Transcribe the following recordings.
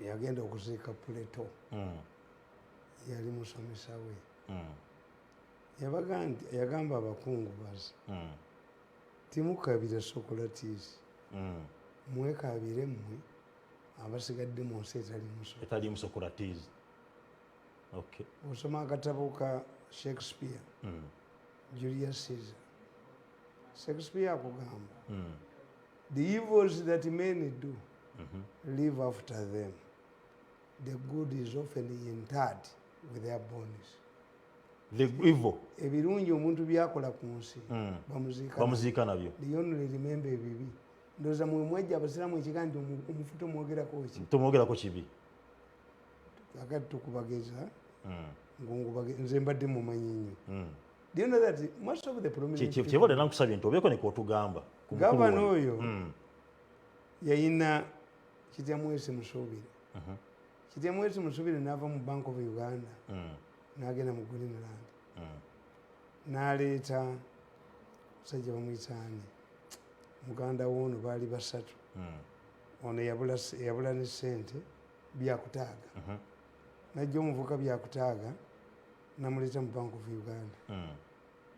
yagenda okuziika Puleto yali musomesa we yagamba abakungubazi timukabira Socrates mwekabire mmwe abasigadde mu nsi etali mu Socrates. Okay. Osoma akatabo ka Shakespeare Julius Caesar, Shakespeare akugamba the evils that men do live after them, the good is often interred with their bones. The evil ebirungi omuntu byakola ku nsi bamuziika nabyo. The only remember ebibi ndoza mwe mwajja abasiramu ekigandi omufuto mwogerako ki tomwogerako kibi akati tukubageza nze mbadde mumanyi nnyo. Do you know that most of the prominent kyebole nankusabye nti obeeko nekotugamba gavana oyo yayina Kityamwesi Musuubire. Kityamwesi Musuubire n'ava mu Bank of Uganda n'agenda mu Greenland n'aleeta musajja bamuyitaani muganda w'ono baali basatu ono yabula ne ssente byakutaaga najja omuvuka byakutaaga namuleeta mu Bank of Uganda.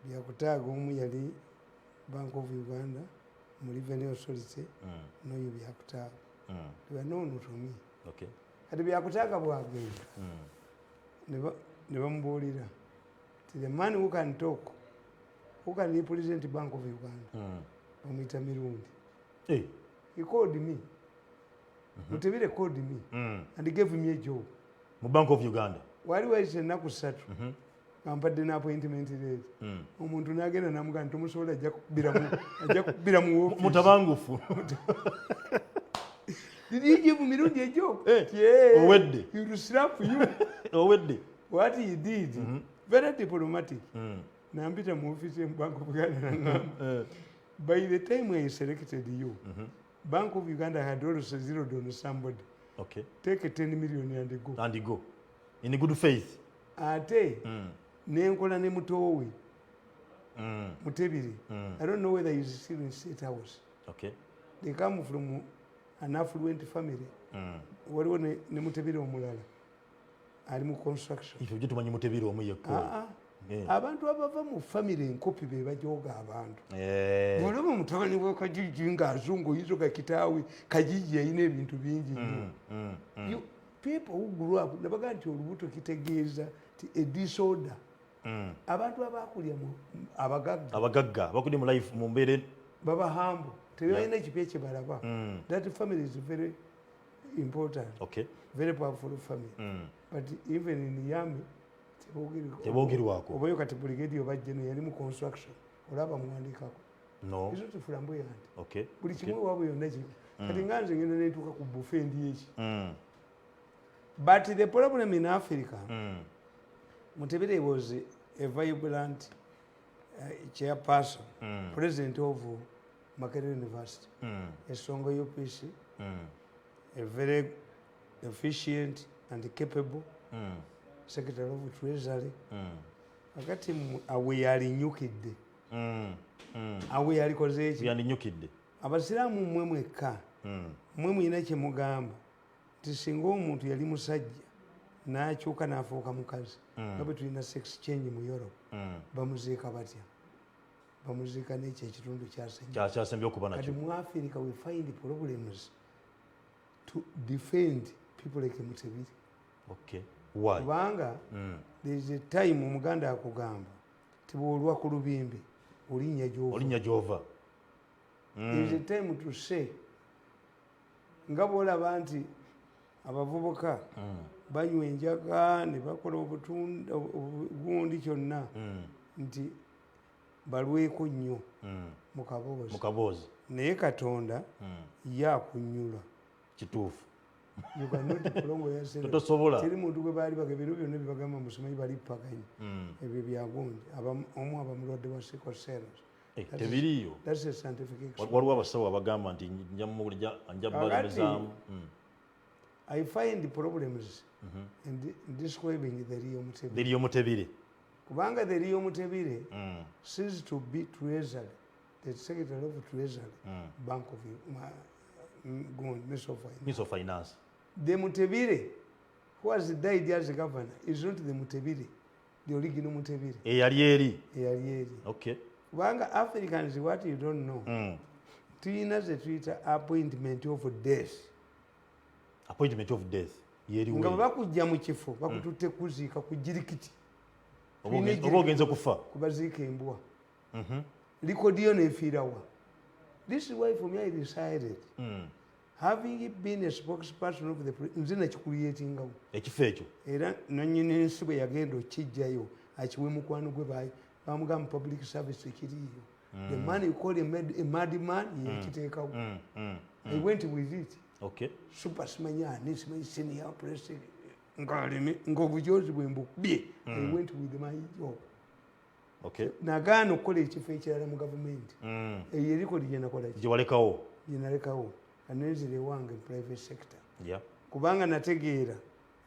Byakutaaga omu yali Bank of Uganda mu Revenue Authority n'oyo byakutaaga tebanoonotumi kati byakutaaga bwagenda ne bamubuulira ti the man who can talk, who can represent Bank of Uganda bamuyita mirundi. He called me Mutebire called me and he gave me a job mu Bank of Uganda. Wali wayise ennaku 3 ampadde na appointment leeta omuntu n'agenda namugamba nti tomusobola ajja kukubira mu office mutabangufu. Did you give mirundi a job? Owedde. He will slap you. Owedde. What he did, very diplomatic. Nampita mu office mu Bank of Uganda. By the time I selected you, Bank of Uganda had also zeroed on somebody. Okay. Take a 10 million and go. And go. In good faith. Ate, nenkola ne mutowe. Mutebiri. I don't know whether he's still in State House. Okay. They come from an affluent family. Waliwo ne Mutebiri omulala. Ali mu construction. Ifo byo tumanyi Mutebiri omu yekko. Abantu abava mu family enkopi be bajooga abantu. Bwolaba mutabani we Kajiji ng'azungu yizo ga kitaawe Kajiji yayina ebintu bingi nnyo. People who grew up nabaga nti olubuto kitegeeza ti a disorder. Abantu abakulya mu abagagga bakulya mu life mu mbeere baba humble tebalina ekipya kye balaba. That family is very important. Okay. Very powerful family. But even in the army tebogerwako obayo kati brigadier bajjeno yali mu construction olaba muwandiikako no izo tuflamboyant. Okay. Buli kimwe wabwe yonna kibi kati nganze ngenda netuuka ku buffet ndi eki. But the problem in Africa, Mutebere was a vibrant chairperson, president of Makerere University, a strong UPC, a very efficient and capable secretary of treasury. Akati awe yalinyukidde. Awe yalikoze eki? Yalinyukidde. Abasiraamu mmwe mwekka. Mmwe muyina kye mugamba. Nti singa omuntu yali musajja n'akyuka n'afuuka mukazi nga bwe tulina sex change mu Europe bamuziika batya? Bamuziika n'ekyo ekitundu kyasembye okuba nakyo. Kati mu Africa we find problems to defend people like Mutebiri. Okay. Why? Kubanga there is a time omuganda akugamba ti bw'olwa ku lubimbi olinnya gy'ova. There is a time to say nga bw'olaba nti abavubuka banywa enjaga ne bakola obugundi kyonna nti balweko nnyo mu kaboozi naye Katonda yakunyula kituufu. You cannot prolong yourself. Tosobola. Teri muntu gwe baali bagabira byonna bibagamba musomayi bali paganya ebyo byagundi omu abamulwadde wa sickle cells. Tebiriyo. That's a scientific explanation. Waliwo abasawo abagamba nti nja balemezaamu. I find the problems in describing the real Mutebire. The real Mutebire. Kubanga the real Mutebire ceased to be treasured the Secretary of Treasury, Bank of Minister of Finance. The Mutebire, who has died as a governor, is not the Mutebire, the original Mutebire. Eyalieri. Okay. Wanga Africans, what you don't know. Tina the Twitter appointment of death. Appointment of death. Nga bakujja mu kifo bakututte kuziika ku jirikiti. Obogenze kufa. Kubaziika embwa. Likodi yo nefiirawa. This is why for me I decided. Having been a spokesperson of the nze nakikuliyetingawo. Ekifo ekyo. Era nonyine ensi bwe yagenda okijjayo akiwe mukwano gwe bamugamba public service ekiriyo. The man you call a madman, yakiteekawo. I went with it. Okay. Super simanyani simanyi senior president ng'obujozi bwe mbukubye. I went with my job. Okay. Nagaana okukola ekifo ekirala mu gavumenti. Eyo erikodi gye nakola ki? Gye walekawo. Gye nalekawo. Kanenzire wange private sector. Yeah. Kubanga nategeera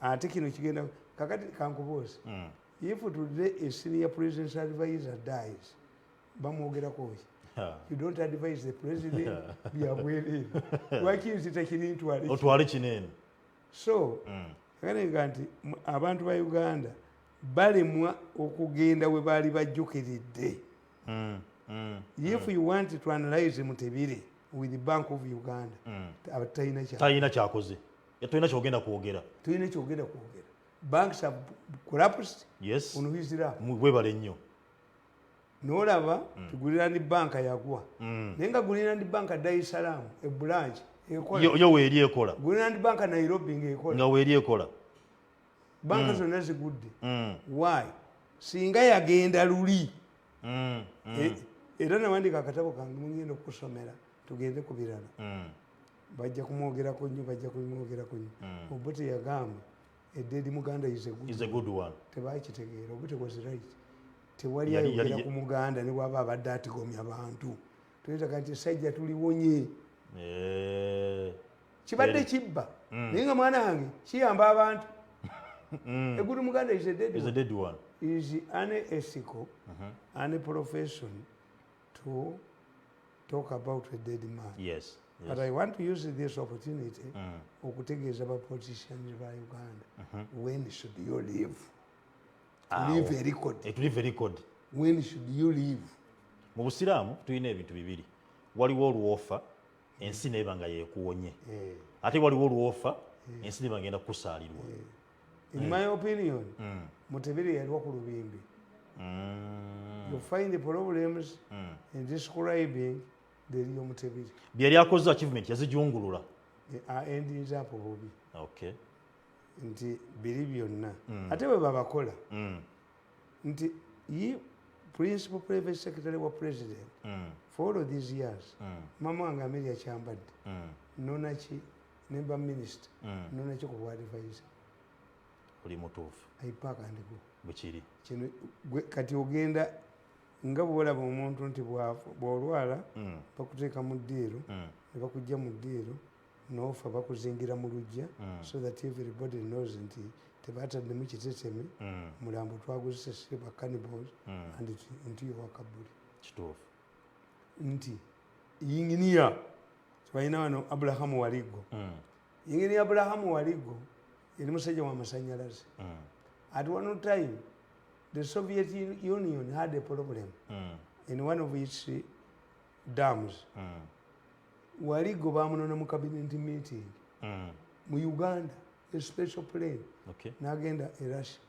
ate kino kigenda kakati kankubuuza. If today a senior president's advisor dies, bamwogerako ki? You don't advise the president byabwerere. Lwaki nzita kiri ntwale? Otwale kinene. So, kagamba nti abantu ba Uganda balemwa okugenda we baali bajjukiridde. If you want to analyze Mutebire with the Bank of Uganda, talina kyakoze. Yatolina kyogenda kwogera. Tulina kyogenda kwogera. Banks have collapsed. Yes. Onuhizira. Mwebale nnyo. N'olaba tugulira ndi banka yagwa. Naye nga gulira ndi banka Dar es Salaam e branch ekola. Yo weeri ekola. Gulira ndi banka Nairobi ng'ekola. Nga weeri ekola. Banka zonna zigudde. Why? Singa yagenda luli. Era nawandika akatabo kange mugenda okusomera tugende ku birala. Bajja kumwogerako nnyo, bajja kumwogerako nnyo. Obote yagamba Eddedi Muganda is a good one. Tebakitegeera. Obote was right. Tewali ayogera ku Muganda ne bw'aba abadde atigomya abantu. Tuyinza nti sajja tuliwonye. Kibadde kibba. Naye nga mwana wange kiyamba abantu. A good Muganda is a dead one. Is unethical and a profession to talk about a dead man. Yes. But I want to use this opportunity okutegeeza ba politicians ba Uganda. When should you leave? Leave a record. To leave a record. When should you leave? Mu Busiraamu tulina ebintu bibiri. Waliwo oluwofa ensi neba nga yeekuwonye. Ate waliwo oluwofa ensi neba ngenda kusaalirwa. In my opinion, Mutebire yaliwo ku lubimbi. You find the problems in describing the real Mutebire. Byali akoze achievement yazijungulula. Endings up obubi. Okay. Nti biri byonna. Ate bwe babakola. Nti ye principal private secretary wa president for all these years. Mama wange Amelia Kyambadde. Nonaki nemba minister. Nonaki ku advisor. Oli mutuufu. Aipaka ndiko. Bukiri. Kino kati ogenda nga bwolaba omuntu nti bw'olwala bakuteeka mu ddiiro ne bakujja mu ddiiro n'ofa bakuzingira mu luggya so that everybody knows nti tebaataddemu kiteteme mulambo twaguzise ba cannibals and nti yowakabuli. Kituufu. Nti yinginiya tbalina wano Abrahamu Waligo. Yinginiya Abrahamu Waligo yali musajja wa masannyalaze. At one time, the Soviet Union had a problem in one of its dams. Waligo bamunona mu cabinet meeting mu Uganda, a special plane. Okay. N'agenda e Russia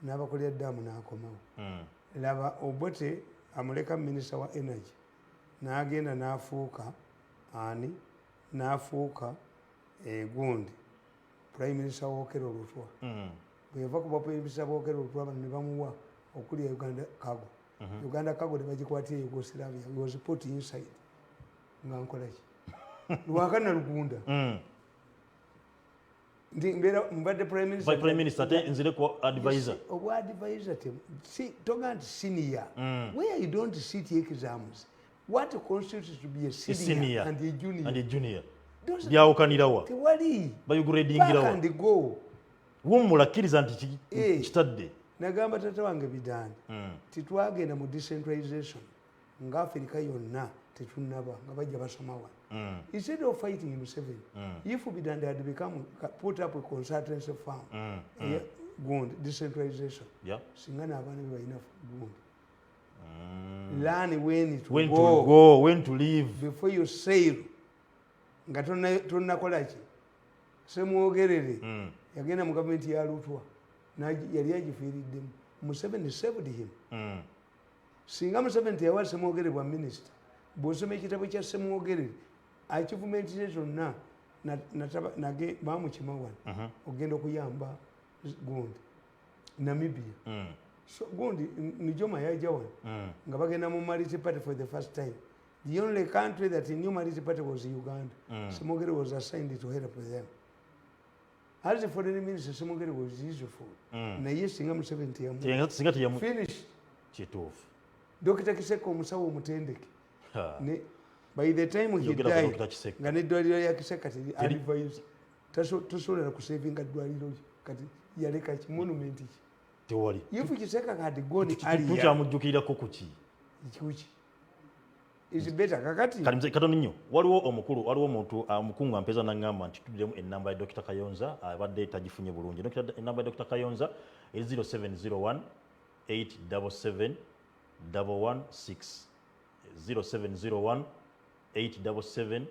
n'abakolera damu n'akomawo. Laba Obote amuleka minisita wa energy n'agenda n'afuuka ani n'afuuka gundi prime minister w'Okero Lutwa. Bwe yava ku prime minister w'Okero Lutwa ne bamuwa okulya Uganda cargo. Uganda cargo ne bagikwatira Yugoslavia. He was put inside. Nga nkola ki? Lwakana Lugunda. Ndi mbera mbadde prime minister. By prime minister ate nzire ko advisor. Obu advisor tem. See, toga nti senior. Where you don't sit exams. What constitutes to be a senior and a junior? And a junior. Byawukanirawa. Tewali. Bayugredingirawa. And go. Wumulakkiriza nti kitadde. Nagamba tata wange bidani. Titwagenda mu decentralization. Nga Africa yonna tetunaba nga bajja basoma wano. Instead of fighting Museveni, if Bidande had become put up a consultancy firm, decentralization, singa n'abaana be balina gundi. Learn when to go, when to leave before you sail. Nga tonnakola ki Semwogerere yagenda mu gavumenti ya Lutwa yali agifiiriddemu. Museveni saved him. Singa Museveni teyawa Semwogerere bwa minisita, bw'osoma ekitabo kya Semwogerere achievementi zonna bamukima wano ogenda okuyamba gundi Namibia. So gundi Nijoma yaja wano nga bagenda mu multi party for the first time. The only country that knew multi party was Uganda. Semwogerere was assigned to help them. As the foreign minister, Semwogerere was useful. Naye singa Museveni teyamu finish kituufu. Dr. Kiseko omusawo omutendeke. By the time he died, nga n'eddwaliro lya Kiseka teri advise tosobola kusavinga ddwaliro kati yaleka ki monument ki tewali. If Kiseka had gone earlier, tukyamujjukirako kuki is better kakati katono nnyo. Waliwo omuntu omukungu ampeza n'aŋŋamba nti tuddemu ennamba ya Dr. Kayonza abadde tagifunye bulungi. Ennamba ya Dr. Kayonza eri 0701 877 116 0701 877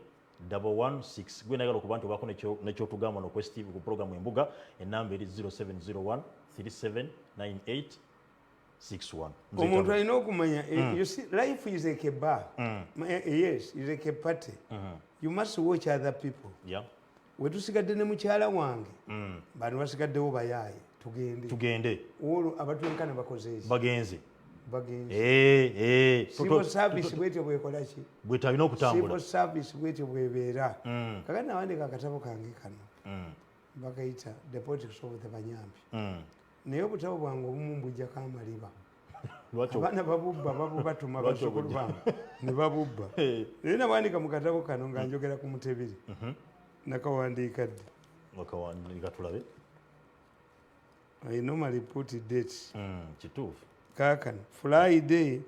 116. Gwe nagala okuba nti obaako nekyotugamba no Steve ku programu Embuga. Ennamba eri 0701 3798 61. Omuntu alina okumanya, you see, life is like a bar. Yes, it's like a party. You must watch other people. We tusigadde ne mukyala wange bano basigaddewo bayaaye tugende olwo abatwenkana bakoze eki bagenze civil service bwetyo bwekola ki bwetalina okutambula. Civil service bwetyo bwebeera. Kakati nawandika akatabo kange kano bakayita The Politics of the Banyambi. Naye obutabo bwange obumu mbujjako amaliba. Abaana babubatuma bazzukulu bange ne babubba. Naye nawandika mu katabo kano nga njogera ku Mutebiri. Nakawandiika ddi? Wakawandiika tulabe. I normally put dates. Kituufu. Kaakano Friday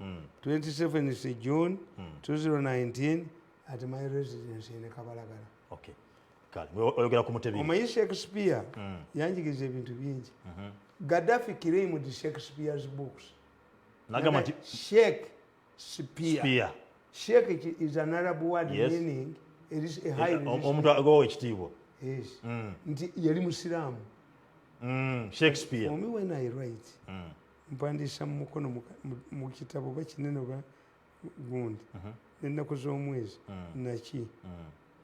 27th June 2019 at my residence in Kabalagala. Okay. Kale oyogera ku Mutebiri. Omanyi Shakespeare yanjigiriza ebintu bingi. Gaddafi claimed Shakespeare's books. Nagamba nti Shakespeare. Shake is an Arab word meaning it is a high omuntu agowa ekitiibwa. Yes. Nti yali Musiraamu. Shakespeare. For me when I write, mpandisha mu mukono mu kitabo bakinene ba gundi. Ennaku z'omwezi naki.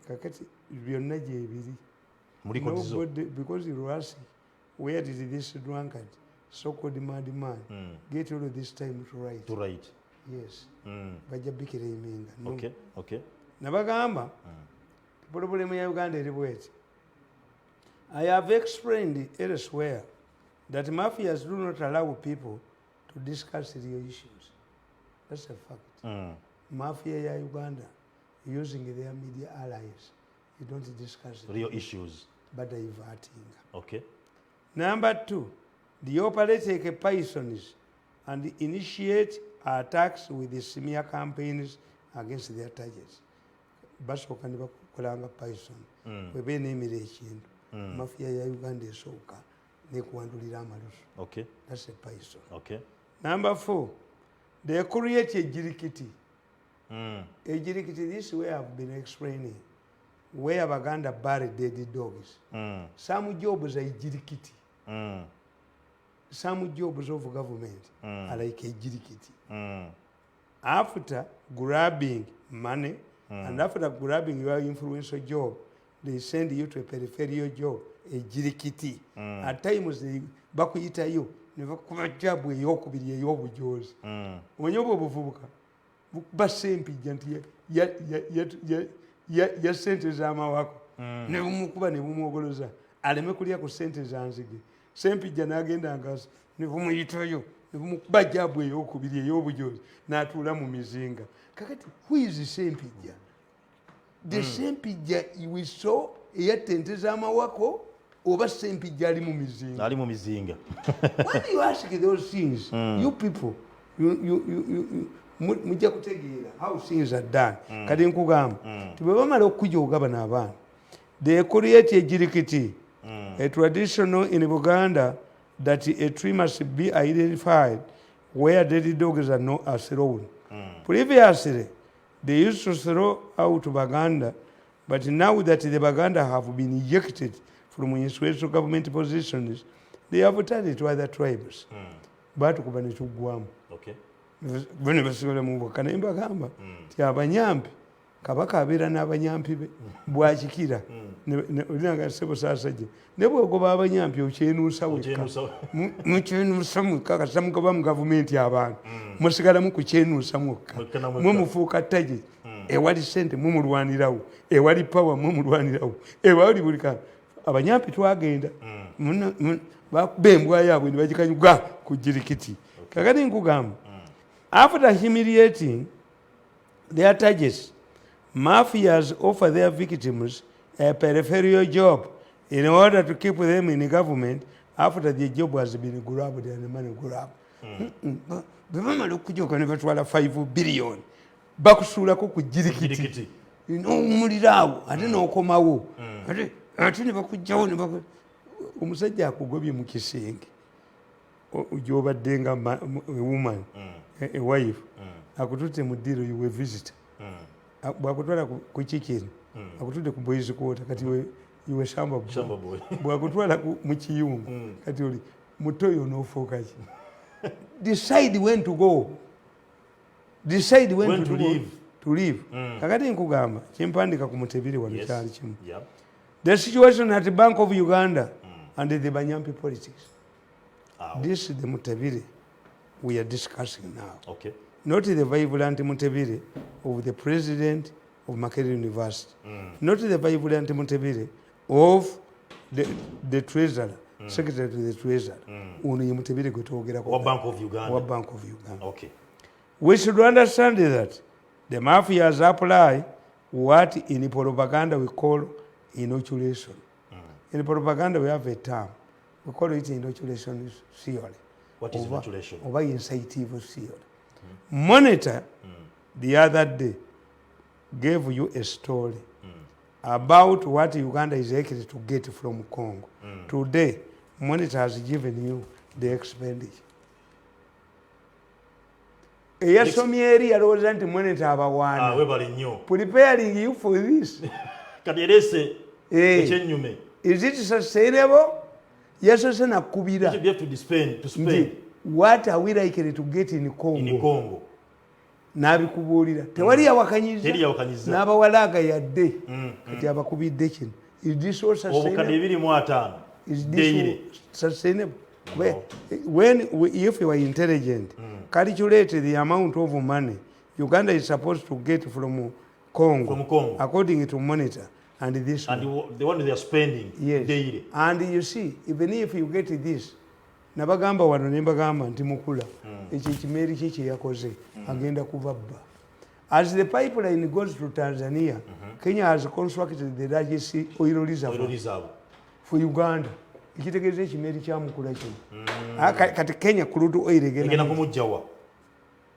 Kakati byonna gye biri. Muliko dizo. Because you ask, where did this drunkard, so-called madman, get all of this time to write? To write. Yes. Bajja bikira eminga. Okay, okay. Nabagamba, problemu ya Uganda eri bweti. I have explained elsewhere that mafias do not allow people to discuss real issues. That's a fact. Mafia ya Uganda, using their media allies, you don't discuss real issues. But diverting. Okay. Number 2, they operate like pythons and initiate attacks with the smear campaigns against their targets. Basooka ne bakolanga python. Webe n'emira ekintu. Mafia ya Uganda esooka nekuwandulira amalusu. Okay. That's a python. Okay. Number 4, they create a jirikiti. A jirikiti, this way I've been explaining. Where Baganda bury dead dogs. Some jobs are jirikiti. Some jobs of government are like a jirikiti. After grabbing money and after grabbing your influential job, they send you to a peripheral job, a jirikiti. At times they bakuyita you, never kuba job we yokubiri eyobujozi. When you obuvubuka, basempijja nti ya sente z'amawako ne bumukuba ne bumwogoloza aleme kulya ku sente zanzige. Sempijja n'agenda ngaaso ne bumuyitayo ne bumukuba jabu ey'okubiri ey'obujozi n'atuula mu mizinga. Kakati who is Sempijja? The Sempijja we saw eyatta ente z'amawako oba Sempijja ali mu mizinga? Ali mu mizinga. When you ask those things, you people, mujja kutegeera how things are done. Kati nkugamba tibwe bamala okujooga bano abaana they create a jirikiti a traditional in Buganda that a tree must be identified where dead dogs are thrown. Previously, they used to throw out Baganda, but now that the Baganda have been ejected from influential government positions, they have turned to other tribes. Batukuba ne tugwamu. Okay. Bano basigala mu Bwaka naye mbagamba nti abanyampi kabaka abeera n'abanyampi be bwakikira olinanga Ssebusasajja ne bwegoba abanyampi okyenuusa wekka mukyenuusa mwekka kasita mugoba mu gavumenti abantu musigalamu ku kyenuusa mwekka mwe mufuuka ttage ewali ssente mumulwanirawo ewali pawa mumulwanirawo ewali buli kantu abanyampi twagenda bakuba embwa yaabwe ne bagikanyuga ku jirikiti kakati nkugamba after humiliating their targets, mafias offer their victims a peripheral job in order to keep them in government after the job has been grabbed and the money grabbed. Bamala okujoka ne batwala 5 billion bakusuulako ku jirikiti n'owummuliraawo ate n'okomawo ate ne bakugjawo omusajja akugobye mu kisenge gy'obadde nga woman a wife akutute mu diro you were visitor bwakutwala ku chicken akutute ku boys quarter kati you were shamba boy bwakutwala mu kiyungu kati oli mutoyo n'ofuuka ki decide when to go, decide when to leave. Kakati nkugamba kimpandika ku Mutebiri wano kyali kimu. The situation at the Bank of Uganda and the Banyampi politics. This is the Mutebiri we are discussing now. Okay. Not the vibrant Mutebiri of the president of Makerere University. Not the vibrant Mutebiri of the treasurer, secretary to the treasurer. Mutebiri What Bank of Uganda? What Bank of Uganda? Okay. We should understand that the mafias apply what in propaganda we call inoculation. In propaganda we have a term. We call it inoculation theory. What is inoculation? Or incitative theory. Monitor the other day gave you a story about what Uganda is likely to get from Congo. Today, Monitor has given you the expenditure. Eyasomyeri yalowooza nti Monitor abawaana. Preparing you for this. Is it sustainable? Yes, it's not kubira. You have to spend. What are we likely to get in Congo? In Congo. N'abikubuulira tewali yawakanyiza n'abawalaga yadde kati abakubidde kino. Is this all sustainable? Is this sustainable? If you are intelligent, calculate the amount of money Uganda is supposed to get from Congo according to Monitor. And this and the one they are spending daily. And you see, even if you get this, nabagamba wano nembagamba nti mukula ekyo ekimeri kye kye yakoze agenda kubabba. As the pipeline goes to Tanzania, Kenya has constructed the largest oil reserve for Uganda. Ekitegeeza ekimeri kya mukula kino. Kati Kenya crude oil egenda kumujjawa.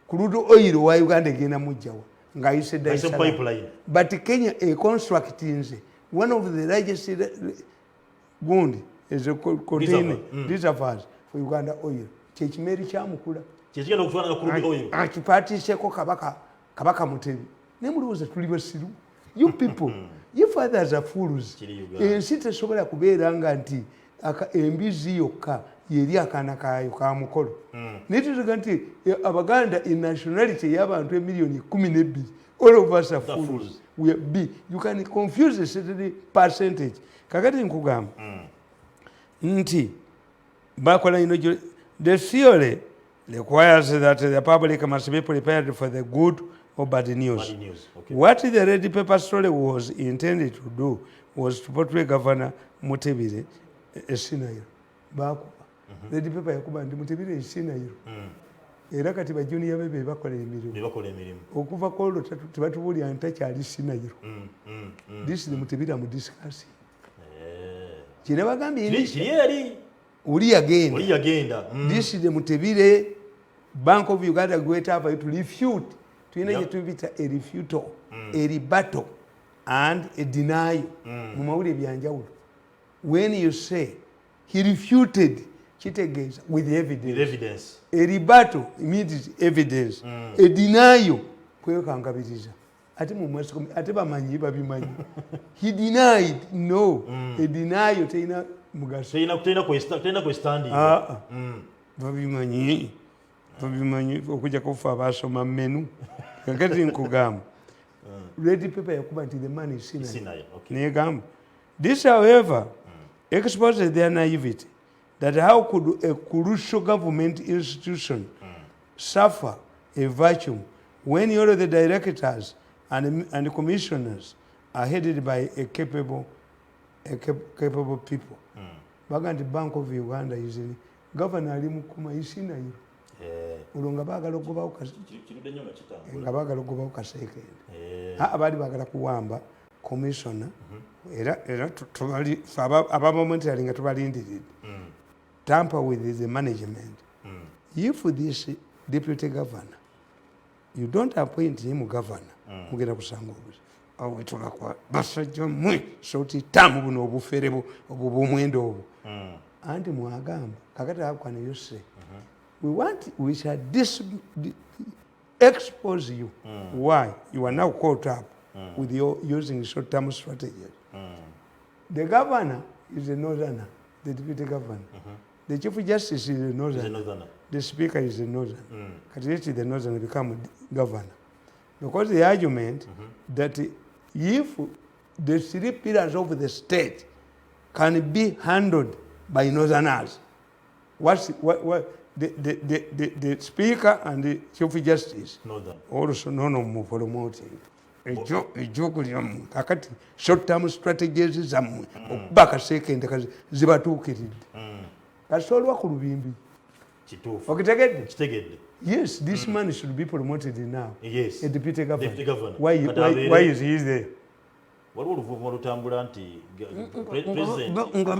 Crude oil wa Uganda egenda mujjawa. Pipeline. But Kenya constructing one of the largest wound is a container reservoirs for Uganda oil. Chechimeri chamukula. Chechigenda okutwala crude oil. Akipatiseko kabaka Mutebi. Nemuluza tuli basiru. You people, you fathers are fools. Ensi tesobola kubeera nga nti embizi yokka yeri akaana kayo ka mukolo. Nituga nti Abaganda in nationality y'abantu emiliyoni 12. All of us are fools. We are big. You can confuse a certain percentage. Kakati nkugamba nti bakola ino the theory requires that the public must be prepared for the good or bad news. Okay. What the red paper story was intended to do was to portray Governor Mutebiri a scenario. Bakuba. Red paper yakuba ndi Mutebiri a scenario. Era kati bajunior bebe bakola emirimu. Okuva kollo tebatubulya ntakyali scenario. This is the Mutebiri I'm discussing. Kine bagambye ini uli agenda. This is the Mutebiri Bank of Uganda gweta apa to refute tuyina gye tubita a refutal a rebuttal and a denial mu mawulire byanjawulo. When you say he refuted kitegeeza with evidence. A rebuttal means evidence. A denial kwekangabiriza ate mu mweso ate bamanyi babimanyi. He denied no. A denial teyina mugaso teyina kwestandi babimanyi okujja kufa abasoma menu kakati nkugamba red paper yakuba nti the man is Sinai. Negamba this however exposes their naivety that how could a crucial government institution suffer a vacuum when all of the directors and commissioners are headed by a capable people. Baga nti Bank of Uganda is governor ali mukuma Sinai. Olwo nga baagala okubawo kaseekende abaali baagala kuwamba commissioner era abamomentary nga tubalindiridde tamper with the management. If this deputy governor you don't appoint him governor mugenda kusanga obuzi awetulakwa basajja mmwe soti tamu buno obufere obwo bw'omwendo obwo anti mwagamba kakati akwana yose we shall expose you. Why? You are now caught up with your using short-term strategies. The governor is a northerner, the deputy governor. The chief justice is a northerner. The speaker is a northerner. But the northerner become governor. Because the argument that if the 3 pillars of the state can be handled by northerners, what the speaker and the chief justice also no promoting ejokulyamu kakati short term strategies zammwe okuba kaseekende zibatuukiridde kasolwa ku lubimbi kituufu okitegedde. Yes, this man should be promoted now. Yes, a deputy governor. Why is he there? Waliwo oluvuuma lutambula nti nga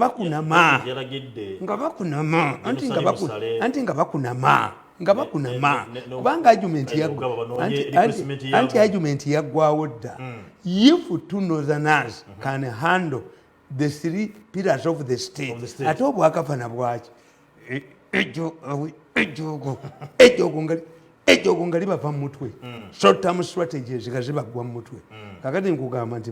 bakunama anti nga bakunama kubanga argument yaggwawo dda. If 2 northerners can handle the 3 pillars of the state ate obwakavana bwaki ejogo nga libava mu mutwe short term strategies nga zibaggwa mu mutwe. Kakati nkugamba nti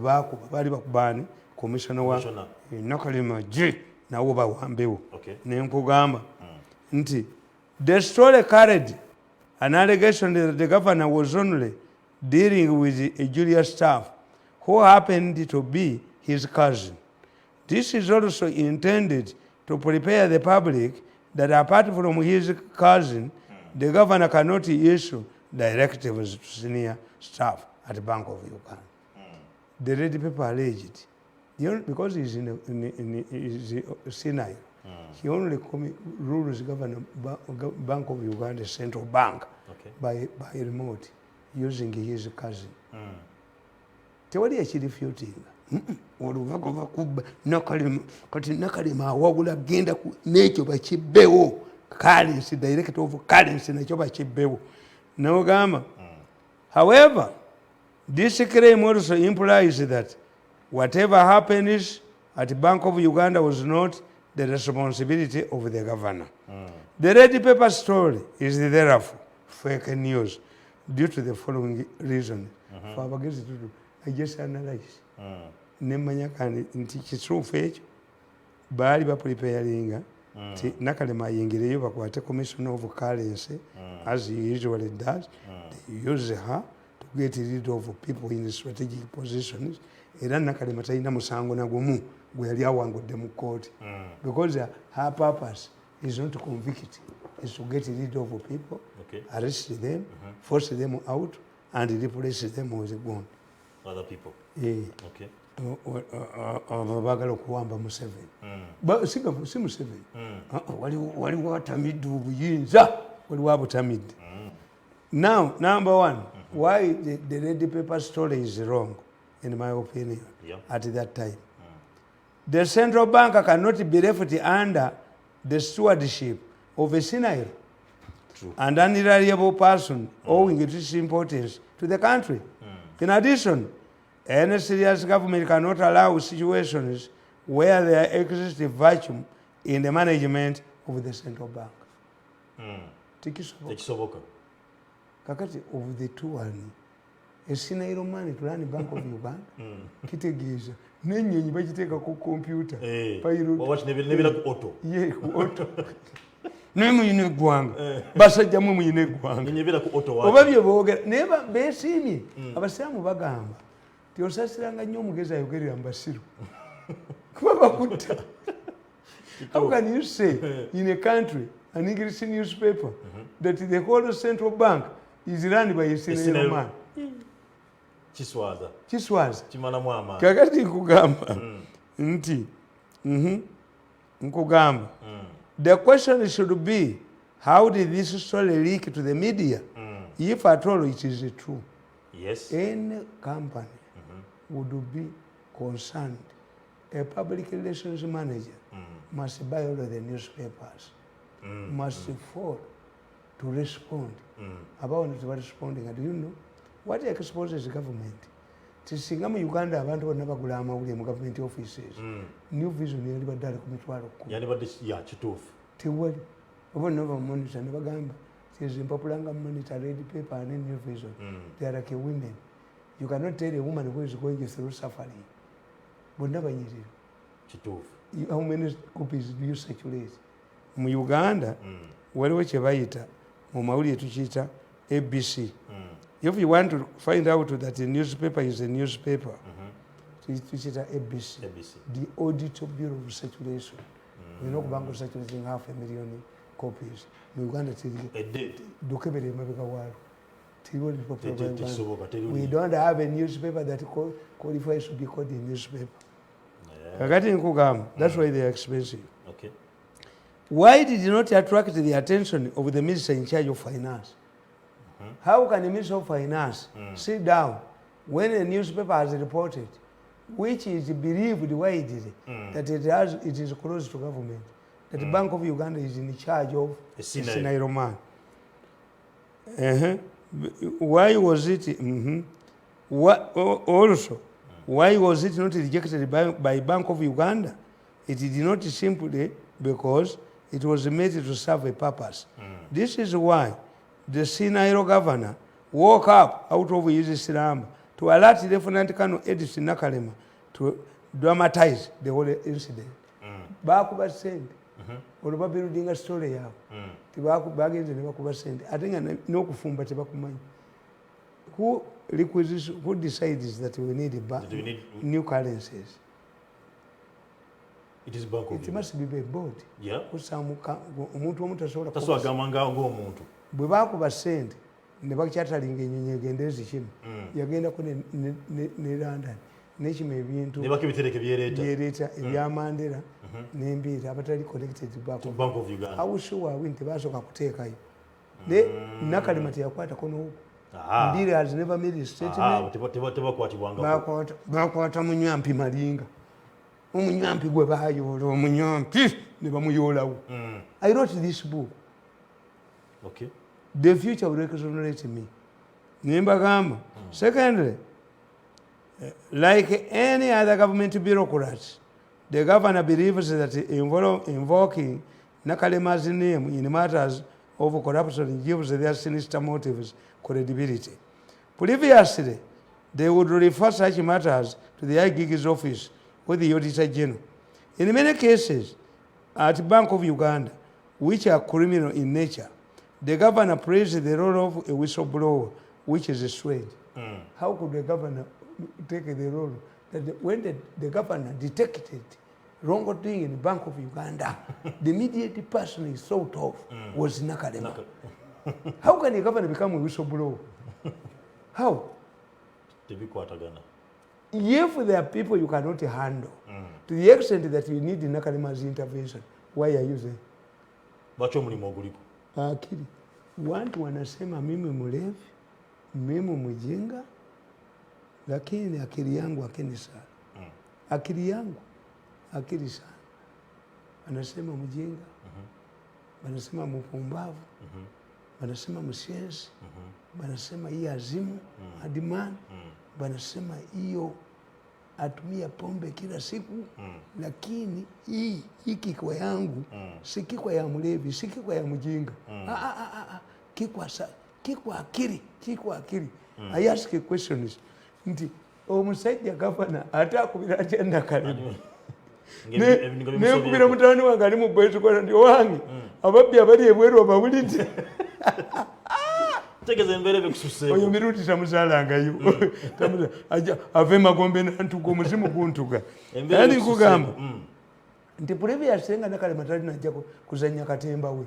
baali bakubaani commissioner wa nakalema je nawo bawambewo nenkugamba nti the story carried an allegation that the governor was only dealing with a junior staff who happened to be his cousin. This is also intended to prepare the public that apart from his cousin, the governor cannot issue directives to senior staff at the Bank of Uganda. The red paper alleged, because he's in Sinai, he only rules governor Bank of Uganda Central Bank by remote using his cousin. Tewali ekirifutinga oluvago bakubba kati nakalema awabula genda nekyo bakibbewo currency director of currency nakyo bakibbewo nogamba. However, this claim also implies that whatever happens at Bank of Uganda was not the responsibility of the governor. The red paper story is therefore fake news due to the following reason. For abagezi tutu I just analyze nemanya kandi nti kituufu ekyo baali bapreparinga ti nakalema ayingireyo bakwate commission of currency as he usually does. They use her to get rid of people in strategic positions. Era nakalema talina musango nagumu gwe yali awangudde mu court because her purpose is not to convict, is to get rid of people, arrest them, force them out and replace them with other people. Bagala okuwamba Museveni. Si Museveni. Waliwo atamidde obuyinza, waliwo abutamidde. Now, number one, why the red paper story is wrong, in my opinion, at that time. The central bank cannot be left under the stewardship of a Sinai. and unreliable person owing its importance to the country. In addition, any serious government cannot allow situations where there exists a vacuum in the management of the central bank. Tekisoboka. Kakati of the two one, a scenario money to run the Bank of Uganda, kitegeeza n'ennyonyi bagiteeka ku computer. Nebira ku auto. Ye ku auto. Ne muyine eggwanga. Basajja mu muyine eggwanga. Nebira ku auto wa. Oba bye boogera naye beesiimye. Abasiraamu bagamba ti osasiranga nnyo omugezi ayogerera mu basiru. Kuba bakutta. How can you say in a country, an English newspaper, that the whole central bank is run by a senior man? Kiswaza. Chimana mwama. Kakati nkugamba. Nti. Nkugamba. The question should be, how did this story leak to the media? If at all it is true. Yes. Any company would be concerned. A public relations manager must buy all of the newspapers, must afford to respond. About what is responding, and you know what exposes the government. Tisinga mu Uganda abantu bonna bagula amawulire mu government offices. New Vision yali badala ku mitwalo 10. Yani badde ya kituufu. Tewali. Oba nova monitor ne bagamba is impopulanga monitor read paper and New Vision. They are like a women. You cannot tell a woman who is going through suffering. Bonna banyirira. Kituufu. How many copies do you circulate? Mu Uganda waliwo kye bayita mu mawulire tukiyita ABC. If you want to find out that a newspaper is a newspaper, tukiyita ABC. The Auditor Bureau of Circulation. You know kubanga circulating 500,000 copies. Mu Uganda dokebere emabega waalo. We don't have a newspaper that qualifies to be called a newspaper. That's why they are expensive. Okay. Why did it not attract the attention of the minister in charge of finance? How can the minister of finance sit down when a newspaper has reported, which is believed widely that it is close to government, that the Bank of Uganda is in charge of a scenario man? Why was it? Also, why was it not rejected by Bank of Uganda? It did not simply because it was made to serve a purpose. This is why the senior governor woke up out of his slumber to alert Lieutenant Colonel Edison Nakalema to dramatize the whole incident. Bakuba send olwo building a story yaabwe bagenze ne bakuba sente ate nga n'okufumba tebakumanyi. Who decides that we need new currencies? It is Bank of It must be a board. Yeah. Omuntu omu tasobola taswagamba ng'omuntu. Bwe baakuba ssente ne bakyatalinga ennyonyi egenda ezikima yagendako ne London n'ekima ebintu byereeta ebyamandera n'embiira abatali connected to Bank of Uganda. How are we tebasooka kuteekayo. Nakalema teyakwatako n'oku. Mbiri has never made a statement. Bakwata munyampi malinga. Omunyampi gwe baayoola omunyampi ne bamuyoolawo. I wrote this book. Okay. The future will exonerate me. Nimbagamba. Secondly, like any other government bureaucrats, the governor believes that invoking Nakalema's name in matters of corruption gives their sinister motives credibility. Previously, they would refer such matters to the IGG's office with the Auditor General. In many cases, at Bank of Uganda, which are criminal in nature, the governor plays the role of a whistleblower, which is strange. How could the governor take the role that when the governor detected wrongdoing in the Bank of Uganda, the immediate person he thought of was Nakalema. How can a governor become a whistleblower? How? If there are people you cannot handle, to the extent that you need Nakalema's intervention, why are you there? Akili. Watu wanasema mimi mlevi, mimi mjinga, lakini akili yangu akili sana. Akili yangu akili sana. Anasema mjinga, anasema mpumbavu, wanasema msienzi, wanasema hii azimu adiman, wanasema hiyo atumia pombe kila siku, lakini hii kikwa yangu si kikwa ya mlevi, si kikwa ya mjinga, kikwa akili. I ask a question is nti omusajja gavana atakubira agenda kalibu nekubira mutani wange ali mu bwetukola ndi owange ababbi abali ebweru abawulidde oyo mirundi tamuzalangayo ave magombe nantuga omuzimu guntuga yani nkugamba nti previous senga nakalema tali najja kuzanya katemba we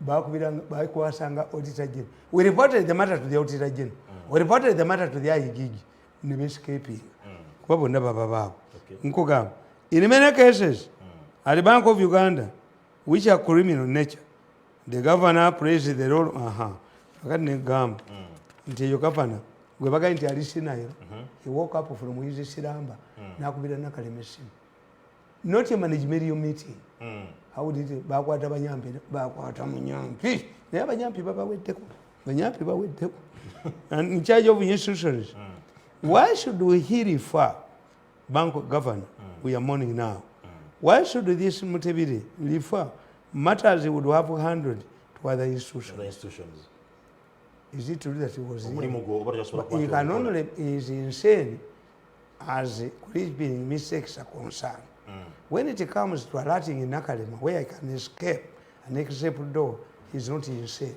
bakubira bakwasanga auditor general. We reported the matter to the auditor general. We reported the matter to the IGG. Ne escaping kuba bonna baba baabo nkugamba in many cases at the Bank of Uganda which are criminal nature the governor plays the role akati negamba nti eyo governor gwe bagaye nti ali sinayo he woke up from his silamba nakubira nakalema esimu not a managerial meeting. How did it bakwata banyampi bakwata munyampi naye abanyampi babaweddeko banyampi baweddeko and in charge of institutions. Why should we refer bank governor we are mourning now? Why should this Mutebiri refer matters he would have handled to other institutions? Is it true that he was here? He can only is insane as being mistakes are concerned. When it comes to alerting in Nakalema, where I can escape an exit door, he's not insane.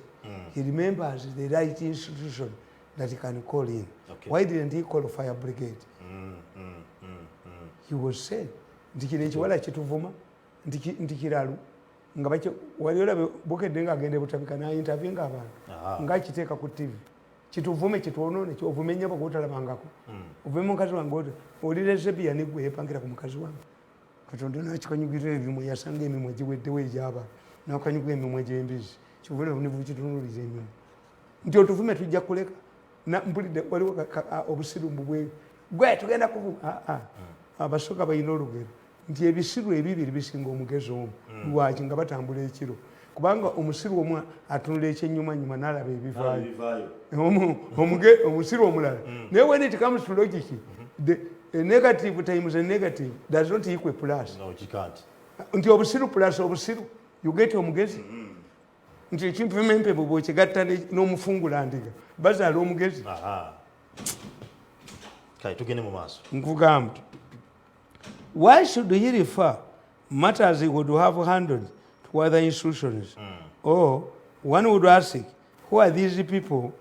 He remembers the right institution that he can call in. Why didn't he call fire brigade? He was said, Ndikirechiwala chituvuma, ndikiralu, ngabacho waliola bukedde nga agende butabika na interview ng'abantu. Ngachiteeka ku TV. Chituvume chituonone chovume nyabo kutalabangako. Uvume mukazi wange olireze bya nigwe epangira ku mukazi wange. Katonda nakikanyugirira ebimwe yasanga emimwe giweddewo egyaba nakanyugirira emimwe gy'embizi kivule nivu kitunuliriza emimwe nti otuvume tujja kuleka mpulidde waliwo obusiru bubwe gwe tugenda kuvuga abasooka balina olugero nti ebisiru ebibiri bisinga omugezi omu lwaki nga batambula ekiro kubanga omusiru omu atunula ekyennyumanyuma n'alaba ebivaayo omusiru omulala naye when it comes to logic a negative times a negative does not equal plus. No, you can't. Nti obusiru plus obusiru you get omugezi nti ekimpemempe bwo kigatta n'omufungula ndiga bazaala omugezi kale tugende mu maaso nkugamba why should he refer matters he would have handled to other institutions or one would ask who are these people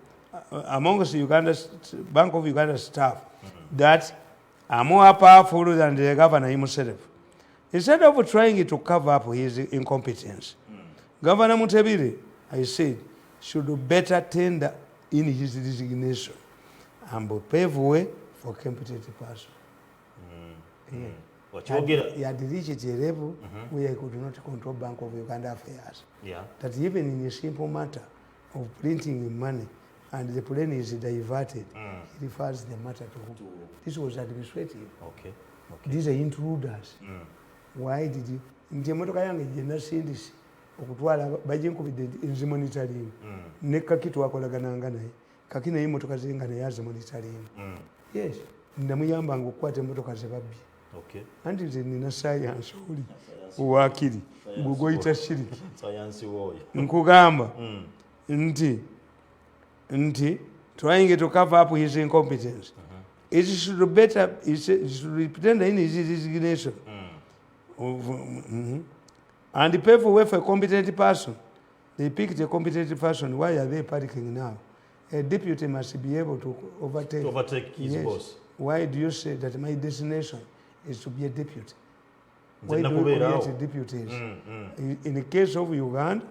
amongst Uganda's Bank of Uganda staff that are more powerful than the governor himself. Instead of trying to cover up his incompetence, Governor Mutebiri, I said, should better tender in his resignation and pave way for competent person. He had reached a level where he could not control Bank of Uganda affairs. That even in a simple matter of printing money, and the plane is diverted, he refers the matter to who? This was administrative. Okay. These are intruders. Why did you? Nti emotoka yange jena sindisi okutwala bajinkubidde enzimonitoring ne kaki twakolagananga naye kaki naye emotoka zenga naye azimonitoring. Yes, ndamuyamba nga okukwata emotoka ze babbye. Anti nze nina science oli owakiri gwegoyita shiriki nkugamba nti trying to cover up his incompetence. It should better, it should pretend in his resignation and pay for way for a competent person. They picked a competent person. Why are they panicking now? A deputy must be able to overtake his boss. Why do you say that my destination is to be a deputy? Why do you create deputies? In the case of Uganda,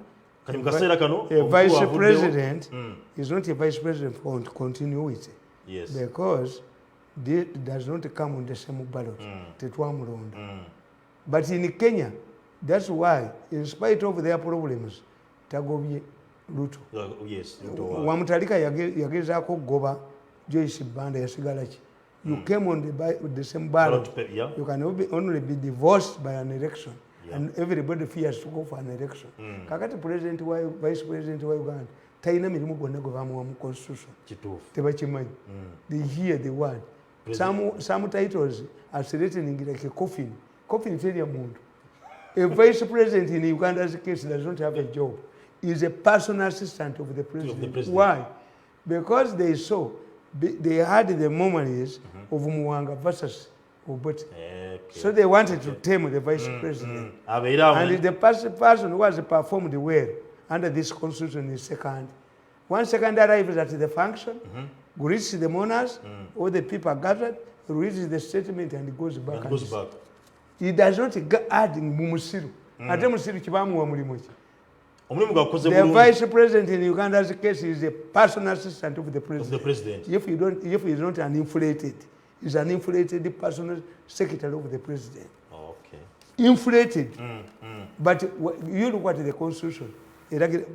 a vice president is not a vice president for continuity. Yes. Because it does not come on the same ballot. But in Kenya, that's why, in spite of their problems, Tagobye Ruto. Yes. Wamutalika yagezaako goba Joyce Banda yasigalachi. You came on the same ballot. You can only be divorced by an election. And everybody fears to go for an election. Kakati president wa vice president wa Uganda talina mirimu gwonna gwe bamuwa mu constitution tebakimanyi. They hear the word. Some titles are threatening like a coffin teri ya muntu. A vice president in Uganda's case does not have a job. He is a personal assistant of the president. Why? Because they had the memories of Muwanga versus Obote. So they wanted to tame the vice president. And the person who has performed well under this constitution is second. One second arrives at the function, greets the monarchs, all the people are gathered, reads the statement and goes back. He does not add Mumusiru. Ate Musiru kibamuwa mulimu ki. The vice president in Uganda's case is a personal assistant of the president. If he's not an inflated, he's an inflated personal secretary of the president. Okay. Inflated. But you look at the constitution.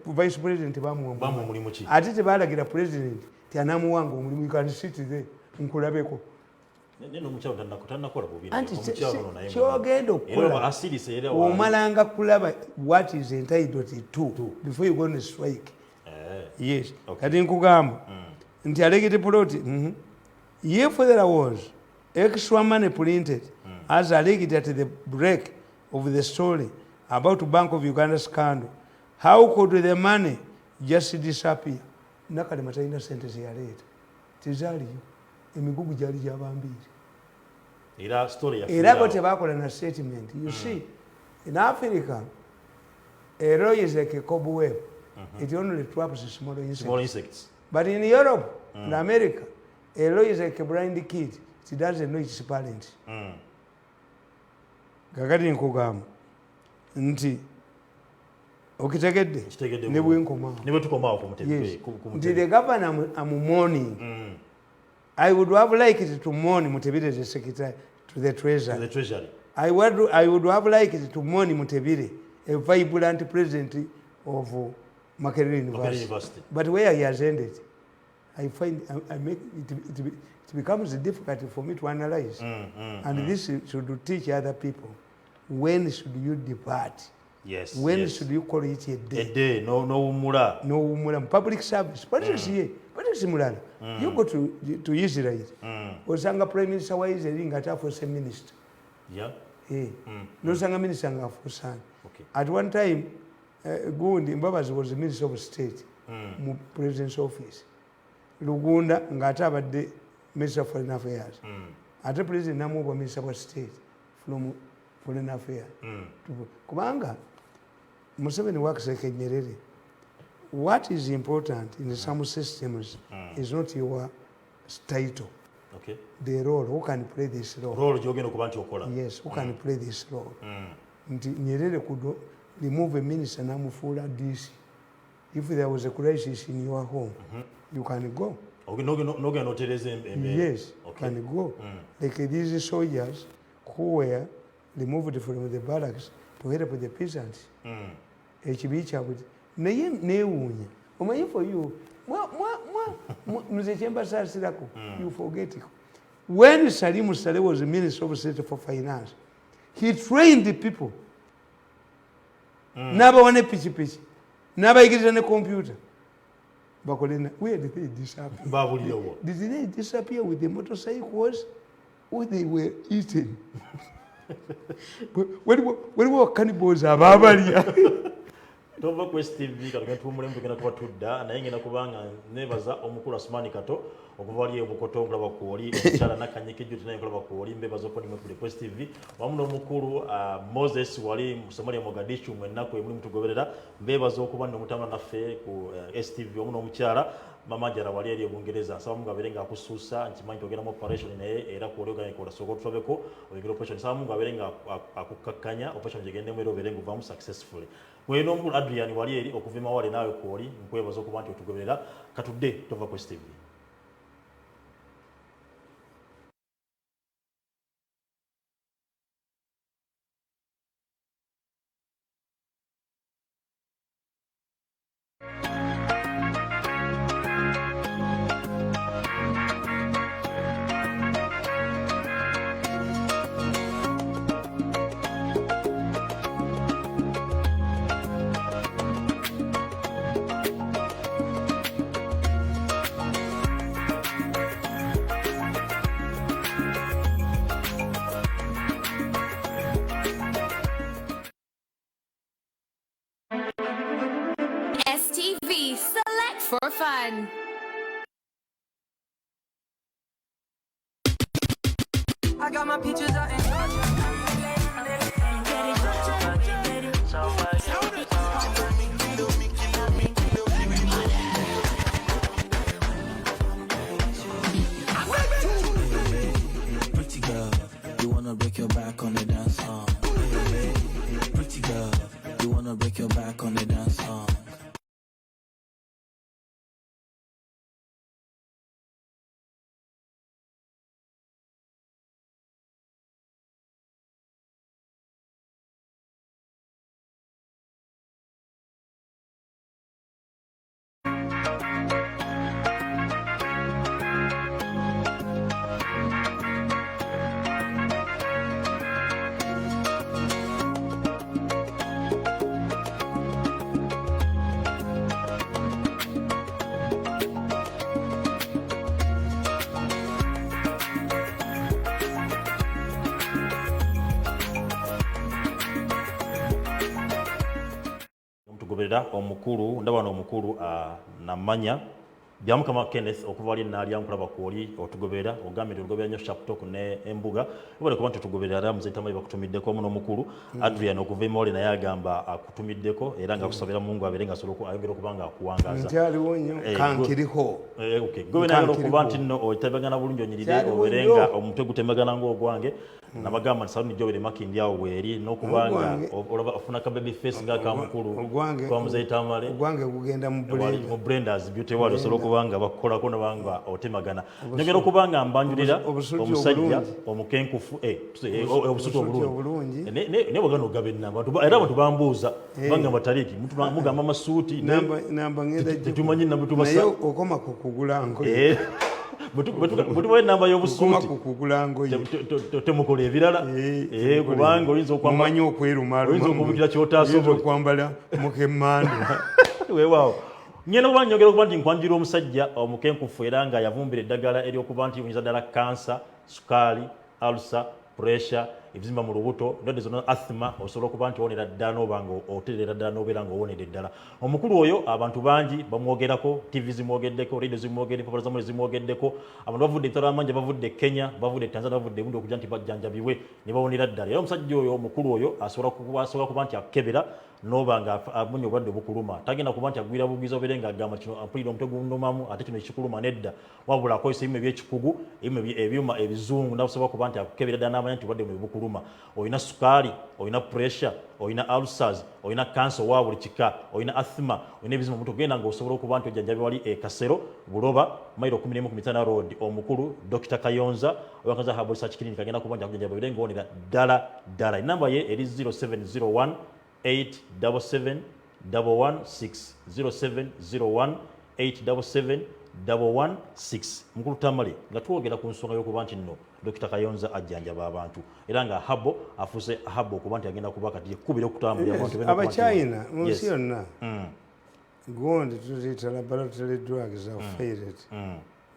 Vice president bamuwa mulimu ki. Ate tebalagira president tianamuwanga omulimu, you can sit there nkulabeko. Kyogenda okukola omalanga kulaba what is entitled to before you go on strike. Yes. Kati nkugamba nti alleged plot, if there was extra money printed as alleged at the break of the story about Bank of Uganda scandal, how could the money just disappear? Nakali matalina sente zeyaleeta tezaliyo, emigugu gyali gyabambiri. Era bo tebakola na statement. You see, in Africa, a row is like a cobweb. It only traps small insects. But in Europe and America, a row is like a blind kid. It doesn't know its parents. Kakati nkugamba nti okitegedde ne bwenkomawo nti the governor am mourning. I would have liked to mourn Mutebire as a secretary to the treasury. I would have liked to mourn Mutebire, a vibrant president of Makerere University. But where he has ended, I find it becomes difficult for me to analyze. And this should teach other people. When should you depart? Yes. When should you call it a day? A day, no umura. No umura. Public service. What is here? What is similar? You go to Israel. Osanga Prime Minister wa Israel ngata for a minister. Yeah. No sanga minister nga for son. Okay. At one time, Gundi Mbabazi was the Minister of State, mu President's office. Lugunda ngata abadde Minister of Foreign Affairs. Ate President namuwa Minister of State from Foreign Affairs. Kubanga Museveni works like a Nyerere. What is important in some systems is not your title. Okay. The role. Who can play this role? Yes, who can play this role? Nyerere could remove a minister namufuula DC. If there was a crisis in your home, you can go. Yes, you can go. Like these soldiers who were removed from the barracks to help the peasants. Naye neewuunya omanyi for you nze kyembasasirako you forget it. When Salim Saleh was the Minister of State for Finance, he trained the people n'abawa ne pikipiki n'abayigiriza ne computer bakolena. Where did they disappear? Did they disappear with the motorcycles or they were eaten? waliwo cannibals abaabalya. Tova Quest TV katugenda tuwumulembe tugenda kuba tudda naye ngenda kubanga nebaza omukulu Asmani Kato okuva ali obukoto okulaba kuoli ekyala nakanyikijjo tunaye kulaba kuoli mbebaza okwo nimwe kule Quest TV wamu n'omukulu Moses wali mu Somalia Mogadishu mwennaku emuli mutugoberera mbebaza okuba n'omutama naffe ku STV wamu n'omukyala Mama Jara wali ali Bungereza nsaba mungu aberenga akusuusa nkimanyi togenda mu operation naye era kuoli oganye kola soko tutobeko oyingira operation nsaba mungu aberenga akukakkanya operation gyegendemu era oberenga ovamu successfully. Mweno omukulu Adrian wali eri okuvima wale nawe kuoli nkwebaza okuba nti otugoberera katudde Tova Quest TV. fun. I got my peaches out in Georgia. Pretty girl, you wanna break your back on the dance song. Pretty girl, you wanna break your back on the dance song. Tugoberera omukulu ndabana omukulu namanya byamukama Kenneth okuva ali nali yankulaba kwoli otugoberera ogambye tugoberera nyo sharp talk ne Embuga obale kuba tugoberera ara muzitamayi bakutumiddeko muno omukulu Adrian okuva Mole naye agamba akutumiddeko era nga kusabira Mungu aberenga soloko ayongera kubanga akuwangaza ntyali wonyo kankiriho okay gobena ngo kuba ntinno otabagana bulungi onyirire oberenga omutwe gutemagana ngo ogwange nabagamba saluni jobere makindi awo weri nokubanga olaba afuna ka baby face nga kamukulu kwa muzee Tamele ogwange kugenda mu blenders beauty wali soloko kubanga bakola kono banga otemagana nyongera kubanga mbanjulira omusajja omukenkufu obusutu obulungi ne bagano gabenna abantu era abantu bambuuza banga bataliki mtu mugamba masuuti namba ngenda tumanyi namba tubasa nayo okoma kukugula ngo butu bwe namba y'obusuuti okoma kukugula ngo temukola ebirala kubanga oyinza okwamanyi okweruma oyinza okubukira kyotasobola kwambala mukemmandu weewaawo nyene kuba nyogera okuba nti nkwanjira omusajja omukenkufu era nga yavumbira eddagala eryokuba nti oyinza ddala kansa sukaali ulcer pressure ebizimba mu lubuto ndwadde zonna asthma osobola okuba nti owonera ddala n'obanga otereera ddala n'obeera nga owonedde ddala omukulu oyo abantu bangi bamwogerako tv zimwogeddeko radio zimwogedde papala zamule zimwogeddeko abantu bavudde ebitalo amangi bavudde Kenya bavudde Tanzania bavudde bundi okujja nti bajjanjabibwe ne bawonera ddala era omusajja oyo omukulu oyo asobola kuba nti akebera noba nga amunye obwadde bukuluma tagenda kuba nti agwira bugiza obere nga agamba kino ampulira omutwe gundumamu ate kino ekikuluma nedda wabula akozesa ebima ebyekikugu ebyuma ebizungu nabusobola kuba nti akebera ddala n'amanya nti obwadde bukuluma oyina sukaali oyina pressure oyina ulcers oyina cancer wa buli kika oyina asthma oyina ebizima mutu genda ng'osobola okuba nti ojjanjabi wali Kasero Buloba mailo 11 ku Mitana Road omukulu Dr. Kayonza oyakanza Herbal Research Clinic agenda kuba nti akujjanjabi obere ng'owonera ddala enamba ye eri 0701 877 116 0701 877 116 mukulu Tamale nga twogera ku nsonga y'okuba nti nno Dr. Kayonza ajjanjaba abantu era nga habo afuse habo kuba nti agenda kuba kati ekkubira okutambulira abantu bene abachina munsi yonna gondi tutita laboratory drugs are failed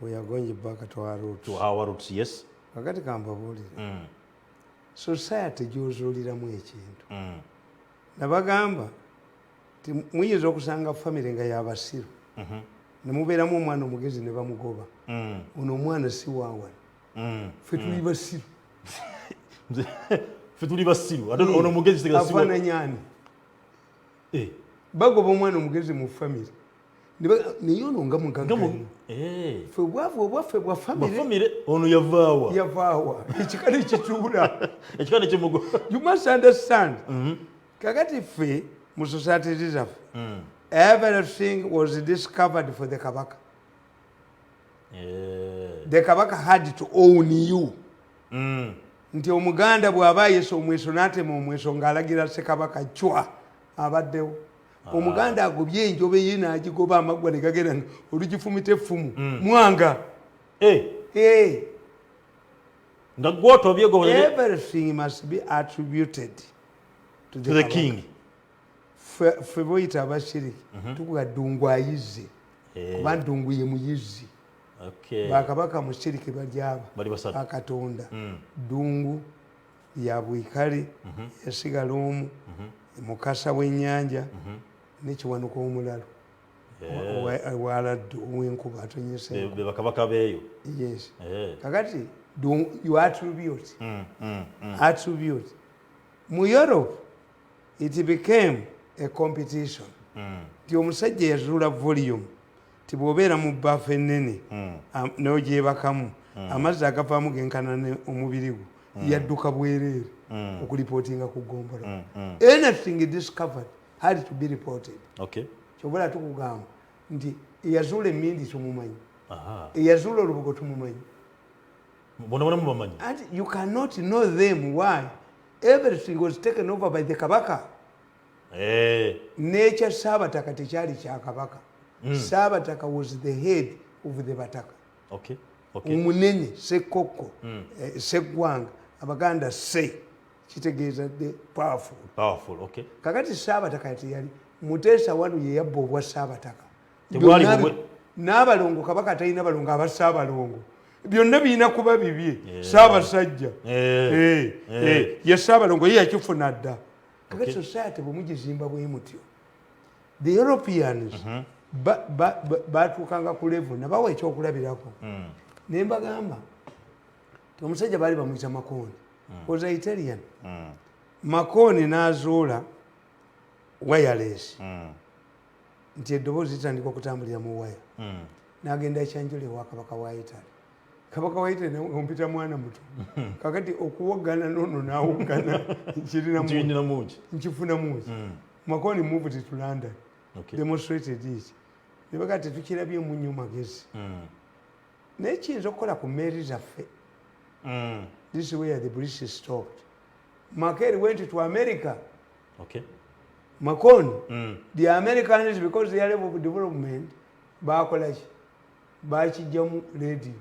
we are going back to our roots yes kakati kambabulira society gyozuliramu ekintu nabagamba ti muyinza okusanga family nga yabasiru nemubeeramu omwana omugezi ne bamugoba ono omwana si waawano ffe tuli basiru ffe tuli basiru ate ono omugezi afaananyani bagoba omwana omugezi mu family naye ono nga mugagga ffe obwavu obwaffe bwa family ono yavaawa ekika nekituula ekika nekimugo you must understand kakati ffe mu society zaffe everything was discovered for the Kabaka. The Kabaka had to own you. Nti omuganda bw'aba yeso omweso n'atema omweso ng'alagira Ssekabaka chwa abaddewo. Omuganda agobye enjobe ye n'agigoba amaggwa ne gagenda olugifumita effumu mwanga. Nga gw'otobye everything must be attributed to the king. Ffe boyita abashiriki tukuga Ddungu ayizze kuba Ddungu ye muyizzi bakabaka mushiriki balyaba akatonda Ddungu ya bwikale yasigala omu mukasa w'ennyanja n'ekiwanuka omulalo waladdu ow'enkuba atonyese be bakabaka beeyo. yes kakati you attribute attribute mu Europe it became a competition ti omusajja yazuula volume ti bw'obeera mu baafu ennene n'ogyebakamu amazzi agavaamu genkana omubiri gwo yadduka bwereere okulipootinga ku ggombolola anything discovered had to be reported. Kyobala tukugamba nti eyazuula emmindi tumumanyi eyazuula olubugo tumumanyi bona mubamanyi and you cannot know them. Why? Everything was taken over by the kabaka. Nature Sabataka tekyali kya kabaka. Sabataka was the head of the bataka. Omunene sekoko segwanga abaganda se kitegeeza the powerful. Kakati Sabataka yali Mutesa wanu ye yabba obwa Sabataka. N'abalongo kabaka talina balongo aba Saabalongo. Byonna birina kuba bibye Saabasajja ye Saabalongo ye yakifuna dda. Kakati society bwe mugizimba bwe mutyo the Europeans batuukanga ku level nabawa ekyokulabirako ne mbagamba omusajja baali bamuyita Makoni was Italian. Makoni n'azuula wireless nti eddoboozi litandika okutambulira mu waya n'agenda ekyanjula ewa kabaka wa Italy. Kabaka wa Italy ompita mwana muto kakati okuwogana nono n'awogana nkirina mungi nkifuna mungi. Makoni moved to London demonstrated it ne bagati tukirabye mu nnyo magezi naye kiyinza okukola ku mmeeri zaffe. This is where the British stopped. Makeri went to America. Makoni the Americans because their level of development bakola ki bakijjamu radio.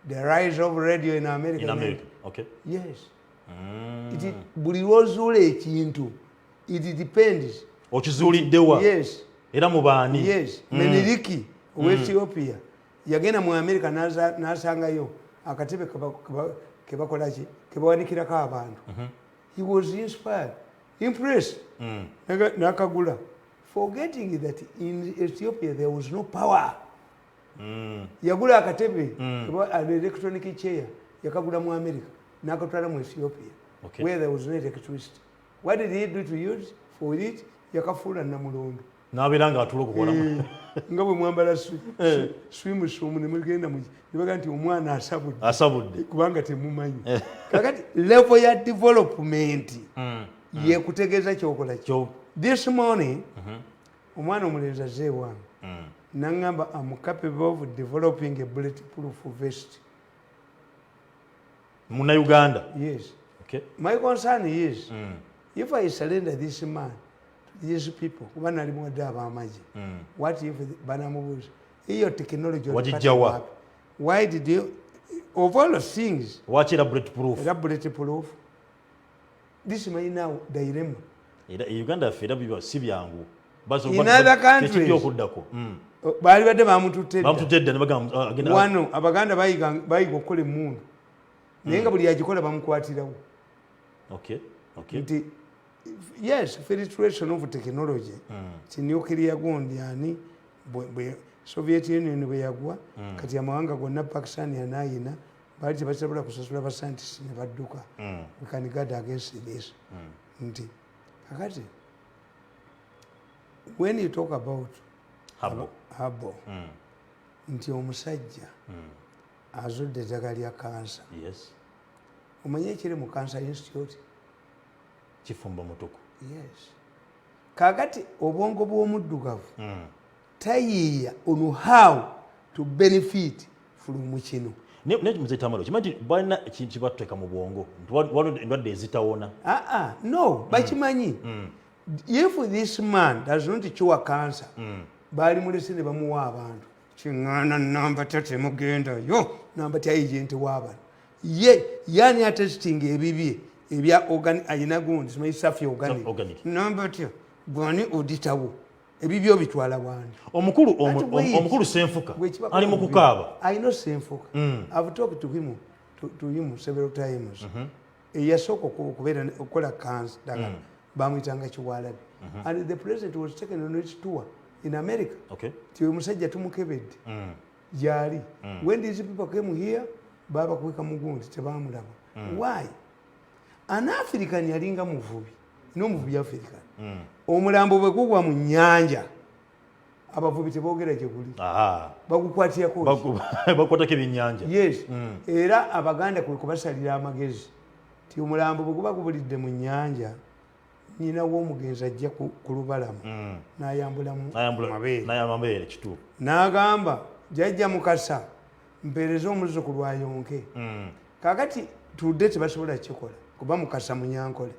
The rise of radio in America. Yes. It buli lwozuula ekintu it depends okizuuliddewa yes era mu baani. Yes. Meniriki owa Ethiopia yagenda mu America n'asangayo akatebe kebakola ki kebawanikirako abantu. He was inspired, impressed, n'akagula, forgetting that in Ethiopia there was no power. Yagula akatebe an electronic chair yakagula mu America n'akatwala mu Ethiopia where there was no electricity. What did he do to use for it? Yakafuula Namulondo n'abeera ng'atula okukolamu nga bwe mwambala swimusumu ne mugenda ne baga nti omwana asabudde kubanga temumanyi. Kakati level ya development yekutegeeza kyokola kyo. This morning omwana omulenzi azze ewange n'angamba I'm capable of developing a bulletproof vest. Muna-Uganda? Yes. My concern is if I surrender this man to these people kuba nali muwadde ab'amagye what if banamubuuza iyo technology wagijjawa? Why did you of all the things lwaki era bulletproof? This is my now dilemma. Uganda yaffe era biba si byangu in other countries okuddako baali badde bamutute dda ne bagamba wano abaganda bayiga okukola emmundu naye nga buli agikola bamukwatirawo. Nti yes filtration of technology ti nuclear gundi ani Soviet Union bwe yagwa kati amawanga gonna Pakistan yanayina baali tebasobola kusasula ba scientists ne badduka. We can guard against this. Nti kakati when you talk about Habo nti omusajja azudde eddagala lya kansa. Omanye ekiri mu Cancer Institute kifumba mutuku. Yes. Kakati obwongo bw'omuddugavu tayiiya on how to benefit from kino. Mzee Tamele kimanyi balina ekintu kibatteeka mu bwongo waliwo endwadde ezitawona. No bakimanyi. If this man does not cure cancer baali mulese ne bamuwa abantu kiŋŋaana namba temugendayo namba ti agent w'abantu ye yani atesting ebibye ebya ayina gundi simanyi safi organic namba ti bwani oditawo ebibyo bitwala wani omukulu Senfuka ali mu kukaaba. I know Senfuka. I've talked to him several times. Eyasooka okukola cancer dagala bamuyitanga Kiwalabi and the president was taken on his tour in America. Okay. Tiwe musajja tumukebedde. Jali. When these people came here, baba kuweka mugundi tebamulaba. Why? An African yalinga muvubi. No muvubi African. Omulambo bwe kugwa mu nnyanja. Abavubi teboogera gye guli. Bagukwatira ko. Bakwatako ebyennyanja. Yes. Era Abaganda kwe kubasalira amagezi. Ti omulambo bwe guba gubulidde mu nnyanja. Nyina w'omugenzi ajja ku lubalama n'ayambulamu amabeere kituufu n'agamba jjajja Mukasa mpeereza omuzzukulu ayonke kaakati tudde tebasobola kikola kuba Mukasa Munyankole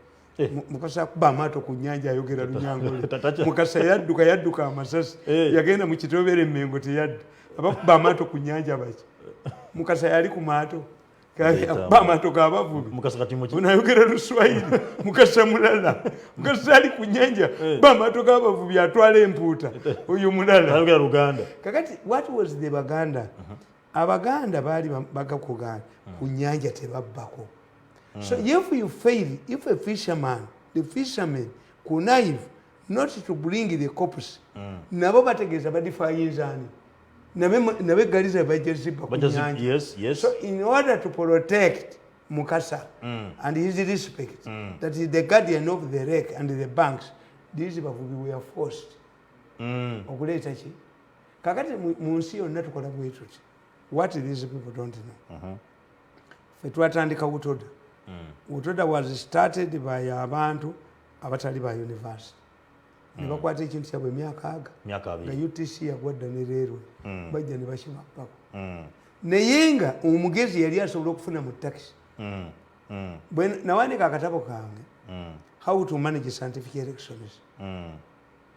Mukasa akuba amaato ku nnyanja ayogera Lunyankole Mukasa yadduka amasasi yagenda mu kitobere Mmengo teyadda abakuba amaato ku nnyanja baki Mukasa yali ku maato Bamato kabavubi unayogera Luswahili Mukasa mulala Mukasa ali ku nnyanja bamato kabavubi atwala empuuta oyo mulala ayogera Luganda kakati what was the Baganda Abaganda baali bagakugana ku nnyanja tebabbako so if you fail if a fisherman the fishermen connive not to bring the corpus nabo bategeeza badifayinzaani nabe galiza bajjaziba ku nnyanja. Yes. So in order to protect Mukasa and his respect, that is the guardian of the wreck and the banks, these bavubi were forced. Okuleeta ki? Kakati mu nsi yonna tukola bwe tuti. What these people don't know. Fe twatandika Utoda. Utoda was started by abantu abatali ba university. Nibakwata ekintu kyabwe emyaka aga nga UTC yagwadda ne leero bajja ne bakibappako naye nga omugezi yali asobola okufuna mu taxi nawanika akatabo kange how to manage scientific elections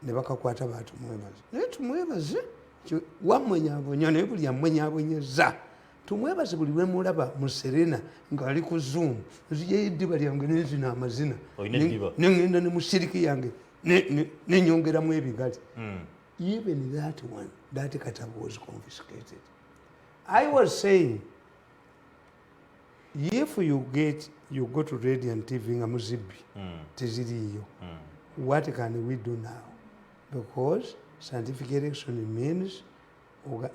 ne bakakwata batumwebaze naye tumwebaze wamwenyabwonya naye buli yamwenyabwonyeza tumwebaze buli lwemulaba mu Serena nga ali ku Zoom nzija eddiba lyange nenzina amazina nengenda ne mu siriki yange nenyongeramu ebigali even that one that katabo was confiscated. I was saying if you go to radio and TV nga muzibbi teziriyo what can we do now because scientific election means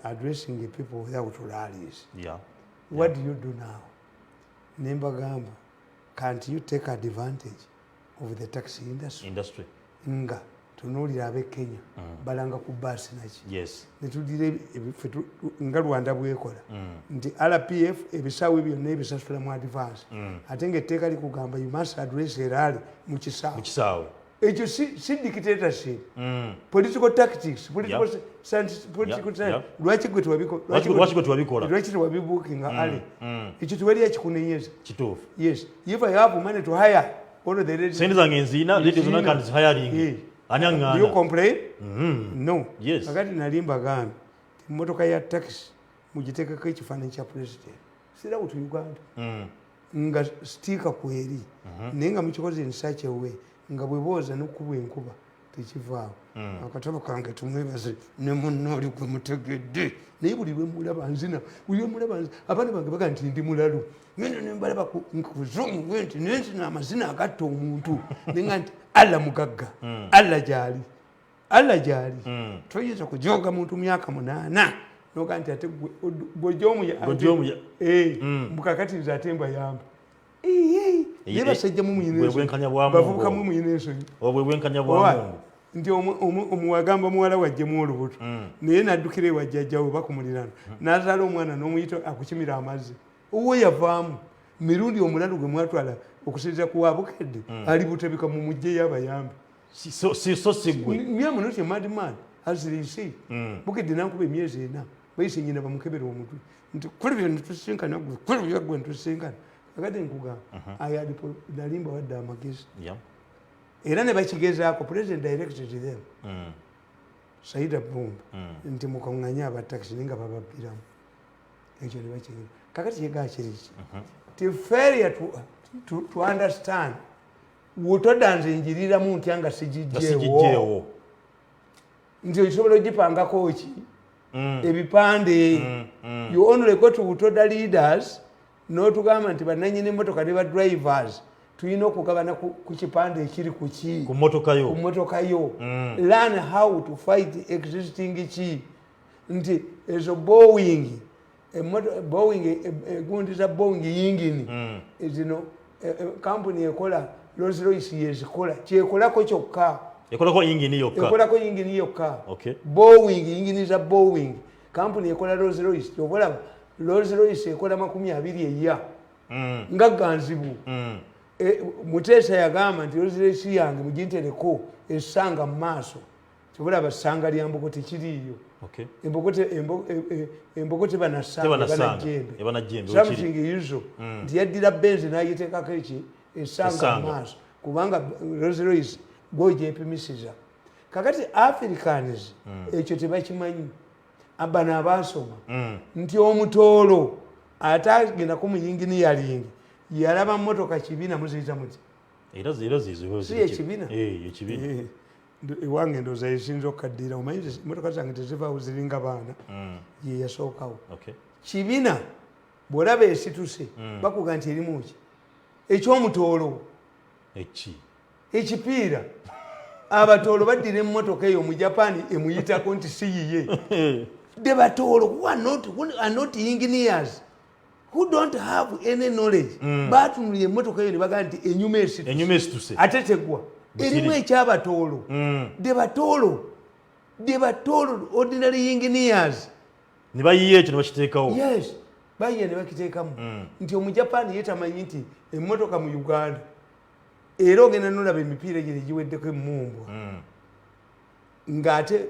addressing the people without rallies. What do you do now? Nembagamba, can't you take advantage of the taxi industry? Nga tunuulira ab'e Kenya balanga ku baasi naki netudira nga Rwanda bwekola nti RPF ebisaawe byonna ebisasula mu advance ate ngaetteeka likugamba you must address a rally mu kisaawe ekyo si dictatorship political tactics lwaki gwe tewabibuukinga ale ekyo tewali ekikunenyeza kituufu yes if I have money to hire sente zange nziina lete zonna kandi zihayalingi ani aŋŋaana. Do you complain? No. Yes. Kakati nali mbagambye emmotoka ya taxi mugiteekako ekifaananyi kya president sirawo tu Uganda nga sitiika kweri naye nga mukikoze in such a way nga bwe booza n'okkuba enkuba tekivaawo akatabo kange tumwebaze ne munno oli gwe mutegedde naye buli lwemulaba nzina buli lwemulaba abaana bange baga nti ndi mulalu ngenda nembalaba ku Zoom nti nenzina amazina agatta omuntu nenga nti alla mugagga alla gyali toyinza kujoga muntu myaka 8 noga nti ate bw'ojoomuya mbukakati nze ate mbayamba ye basajja bavubuka mu muyina ensonyi nti omuwagamba muwala wajjemu olubuto naye naddukira ewajjajjawe bakumulirana n'azaala omwana n'omuyita akukimira amazzi owo yavaamu mirundi omulalu gwe mwatwala okusinziira ku wabukedde ali butebika mu mujje y'abayambi so sigwe myamunoti madman azirisi bukedde nankuba emyezi 4 bayise nyina bamukebera omutwe nti kulibyo nitusinkana kulibyo gwe ntusinkana akati nkugamba ayalipo nalimba wadde amagezi era ne bakigezaako president directed them Saida Bumba nti mukaŋŋanya abataxi ninga bababbiramu ekyo ne bakigeza kakati kyega kiriki ti failure to understand wotodanze njiriramu ntya nga sigijjeewo nti osobola ogipangako ki ebipande you only go to Utoda leaders n'otugamba nti bannannyini emmotoka ne ba drivers tulina okugabana ku kipande ekiri ku ki ku mmotoka yo learn how to fight existing ki nti ezo Boeing egundi za Boeing yingini zino kampuni ekola Rolls Royce yezikola kyekolako kyokka ekolako yingini yokka Boeing yingini za Boeing kampuni ekola Rolls Royce kyobola Rolls Royce ekola 20 eya nga ganzibu Mutesa yagamba nti Rolls Royce yange mujintereko esanga mu maaso kyobola basanga lya Embuga tekiriyo Embuga banasanga jembe something yuzo nti yaddira Benz n'ayiteekako eki esanga mu maaso kubanga Rolls Royce gw'ogyepimisiza kakati Africans ekyo tebakimanyi abana abasoma nti omutoolo atagenda ku muyingini yalingi yalaba mmotoka kibina muziyita muti ekibina ewange ndooza esinza okukaddira omanyi mmotoka zange tezivaawo ziringa baana ye yasookawo kibina bw'olaba esituse bakuga nti erimu ki ekyomutoolo ekipiira abatoolo baddira emmotoka eyo mu Japan emuyitako nti siyiye the batoolo who are not engineers who don't have any knowledge batunulira emmotoka eyo ne bagamba nti enyuma esituse ate tegwa erimu ekyabatoolo the batoolo ordinary engineers ne bayiye ekyo ne bakiteekawo yes bayiye ne bakiteekamu nti omujapani yetamanyi nti emmotoka mu Uganda era ogenda nolaba emipiira gye giweddeko emmumbwa ng'ate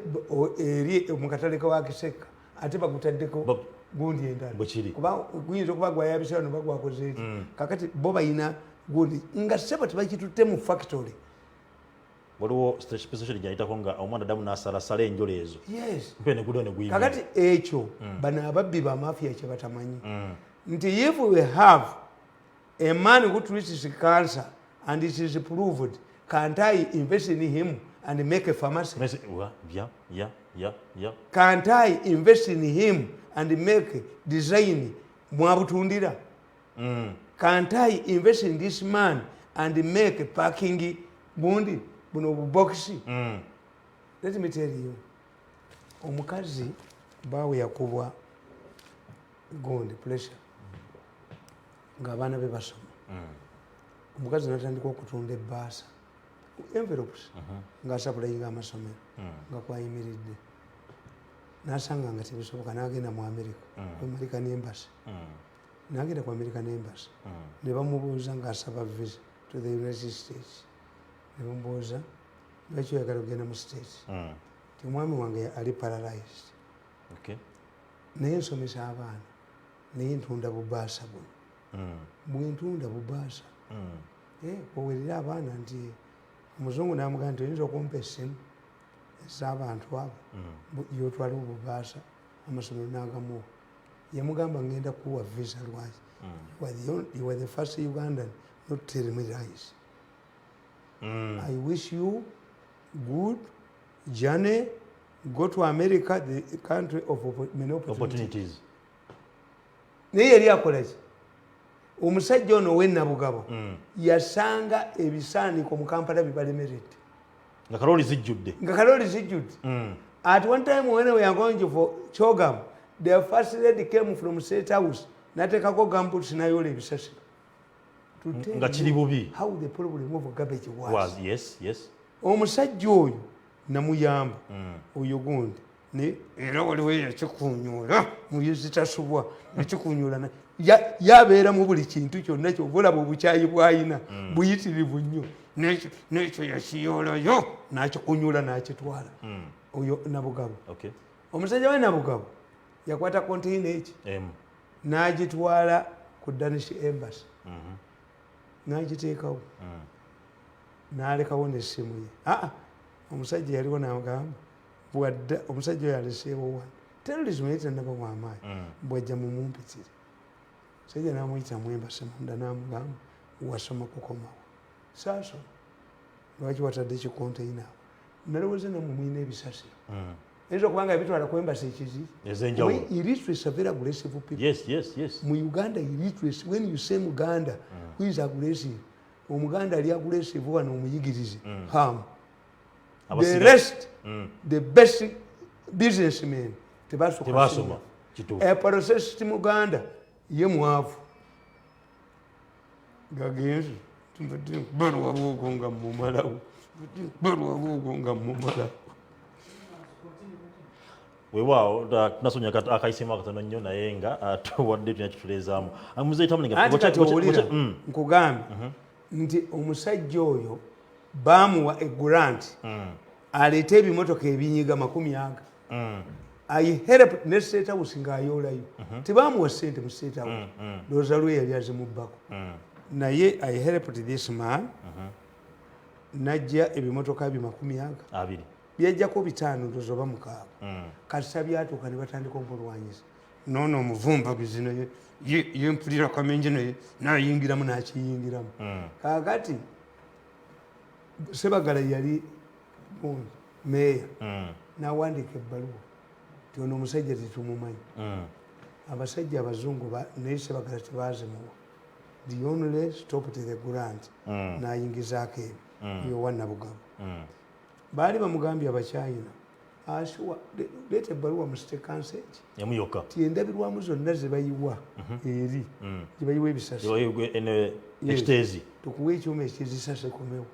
eri mukatale ka Kiseka ate bagutaddeko gundi endala kuba guyinza okuba gwayabisira no bagwakoze eti kakati bo bayina gundi nga sebo tebakitutte mu factory waliwo special gyayitako nga omwana damu n'asalasala enjolo ezo kakati ekyo bano ababbi ba mafia kye batamanyi nti if we have a man who treats cancer and it is proved, can't I invest in him and make a pharmacy? Can't I invest in him and make design mwabutundira? Can't I invest in this man and make parking bundi buno boxi? Let me tell you, omukazi bawe yakubwa gondi pressure ng'abaana be basoma. Omukazi natandika okutunda ebbaasa envelopes ng'asapulayinga amasomero nga kwayimiridde n'asanga nga tebisoboka n'agenda mu America American Embassy n'agenda ku American Embassy ne bamubuuza ng'asaba visa to the United States ne bamubuuza lwaki oyagala okugenda mu States ti omwami wange ali paralyzed naye nsomesa abaana naye ntunda bubbaasa buno bwentunda bubbaasa owerera abaana nti omuzungu n'amugamba nti oyinza okumpa essimu ez'abantu abo yotwala obubbaasa amasomero n'agamuwa yamugamba ngenda kuwa visa lwaki you were the first Ugandan not to tell me lies. I wish you good journey, go to America, the country of many opportunities. Naye yali akola ki? Omusajja ono w'Ennabugabo yasanga ebisaaniko mu Kampala bibalemeredde. Nga kalooli zijjudde. At one time when we are going for Chogam, the first lady came from State House, n'ateekako gumboots n'ayoola ebisasiro. Nga kiri bubi. How the problem of garbage was. Yes. Omusajja oyo namuyamba oyo gundi ne era waliwo yakikunyuula muyuzi tasubwa nekikunyuula yabeera mu buli kintu kyonna ky'obalaba obukyayi bw'ayina buyitirivu nnyo n'ekyo yakiyoolayo n'akikunyuula n'akitwala oyo Nabugabo. Omusajja we Nabugabo yakwata konteyina eki n'agitwala ku Danish Embassy n'agiteekawo n'alekawo n'essimu ye. Omusajja yaliwo n'agamba bwadda omusajja oyo aleseewo wano terrorism yetannaba w'amaanyi bwajja mumumpitire. Omusajja n'amuyita mu Embassy munda n'amugamba wasoma kukomawo. Saasoma lwaki watadde ekikonteyina awo? Nalowooza namwe mulina ebisasiro ayinza okuba nga yabitwala ku Embassy ekizi illiteracy are very aggressive people. Yes. Mu Uganda illiteracy, when you say Muganda who is aggressive, omuganda ali aggressive wano omuyigirize ham the rest the best businessmen tebasoma process muganda ye mwavu gagenzi barwabugo nga mumalawo weewaawo tunasonya akaisimu akatono nnyo naye nga tuwadde tulina kituleezaamu kati owulira nkugambye nti omusajja oyo baamuwa egurant aleete ebimotoka ebinyiga 40 ayihelp ne state house ng'ayoolayo tebaamuwa ssente mu state house looza lwe yali azimubbako naye I helped this man najja ebimotoka bye 20 byajjako 5 ndozo ba 6 kasita byatuuka ne batandika okulwanyisa noono omuvumba bizino yempulira kamenje naye nayingiramu nakiyingiramu kaakati Sebagala yali meya nawandika ebbaluwa ti ono omusajja tetumumanyi abasajja abazungu naye Sebagala tebazimuwa the only stop to the grant nayingizaako ebyo yowa nabugabo baali bamugambye abachina ashuwa leeta ebbaluwa mu state council yamuyoka ti endabirwamu zonna zebayiwa eri gyebayiwa ebisasi ekiteezi tukuwa ekyuma ekizisase komewo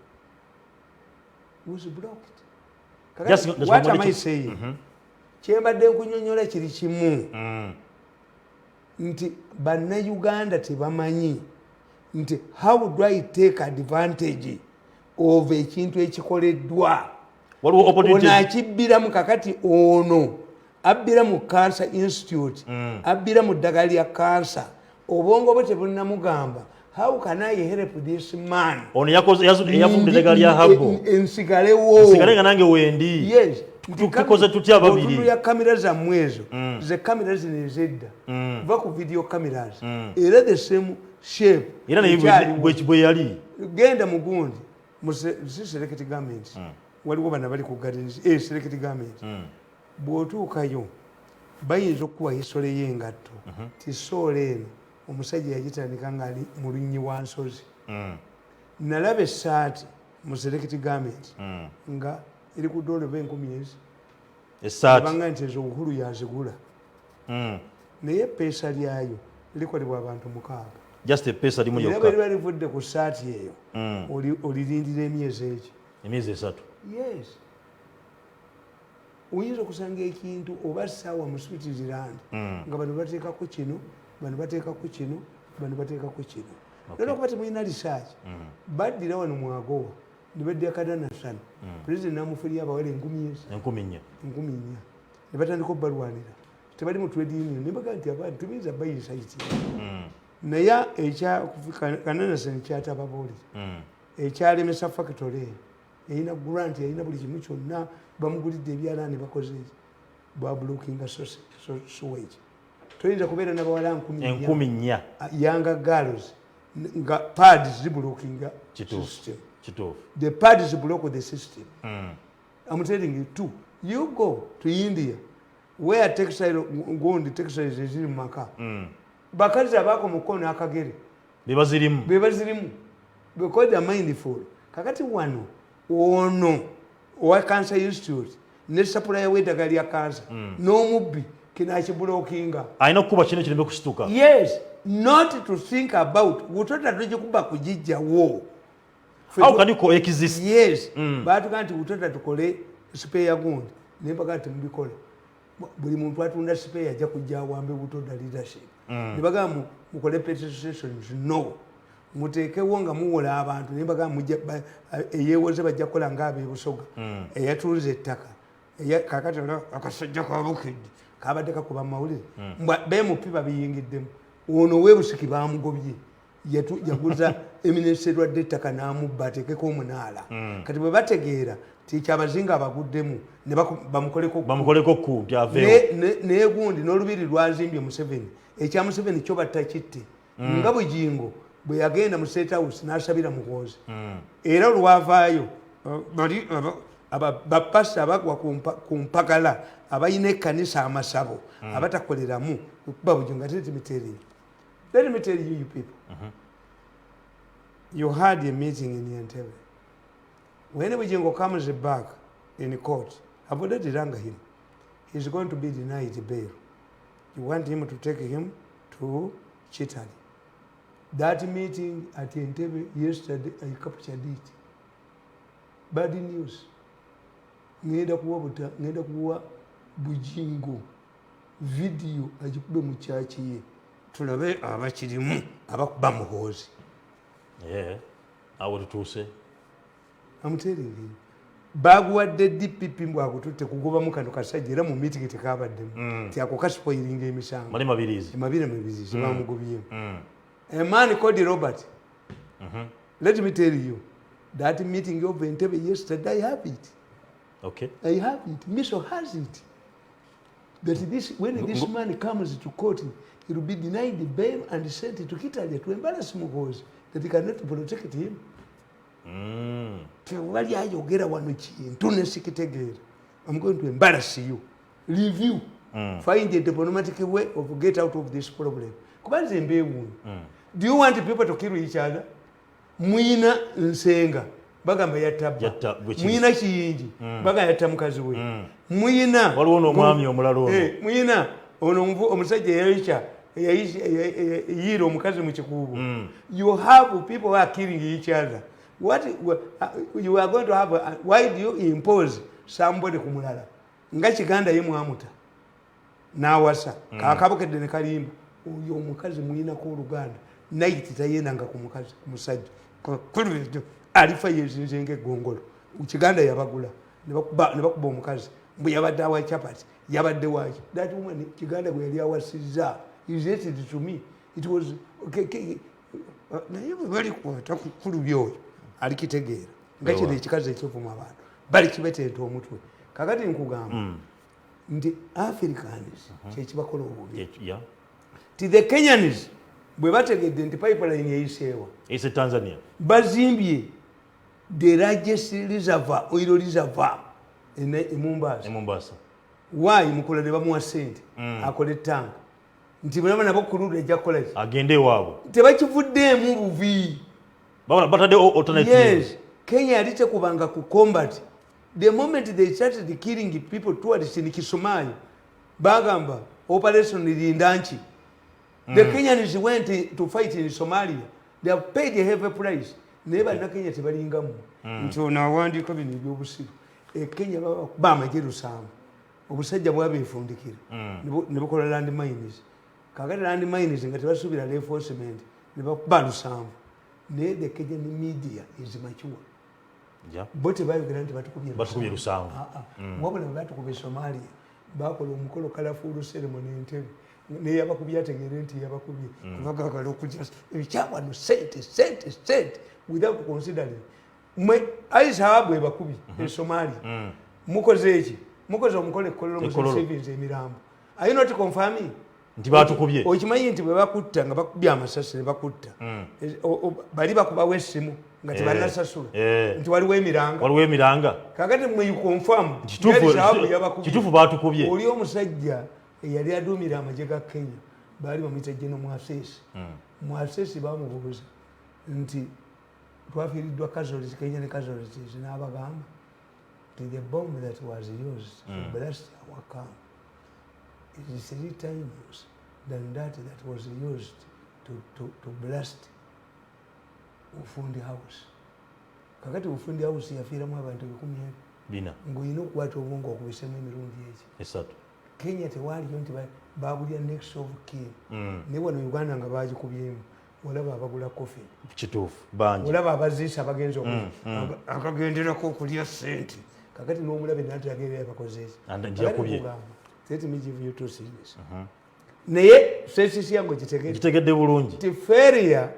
was blocked. What am I saying? Kyembadde nkunyonnyola kiri kimu nti bannayuganda tebamanyi nti how do I take advantage of ekintu ekikoleddwa ono akibbiramu kakati ono abbira mu cancer institute abbira mu ddagala lya cancer obwongo bwe tebunnamugamba how can I help this man ono yafudde ddagala lya habo ensigalewo nga nange wendi yes tukoze tutya babiri otundu ya kamera zammwe ezo ze kamera zino ezedda va ku video cameras era the same shape era naye bwe yali genda mugundi select government waliwo bana bali ku gardens select government bw'otuukayo bayinza okukuwa hisole y'engatto ti soolo eno omusajja yagitandika ngaali mu lunnyi wa nsozi nalaba essaati mu select government nga eri ku doole ba 10,000 abanga nti ezo obukulu yazigula naye epeesa lyayo likolebwa abantu 6 just epeesa limu yokka era bwe livudde ku saati eyo olirindira emyezi egyo emyezi 3 yes oyinza okusanga ekintu oba ssaawa mu Switzerland nga bano bateekako kino bano bateekako kino bano bateekako kino naye okuba temulina research baddira wano mwagowa ne badda akadanasana pulezidenti namufulya abawala 10,000 ne batandika obbalwanira tebali mu trade union ne bagaa nti abantu tuyinza bayisa kiti naye ekyakananasani kyatababuulira ekyalemesa factory erina grant erina buli kimu kyonna bamugulidde ebyala ne bakoze babulookinga sewage toyinza kubeera nabawala 10,000 yanga girls nga pads zibulookinga system the pads block the system I'm telling you too you go to India where textile textiles ziri mu maka bakazi abako mukono akagere bebazirimu because they are mindful kakati wano ono owa cancer institute ne supplier w'eddagala lya cancer n'omubbi kinakibulookinga alina okukuba kino kireme kusituka yes not to think about utota tugikuba kugijjawo how can you coexist yes baatuga nti utota tukole spare gundi naye bagaa temubikola buli muntu atunda spare ajja kujja awambe butoda leadership ne bagaa mukole petitions no muteekewo nga muwola abantu naye bagaa eyeewoze bajja kukola ng'abeebusoga eyatunze ettaka kakati akasajja kabukidde kabadde kakuba mawulire bemupi babiyingiddemu ono webusiki bamugobye yaguza emineserwadde ettaka n'amubba ateekeko omunaala kati bwe bategeera tikyabazinga abaguddemu ne bamukoleko kunti aveewo naye gundi n'olubiri lwazimbye Museveni ekya Museveni kyo battakitte nga bujingo bwe yagenda mu State House n'asabira muhoozi era olwavaayo bapasita abagwa ku mpagala abalina ekkanisa amasabo abatakoleramu okuba bujingo ate let me tell you you people You had a meeting in Entebbe. When Bujengo comes back in court, I've already rang him. He's going to be denied bail. You want him to take him to Chitali. That meeting at Entebbe yesterday, I captured it. Bad news. Ngenda kuwa Bujingo video ajikube mu church ye. Tulabe abakirimu abakuba muhoozi. Yeah. I would to say. I'm telling you. Baguwadde DPP mbwakututte kugobamu kano kasajja era mu meeting tekabaddemu. Ti ako kaspoilinga emisango. Mali mabirizi. Mabire mabirizi bamugobyemu. A man called Robert. Let me tell you, that meeting of Entebbe yesterday, I have it. Okay. I have it. Miso has it. That this, when this man comes to court, he will be denied the bail and sent to Kitale to embarrass Mugozi, that he cannot protect him. Tewali ayogera wano kintu nesikitegeera. I'm going to embarrass you. Review. Find a diplomatic way of get out of this problem. Kubanze mbewu. Do you want people to kill each other? Mwina nsenga bagamba yatta mwina kiyingi baga yatta mukazi we mwina waliwo n'omwami omulala ono mwina ono omusajja yayira omukazi mu kikuubo. You have people who are killing each other. What you are going to have, why do you impose somebody ku mulala nga kiganda ye mwamuta n'awasa kaakabukedde ne kalimba oyo omukazi mwina ku Oluganda night tayendanga ku mukazi ku musajja alifa yezinze ng'eggongolo kiganda yabagula ne bakuba omukazi mbu yabadde awa chapati yabadde waki. That woman kiganda bwe yali awasizza is hated to me. It was naye bwe balikwata kukulu byoyo alikitegeera nga kino ekikazi ekyovuma abantu bali kibeteeta omutwe. Kakati nkugamba nti Africans kyekibakola obubi. Ti the Kenyans bwe bategedde nti pipeline eyiseewa ise Tanzania bazimbye the largest reservoir, oil reservoir in Mombasa. Why mukola ne bamuwa sente akole tank nti mulaba nabo kululu ejja kukola ki agende waabo tebakivuddeemu buvi batadde alternative. Yes, Kenya yali tekubanga ku combat. The moment they started killing people towards in Kisumayo bagamba operation Lindanchi. The Kenyans went to fight in Somalia. They have paid a heavy price. Never na Kenya tebalingamu. Nti nawandika bino ebyobusiru. Kenya bamagye Lusamba. Obusajja bwabeefundikira. Ne bukola land mines. Kakati land mines nga tebasubira reinforcement. Ne bakuba Lusamba. The Kenyan media is mature. Yeah. But bayogera nti batukubye Lusamba. Wabula batukubye Somalia. Bakola omukolo colourful ceremony Entebbe. Ne yabakubye ategeere nti yabakubye kuvaga kale okujja ebikyawano sente without considering mwe aisahabu ebakubye e Somalia mukoze eki mukoze omukolo ekkolero mu savings emirambo. Are you not confirming nti batukubye okimanyi nti bwe bakutta nga bakubye amasasi ne bakutta bali bakubawo essimu nga tebanasasula nti waliwo emiranga kakati mwe you confirm kituufu batukubye. Oli omusajja eyali aduumira amagye ga Kenya baali bamuyita General Mwasesi bamubuuza nti twafiiriddwa casualties Kenya ne casualties n'abagamba nti the bomb that was used to blast our camp is 3 times than that was used to blast Ufundi House. Kakati Ufundi House yafiiramu abantu 10 ng'olina okukwata obwongo okubisemu emirundi eki. Kenya tewaliyo nti babulya next of kin. Ne wano Uganda nga bagikubyemu olaba abagula kofi kituufu bangi olaba abaziisa abagenzi akagenderako okulya sente. Kakati n'omulabe nati agerera abakoze jakubye. Let me give you 2 things. Naye sensisi yangu kitegedde bulungi ti failure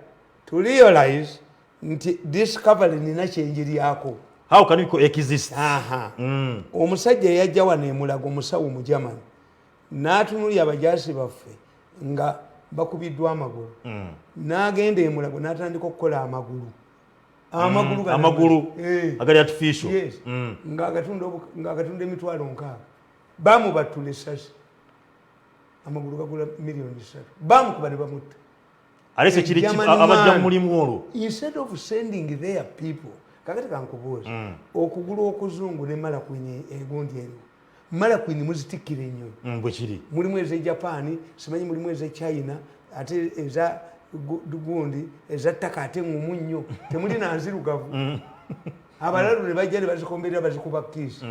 to realize nti discovery nina kyenjiryako. How can you coexist? Omusajja yajja wano emulago omusawo mu Germany n'atunulya abajaasi baffe nga bakubiddwa amagulu n'agenda emulago n'atandika okukola amagulu agali artificial ng'agatunda emitwalo 6 bamubattula essasi amagulu gagula $1 million bamukuba ne bamutta alese kiri abajja mulimu olwo instead of sending their people kakati kankubuuza okugula okuzungu ne mala kwini egundi eno mala kwini muzitikira ennyo bwe kiri mulimu eze Japan simanyi mulimu eze China ate eza gundi eza ttaka ate ngumu nnyo temuli nanzirugavu abalalu ne bajja ne bazikomberera bazikuba kiisi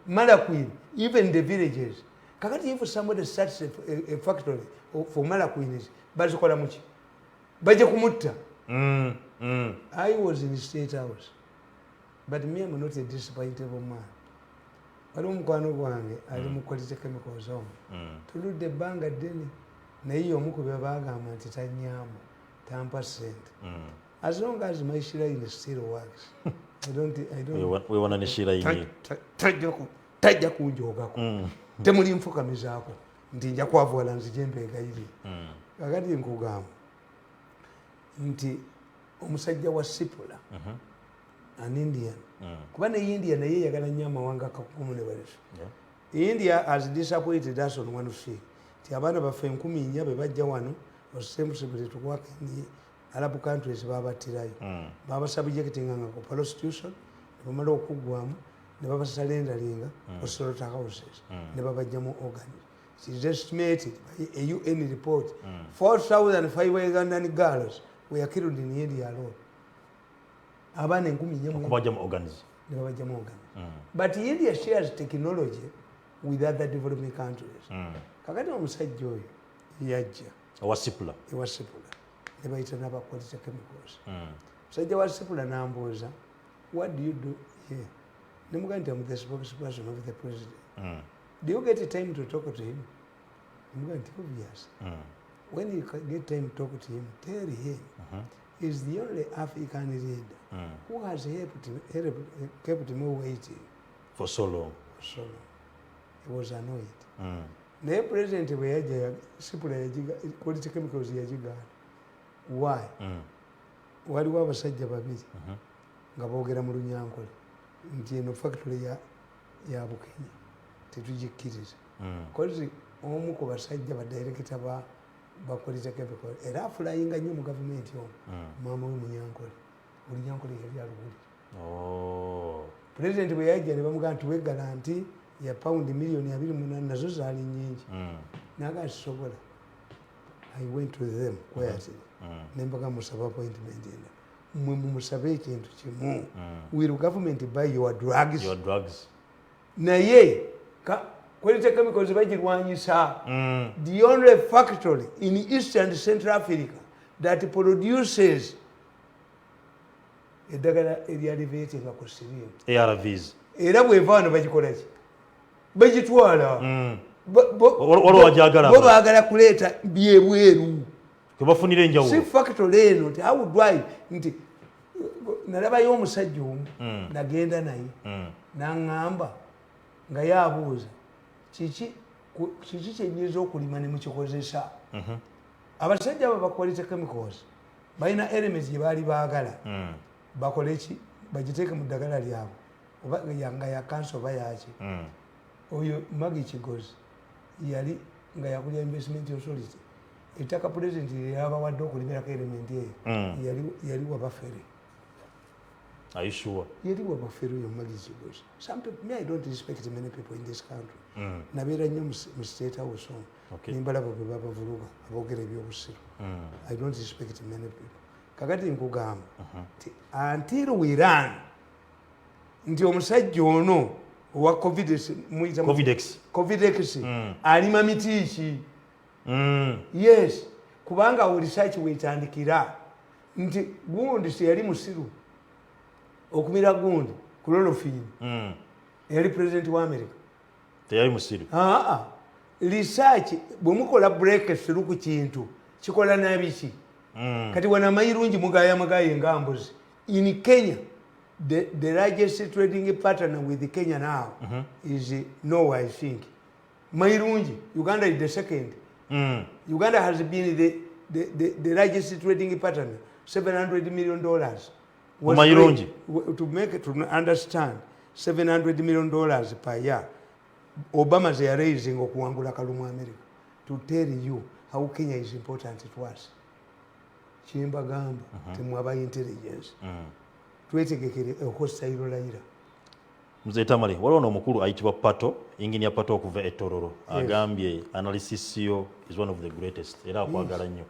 mala kwini even the villages kakati if somebody starts a factory for mala queens bazikola muki baje kumutta I was in the State House but me am not a disappointable man wali omukwano gwange ali mu quality chemicals tuludde ebbanga ddene naye omu ku byabagamba nti tanyamba tampa sente as long as my shiraini still works I don't we wanna ne shiraini tajja kunjogako temuli nfukamizaako nti nja kwavuwala nzije mbeegayiri kakati nkugamba nti omusajja wa Sipula an Indian kuba ne India naye yagala nnyo amawanga akakumu ne balesu India has disappointed us on one thing ti abaana baffe 14,000 be bajja wano ostensibly to work in the Arab countries babattirayo babasubjectinga nga ku prostitution ne bamala okuggwamu ne babasalendalinga osolota houses ne babajjamu organs. It is estimated by a UN report 4,500 girls were killed in India alone. Abana 10,000 kubajjamu organs ne babajjamu organs. But India shares technology with other developing countries. Kakati omusajja oyo yajja wa Sipula ne bayita n'abakwalita chemicals. Omusajja wa Sipula n'ambuuza what do you do here? I'm the spokesperson of the president. Do you get time to talk to him? I'm going to obvious. When you get time to talk to him, tell him he's the only African leader who has kept me waiting for so long. He was annoyed. The president we Sipula quality chemicals yajiga. Why? Waliwo abasajja babiri nga boogera mu Lunyankole nti eno factory ya Bukenya tetugikkiriza kozi omu ku basajja badirekita bakoleza chemical era afulayinga nnyo mu gavumenti omu maama we Munyankole Olunyankole yali aluguli president bwe yajja ne bamugamba nti weggala nti ya paundi miliyoni 28 nazo zaali nnyingi naga sisobola I went to them quietly nembaga musaba appointment mwe mumusabe ekintu kimu will government buy your drugs naye quality chemicals bagirwanyisa the only factory in East and Central Africa that produces eddagala eryaliveetinga ku sirimu ARVs era bweva wano bagikolaki bagitwala bo baagala kuleeta byebweru kebafunira enjawulo si factory eno nti how do I nti nalabayo omusajja omu nagenda naye naŋŋamba nga yabuuza kiki kyenyiza okulima ne mukikozesa abasajja abo bakwalite chemicals balina elements gye baali baagala bakole ki bagiteeke mu ddagala lyabwe oba nga ya kanso oba yaki oyo Magi Kigozi yali nga yakulya investment authority ettaka president lyabawadde okulimirako elementi eyo yali wabafere. Are you sure? Yali wabafere oyo Magi Kigozi. Some people, me I don't respect many people in this country. Nabeera nnyo mu State House nimbalaba bwe babavuluga aboogera ebyobusiru. I don't respect many people. Kakati nkugamba until we learn nti omusajja ono owa Covidex alima miti ki yes kubanga research wetandikira nti gundi si yali musiru okumira gundi chloroquine yali president wa America teyali musiru research bwe mukola breakthrough ku kintu kikola nabiki kati wana mayirungi mugaya ngambuzi in Kenya the largest trading partner with Kenya now is Norway, I think. Mayirungi, Uganda is the second. Uganda has been the largest trading partner, $700 million. Mayirungi. To make it to understand, $700 million per year. Obama's raising okuwangula kalumu America to tell you how Kenya is important to us. kyembagamba temwaba intelligence twetegekere ehostile Raila. Mzee Tamale, waliwo n'omukulu ayitibwa Pato, Engineer Pato okuva e Tororo, agambye analysis yo is one of the greatest. Era akwagala nnyo.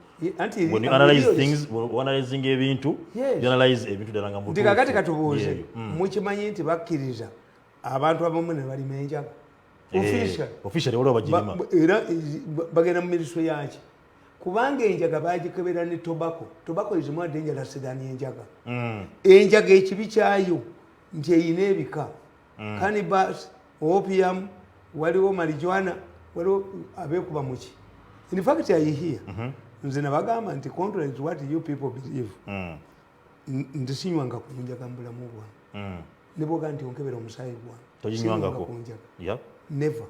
When you analyze things, analyzing ebintu, you analyze ebintu ddala nga mutuufu. Nti kakati katubuuze, mukimanyi nti bakkiriza abantu abamu ne balima enjaga. Officially waliwo bagirima. Era bagenda mu mirisho yaki. Kubanga enjaga bagikebera ne tobacco. Tobacco is more dangerous than enjaga. Enjaga ekibi kyayo nti eyina ebika. Cannabis, opium, waliwo marijuana, waliwo abekuba muki. In fact, I hear, nze nabagamba nti contrary to what you people believe, ndisinywa kunja kambula mu bwange. Neboga nti onkebera omusaayi bwange. Toginywangako. Yep. Never.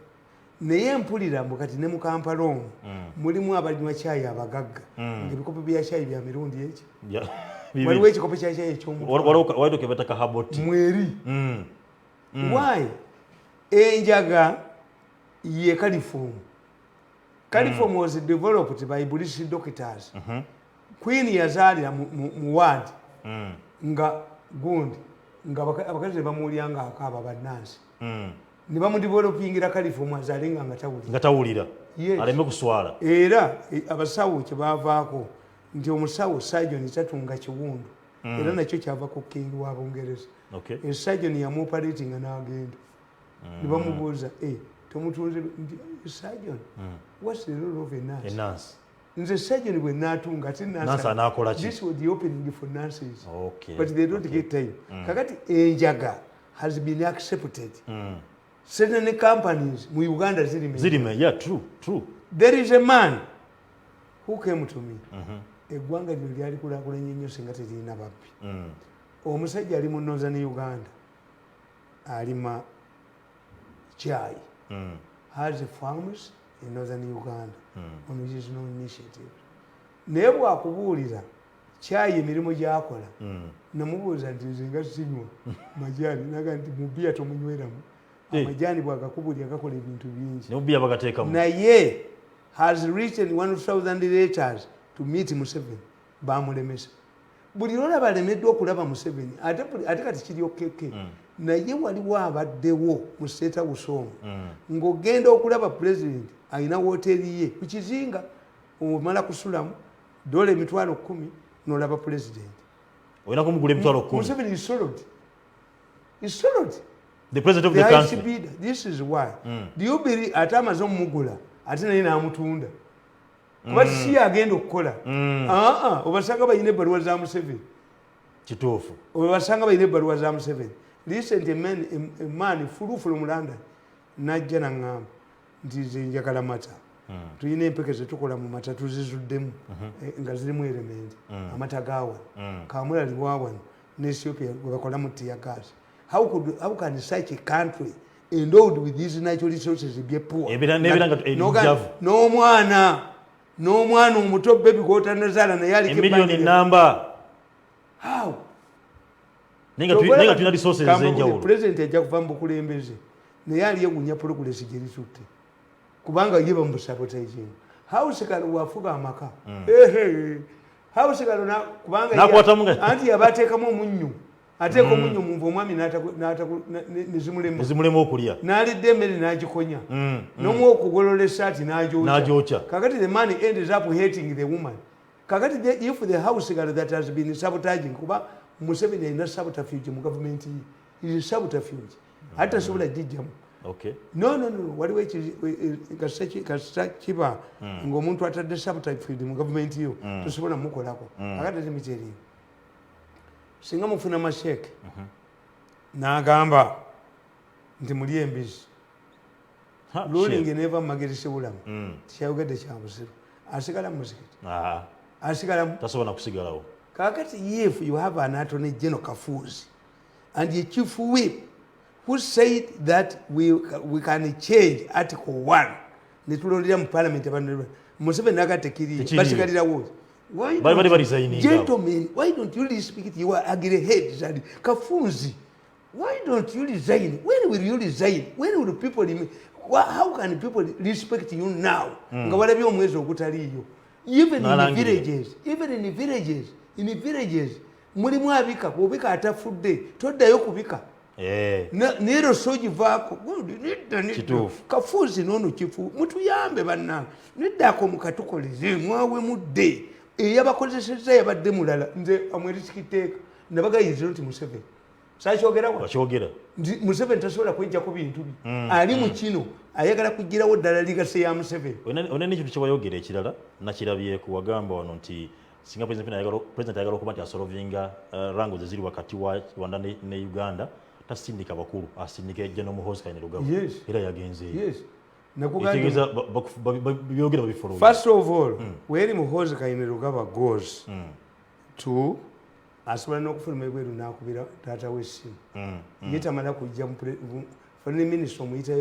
Naye mpulira mbu kati ne mu Kampala omwo mulimu abalinywa caayi abagagga. Ebikopo bya caayi bya mirundi eki. Waliwo ekikopo kya caayi ekyomuntu. Waliwo kebataka haboti. Mweri. Why? Enjaga ye caliform. Caliform was developed by British doctors. Queen yazalira mu ward nga gundi nga abakazi bamulyanga akaba bannansi. Ne bamudevelopingira Caliform azalenga nga tawulira. Aleme kuswala. Era abasawo kye bavaako nti omusawo surgeon tatunga kiwundu. Era nakyo kyava ku king wa Bungereza. A surgeon yamuoperating n'agenda. Ne bamubuuza, tomutunze surgeon. What's the role of a nurse? A nurse. Nze surgeon bwe naatunga ate nurse anaakola ki? This was the opening for nurses. Okay. But they don't get time. Kakati enjaga has been accepted. Certain companies mu Uganda zirime. Yeah, true. There is a man who came to me. Eggwanga lino lyali kulaakulanye nnyo singa teririna babbi. Omusajja ali mu Northern Uganda alima chai. Has farms in Northern Uganda on which is no initiative. Naye bwakubuulira chai emirimu gyakola namubuuza nti nze nga sinywa majaani naga nti mu bbiya tomunyweramu. Amajaani bwagakubulya gakola ebintu bingi. Naye has written 1,000 letters to meet Museveni. Bamulemesa. Buli lwolaba alemeddwa okulaba Museveni ate kati kiri okeke. Naye waliwo abaddewo mu State House omwo ng'ogenda okulaba president alina woteeri ye ku kizinga omala kusulamu dola $10,000 n'olaba president. Olina kumugula $10,000. Museveni is sold. Is sold. The president of the country. This is why. Do you believe ate amaze omugula ate naye n'amutunda? Kuba si agenda okukola. Obasanga balina ebbaluwa za Museveni. Kituufu. Obasanga balina ebbaluwa za Museveni. Recent a man flew from London n'ajja n'aŋŋamba nti nze njagala mata. Tulina empeke ze tukola mu mata tuzizuddemu nga zirimu elementi. Amata gaawa. Kaamula liwaawano ne Ethiopia gwe bakolamu tear gas. How can such a country endowed with these natural resources be poor? N'omwana omuto baby gw'otanazaala naye aliko emiliyoni namba. How? Nenga tulina resources ez'enjawulo. President ajja kuva mu bukulembeze naye aliyewunya progress gye litutte kubanga ye bamusabotage. House kalo wafuga amaka. House kalo kubanga anti yabateekamu omunnyo. Ateeko omunnyo mu nvu omwami nezimulema okulya. N'alidde emmere n'agikonya. N'omu okugolola essaati n'agyokya. Kakati the man ends up hating the woman. Kakati if the house girl that has been sabotaging kuba Museveni alina subterfuge mu government ye. Is subterfuge. Hata sobola jijjamu. Okay. No. Waliwo kasita kiba ng'omuntu atadde subterfuge mu government yo tosobola mukolako. Kakati temiteeriyo. Singa mufuna masheke n'agamba nti muli embizi ruling never magerese bulamu kyayogedde kya buzibu asigala mu muzikiti asigala tasobola kusigalawo. Kakati if you have an attorney general Kafuzi and the chief whip who said that we can change article 1 netulondera mu parliament abantu Museveni nagatekiriye basigalirawo. Gentlemen, why don't you respect your ugly heads and Kafunzi? Why don't you resign? When will you resign? When will people how can people respect you now? Nga walabye omwezi ogutaliyo. even in villages mulimu abika bwobika atafudde toddayo kubika nero sogivaako kafuuzi noono kifu mutuyambe bannange neddako mukatukoleze mwawe mudde eyabakozeseza yabadde mulala nze amwerisikiteeka nabagayiriza nti Museveni sakyogerawa Museveni tasobola kwejjako bintu bye ali mu kino ayagala kugirawo ddala ligase ya Museveni onene ekintu kyewayogera ekirala nakirabyeko wagamba wano nti singa president ayagala okuba nti asolovinga rango zeziri wakati wa Rwanda ne Uganda tasindika bakulu asindika ejja n'omuhoozi Kainerugaba era yagenzeeyo byogera babifolo. First of all where muhoozi Kainerugaba goes to asobola n'okufuluma ebweru n'akubira taata w'essimu ye tamala kujja foreign minister omuyita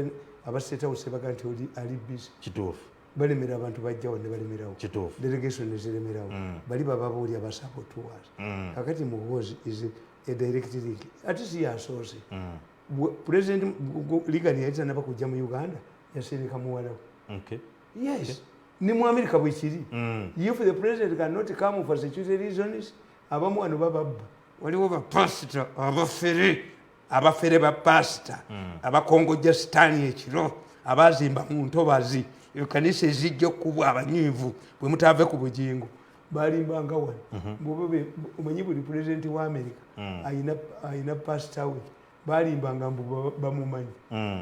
aba state house baga nti ali busy kituufu balemera abantu bajjawo ne balemerawo delegation nezilemerawo bali bababuulya basapotuwas kakati muhoozi is a direct link ate si yasoose president Reagan yayita naba kujja mu Uganda yasereka muwalawo yes ni mu America bwe kiri if the president cannot come for security reasons abamu wano bababba waliwo bapasita abafere bapasita abakongojja sitaani ekiro abazimba mu ntobazi ekanisa ezijja okubwa abanyiivu bwe mutaave ku bugingo balimbanga wano omanyi buli pulezidenti wa America ayina pasita we balimbanga mbu bamumanyi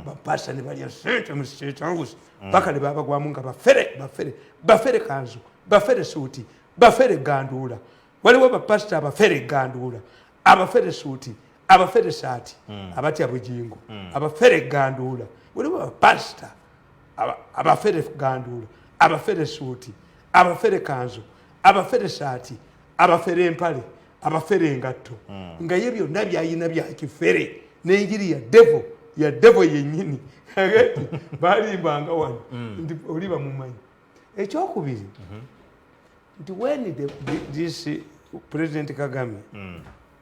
bapasita ne balya sente mu State House paka ne babagwamu nga bafere kanzu bafere suuti bafere ganduula waliwo bapasita abafere ganduula abafere suuti abafere saati abatya bugingo abafere ganduula waliwo bapasita abafere ganduula abafere suuti abafere kanzu abafere saati abafere empale abafere engatto nga ye byonna byayina bya kifere n'enjiri ya devo yennyini balimbanga wano nti oli bamumanyi ekyokubiri nti when this President Kagame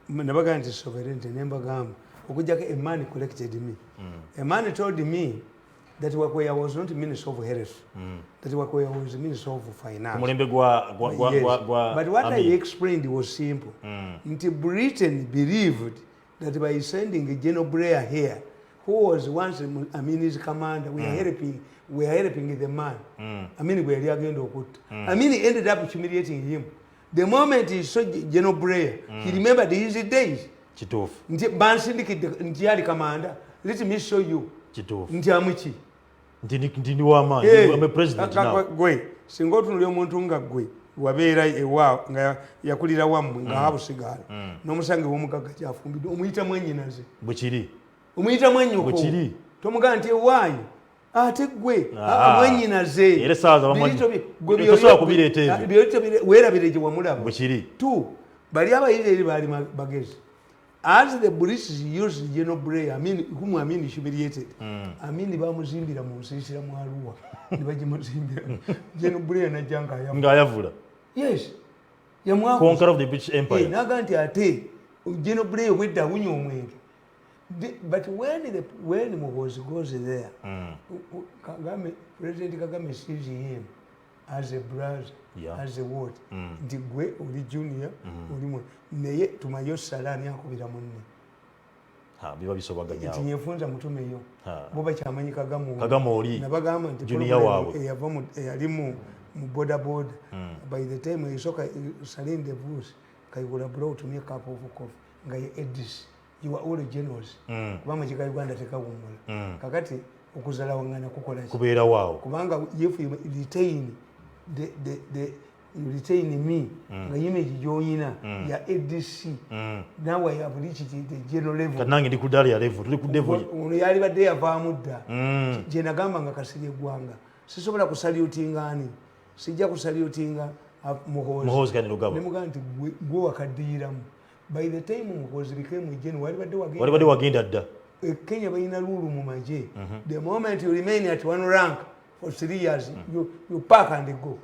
nabaga nti sovereignty nembagamba okujjako a man collected me a man told me that Wakoya was not Minister of Health that Wakoya was Minister of Finance but what I explained was simple nti Britain believed that by sending General Blair here who was once Amini's commander we are helping the man Amini we are going to put Amini ended up humiliating him. The moment he saw General Blair, he remembered his days. Chitofu. Nti Bansindiki yali commander. Let me show you. Chitofu. Nti amuchi. Nti ni wama. I'm a president now. Gwe. Singo tunulio muntu nga gwe. Wabeera ewa nga yakulira wammwe nga habusigala. N'omusange w'omugagga kyafumbidde. Omuyita mwennyinaze. Bwekiri. Omuyita mwennyoko. Bwekiri. Tomugamba nti ewaayo. Ate gwe mwennyinaze era saaza tosobola kubireeta weerabire gye wamulaba bwekiri tu bali abayisirairi baali bagezi as the British used General Blair whom Amin humiliated Amin bamuzimbira mu nsiisira mu Arua ne bagimuzimbira General Blair najja ng'ayavula yes conqueror of the British Empire naga nti ate General Blair wedda awunya omwenge. But when Muhoozi goes there, President Kagame sees him as a brother, as a what? The gwe uli junior, uli mwe. Neye tumayo salani akubira munne. Biba bisobaganya. Tinyefunza mutume yo. Boba kyamanyi Kagame oli. Nabagamba nti junior wawe. Yava yali mu boda. By the time isoka salinde bush, kayigula bro tumye cup of coffee. Ngaye Edis. You are all generals. Kubanga chika Uganda tekawumula. Kakati okuzala wangana kukola ki. Kubeera waawo. Kubanga if you retain you retain me nga image joyina ya ADC. Now I have reached the general level. Kanange ndi kudali ya level. Tuli ku level. Ono yali badde yavaamu dda. Je nagamba nga kasirye gwanga. Sisobola kusalutinga ani. Sijja kusalutinga Muhoozi Kainerugaba. Nemugamba nti gwe wakaddiiramu. By the time Muhoozi became a general, wali wagenda dda. Kenya balina rule mu maje. The moment you remain at one rank for 3 years, you pack and go.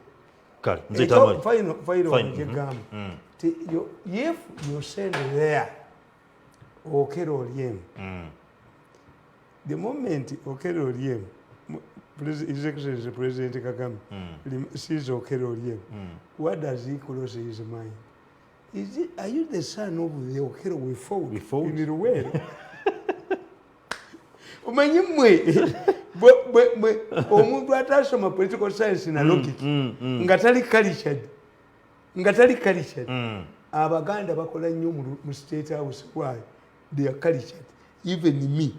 Kale, nze tamali. Final jegam. If you send there, Okero Oryem. The moment Okero Oryem, His Excellency President Kagame sees Okero Oryem. What does he close his mind? Are you the son of the Okero we fought? In Ruwero? Omanyi mwe omuntu atasoma political science na logic nga tali cultured abaganda bakola nnyo mu state house. Why? They are cultured. Even me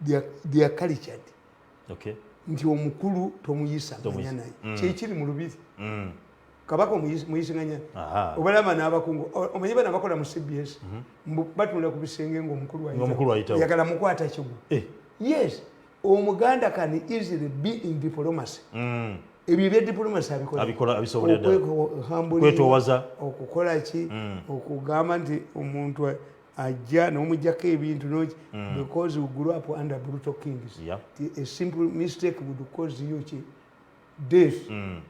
they are cultured. Okay. Nti omukulu tomuyisa nganya naye kyekiri mu lubiri kabaka muyisinganya obalama n'abakungu omanyi bana bakola mu CBS batunda ku bisenge ng'omukulu ayitawo yagala mukwata kigu. Yes, omuganda can easily be in diplomacy. Ebyo bya diplomacy abikola kwetoowaza okukola ki okugamba nti omuntu ajja n'omujjako ebintu noki because we grew up under brutal kings. A simple mistake would cause you death.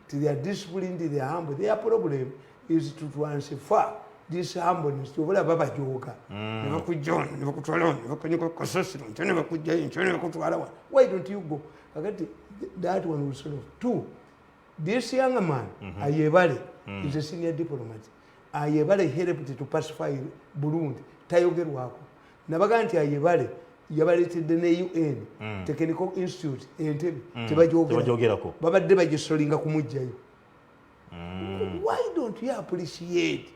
They are disciplined, they are humble. Their problem is to transfer this humbleness to whatever babajoga. Why don't you go? That one will solve. Two, this young man, Ayebale, is a senior diplomat. Ayebale helped to pacify Burundi. Tayogerwako. Nabaga nti Ayebale yabaletedde ne UN Technical Institute Entebbe tebajogerako. Babadde bagisolinga kumujjayo. Why don't you appreciate?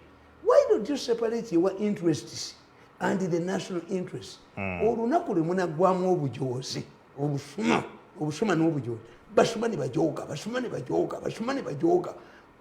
Why don't you separate your interests and the national interest? Olunaku lwe munagwamu obujozi obusuma n'obujozi basuma ne bajoga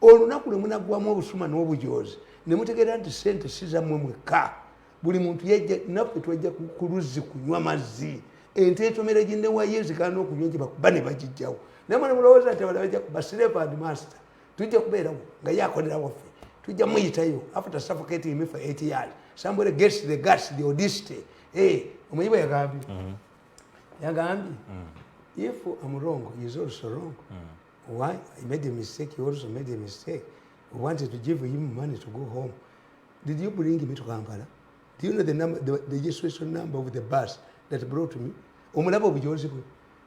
olunaku lwe munagwamu obusuma n'obujozi ne mutegeera nti ssente si zammwe mwekka. Buli muntu yajja naffe twajja ku luzzi kunywa mazzi ente etomera ginnewa yezikana okunywa gye bakuba ne bagijjawo naye mwana mulowooza nti abala bajja baslave and master tujja kubeerawo nga yakolera waffe tujja muyitayo after suffocating me for 8 years somebody gets the guts the audacity. Omanyi bwe yagambye if I'm wrong he is also wrong. Why? I made a mistake, he also made a mistake. We wanted to give him money to go home. Did you bring me to Kampala? Do you know the number, the registration number of the bus that brought me? Omulabo bujozi bwe.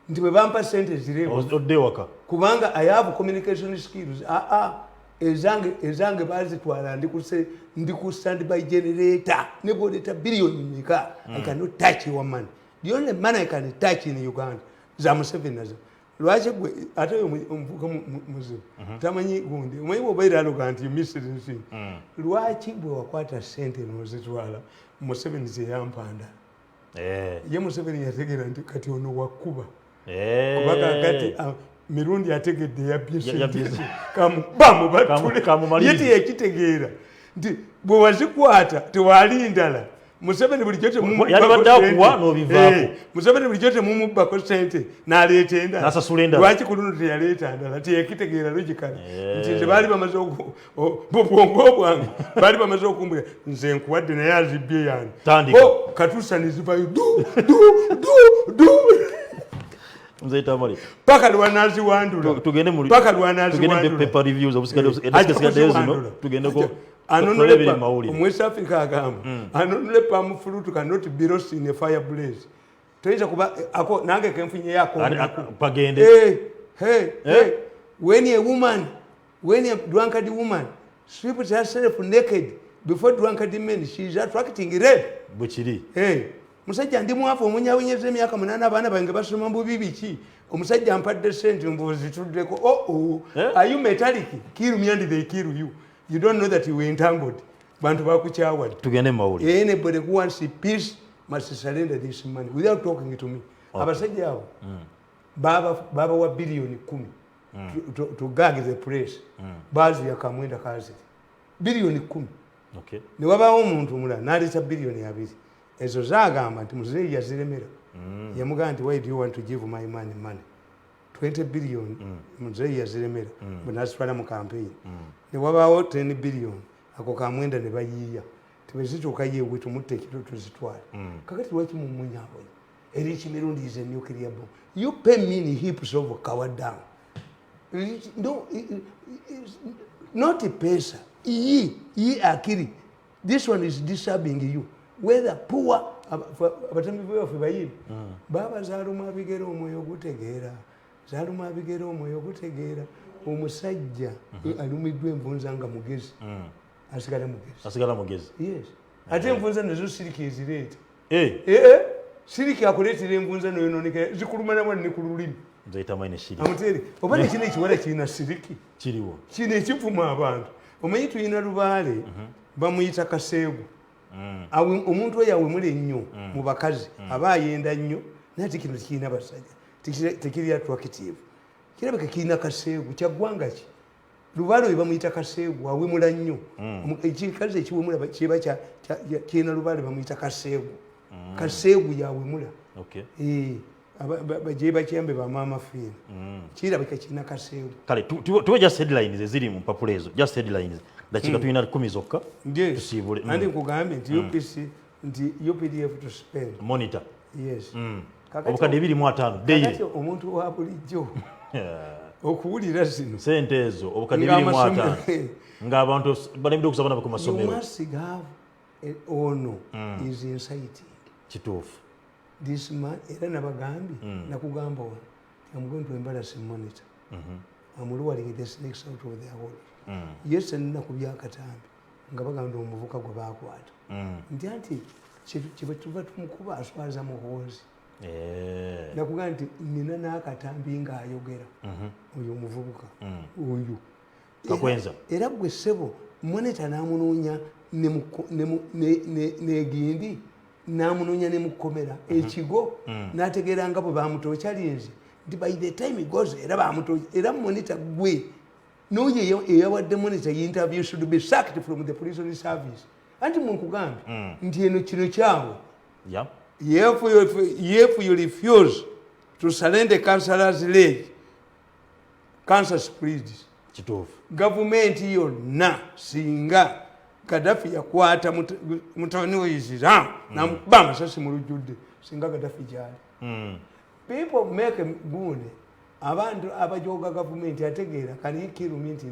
Nti bwe bampa sente zirewo. Oddewaka. Kubanga I have communication skills. Ezange bazitwala ndi ku standby generator. Nebo leta billion mika. I cannot touch your money. The only money I can touch in Uganda is Museveni nazo. Lwaki gwe ate omuvuka muzibu tamanyi gundi omanyi bw'obaira aloga nti misiri nsi lwaki bwe wakwata sente n'ozitwala Museveni ze yampanda ye Museveni yategeera nti kati ono wakuba kubanga kati mirundi ategedde yabyese kamubamu batule ye teyakitegeera nti bwe wazikwata tewaali ndala Museveni bulijjo temumubbako sente n'aleeta endala lwaki ku luno teyaleeta ndala teyakitegeera logically nti nze baali bamaze bwongo bwange baali bamaze okumbula nze nkuwadde naye azibbye yani katuusa ne zivayo Mzee Tamele paka lwanaziwandula tugende West Africa agamba anonule palm fruit cannot be roasted in a fire blaze. Toyinza kuba ako nange kenfunye yako pagende. When a drunkard woman strips herself naked before drunkard men, she is attracting rape. Buchiri. Musajja ndi mwafu omunyawenyeza emyaka 8 abaana bange basoma mu bibiki omusajja ampadde sente mbuzi tuddeko are you metallic? Kill me and they kill you. You don't know that you were entangled. Bantu bakukyawa. Tugende mawuli. Anybody who wants peace must surrender this money without talking to me. Abasajja abo baba wa billion 10 to gag the place. Bazi ya kamwenda kazi. Billion 10. Okay. Ne wabawo omuntu mulala n'aleeta billion 2. Ezo zaagamba nti muzeeyi yaziremera. Yamugamba nti why do you want to give my money? 20 billion muzeeyi yaziremera bwe nazitwala mu campaign. Ne wabawo 10 billion ako kamwenda ne bayiiya tebezituuka yeewe tumutte ekiro tuzitwale kakati lwaki mumunyabo eri kimirundi is a nuclear bomb. You pay me in heaps of cover down. No, not a pesa. Ye akiri. This one is disturbing you. Whether poor abatambi bwe bayimbi baba zaaluma bigero omwoyo gutegeera zaluma bigere omwoyo gutegeera omusajja alumiddwa envunza nga mugezi asigala mugezi yes ate envunza nazo siriki ezireeta siriki akuleetera envunza noyononeka zikulumanamu ne ku lulimi amutere oba nekino ekiwala kirina siriki kiriwo kino ekivuma abantu omanyi tulina lubaale bamuyita kaseegu omuntu oyo awemula ennyo mu bakazi aba ayenda nnyo naye ate kino tekirina basajja tekiri attractive kirabika kirina kaseegu kyaggwanga ki lubaale oyo bamuyita kaseegu awemula nnyo ekikazi ekiwemula kiba kirina lubaale bamuyita kaseegu kaseegu yawemula baje bakiyambe bamaama fiina kirabika kirina kaseegu kale tuwe just headlines eziri mu mpapula ezo just headlines dakika tulina 10 zokka tusiibule andi nkugambye nti UPC nti UPDF to spend monitor yes obukadde 25 daily omuntu wa bulijjo okuwulira zino sente ezo obukadde 25 ng'abantu balemedde okusaba ku masomero ono is inciting kituufu this man era nabagambye nakugamba wano I'm going to embarrass him monitor I'm lowering the snakes out of their hole yes ennaku byakatambi nga bagamba omuvuka gwe bakwata nti kyetuva tumukuba aswaza muhoozi nakugamba nti nina n'akatambi ng'ayogera oyo omuvubuka oyo kakwenza era gwe ssebo monita n'amunoonya negindi n'amunoonya ne mukomera ekigo n'ategeera nga bwe bamutooca linzi nti by the time goes era bamutooca era monita gwe n'oyo eyawadde monita interview should be sacked from the prison service anti munkugambye nti eno kino kyawe if you refuse to surrender cancer's leg cancer spreads kituufu gavumenti yonna singa Gaddafi yakwata mutabani we Islam namukuba amasasi mu lujjudde singa Gaddafi gyali people make good abantu abajoga gavumenti ategeera can he kill me nti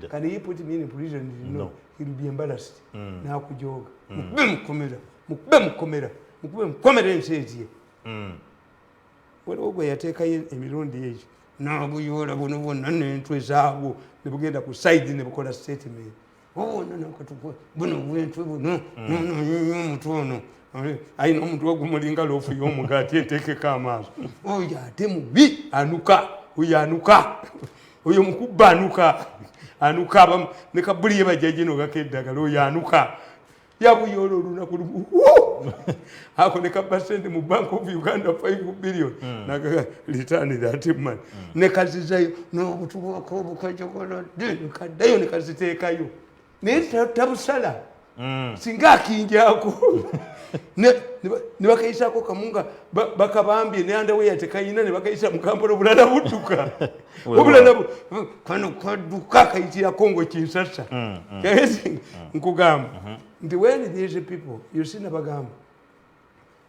can he put me in prison no he'll be embarrassed nakujoga mukube mukomera ensi eziye waliwo gwe yateekayo emirundi egyo nabuyola buno bwonna n'entwe zaabwo ne bugenda ku side ne bukola statement buno bwentwe buno omuntu ono ayina omuntu ogumulinga loofu y'omugaati enteekeko amaaso oyo ate mubi anuka oyo anuka oyo mukubba anuka ne kabuliye bajjajino gakeddagala oyo anuka yabuyola olunaku lumu ako ne kabba sente mu Bank of Uganda 5 billion nagaga return that money ne kazizayo n'obutubwako obukajogola kaddayo ne kaziteekayo naye tabusala singa akinjako ne bakayisako kamunga bakabambye ne andaweya tekayina ne bakayisa mu Kampala obulala budduka obulala kano kadduka kayitira Kongo Kinshasa nkugamba nti when these people you see nabagamba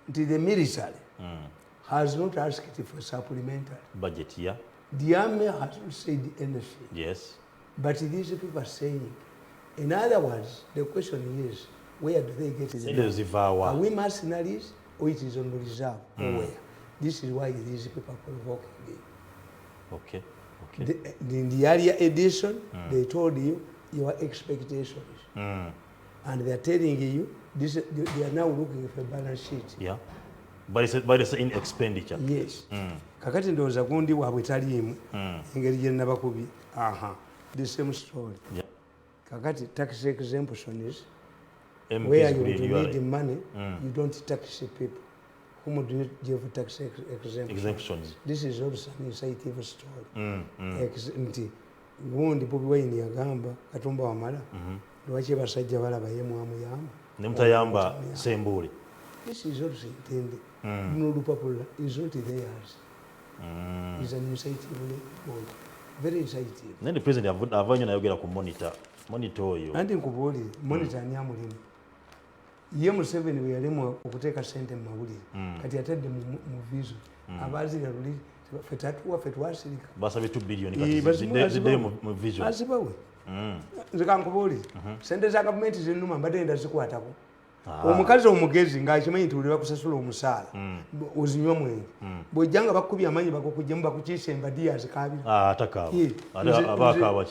nti the military has not asked for supplementary budget the army has not said anything yes but these people are saying. In other words, the question is, where do they get the money? Are we mercenaries or it is on the reserve or where? This is why these people are provoking it. Okay. In the earlier edition, they told you your expectations. And they are telling you, they are now looking for a balance sheet. Yeah. But it's in expenditure. Yes. Kakati ndoza gundi wabwe talimu. Ingeri jena bakubi. The same story. Yeah. Kakati tax exemption is where you need the money, you don't tax people. Whom do you give tax exemptions? This is also an insightful story. Gundi Bobi Wine yagamba Katumba Wamala lwaki basajja balaba ye mwamuyamba nemutayamba Sembule. This is also intended. No lupapula is not theirs. Is an insightful point. Very insightful. Then the president avanye nayogera ku monitor oyo. Andi nkubuli monitor ani amulimu. Ye Museveni we yalimu okuteeka sente mu mawulire. Kati atadde mu vizo. Abazira luli fetwasirika. Basabye 2 billion kati zidde mu vision. Azibawe. Nzika nkubuli. Sente za government zinuma mbadde nda zikwatako. omukazi omugezi ng'akimanyi nti buli bakusasula omusaala ozinywa mwenge bw'ojja nga bakubye amanyi bagokujjamu bakukiisa embadiya zikaabira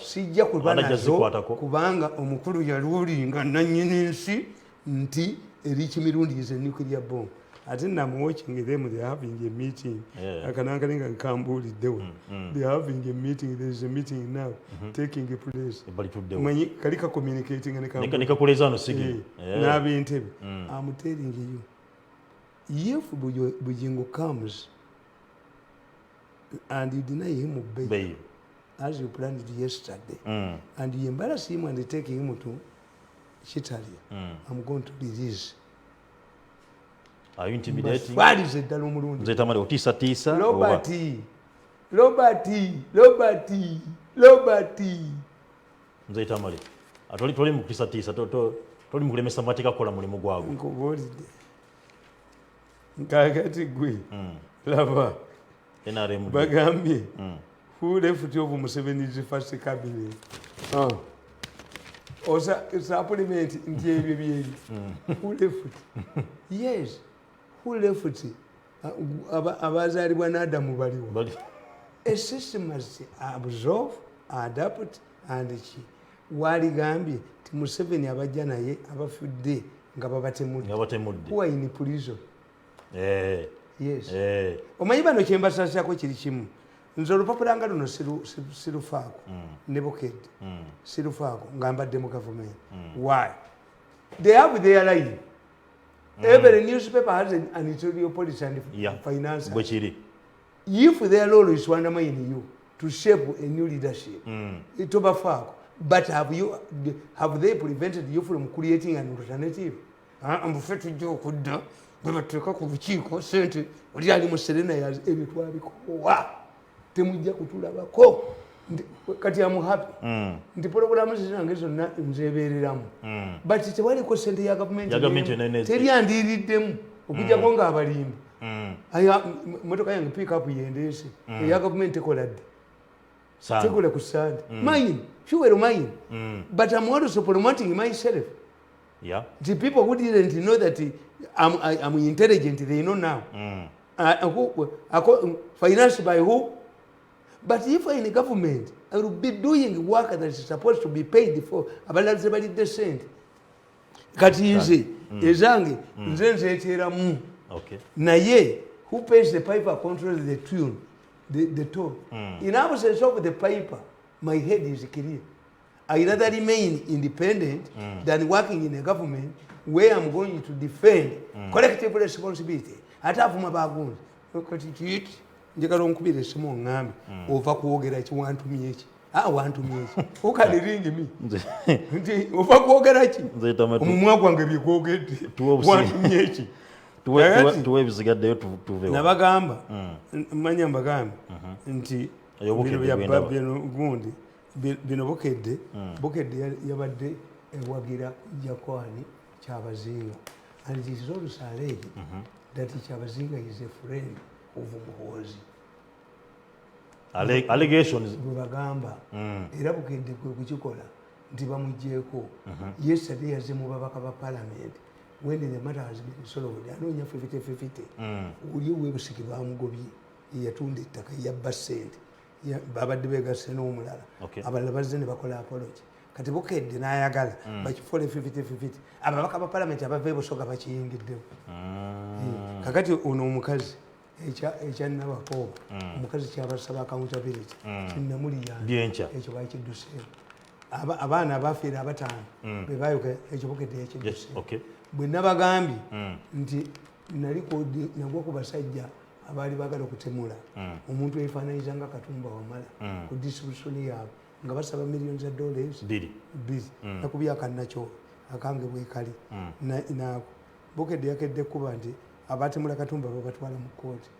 sijja kuba nazo kubanga omukulu yaluulinga nannyini nsi nti eri kimirundi is a nuclear bomb. Ate I'm watching them, they're having a meeting. I can't believe they're having a meeting. There's a meeting now taking place. Kalika communicating and I'm telling you, if Bujingo comes and you deny him of bail, as you planned yesterday, and you embarrass him and take him to Chitalia, I'm going to release. Are you intimidating? What is it? Tamele otisa Roberti. Nze Tamele. Toli mukisa toli mukulemesa mateeka kola mulimu gwago. Nkubuulidde. Kakati gwe. Laba. NRM. Bagambye. Who left of Museveni's first cabinet? Osa supplement nti ebyo byebi. Who left? Yes. Who left? Abazaalibwa n'Adamu baliwo. A system must absorb, adapt and chi. Waligambye ti Museveni abajja naye abafudde nga babatemudde. Who are in prison? Yes. Omanyi bano kyembasasako kiri kimu. Nze olupapula nga luno sirufaako ne Bukedde sirufaako nga mbadde mu government. Why? They have their line. Every newspaper has an editorial policy and finance. If their role is to undermine you to shape a new leadership, it's over far. But have they prevented you from creating an alternative? I'm afraid to joke with them. But to cook with Chico, sent Riali Muserena as Ebituabico. Temuja Kutulabako. Kati I'm happy. The program is not in Zeveram. But it's a very question to government. Terian did them. Ukijagonga abalim. Aya motoka yange pick up yendese. Ya government ekolad. Tekole kusad. Mine, sure mine. But I'm also promoting myself. Yeah. The people who didn't know that I'm intelligent, they know now. Financed by who? But if I'm in the government, I will be doing work that is supposed to be paid for. About everybody decent. Kati easy. Ezange. Nzenze etiramu. Okay. Naye, who pays the piper controls the tune, the tone. In absence of the piper, my head is clear. I rather remain independent than working in a government where I'm going to defend collective responsibility. Atafuma bagundi. Kati chiti. Njagala onkubira esimu ongambe ova kuwogera ki wantumye ki wantumye ki ukaliringi mi nti ova kuwogera ki omumwa gwange byekwogedde wantumye ki tuwe ebizigaddeyo tuve nabagamba manya mbagambe nti bino gundi bino Bukedde yabadde ewagira Jakwani Kyabazinga and it is also alleged that Kyabazinga is a friend of Muhoozi. Allegations. Bagamba era Bukedde kwe kukikola nti bamugjeeko yesterday yaze mu babaka ba parliament when the matter has been solved anoonya 50-50 oli owebusiki bamugobye yatunda ettaka yabba ssente babadde begasse n'omulala abalala bazze ne bakola apology kati Bukedde n'ayagala bakifole 50-50 ababaka ba parliament abava ebusoga bakiyingiddemu kakati ono omukazi ekyanabakooba omukazi kyabasaba accountability kinamuliyanja ekyo bakidduseeko abaana abafiira abataano bebayuka ekyo Bukedde yakidduseeko bwe nabagambye nti nagwa ku basajja abaali bagala okutemula omuntu eyefaananyiza nga Katumba Wamala ku distribution yaabwe nga basaba millions of dollars biri nakubyaka nakyo akange bwekali Bukedde yakedde kuba nti abatemula Katumba babatwala mu kooti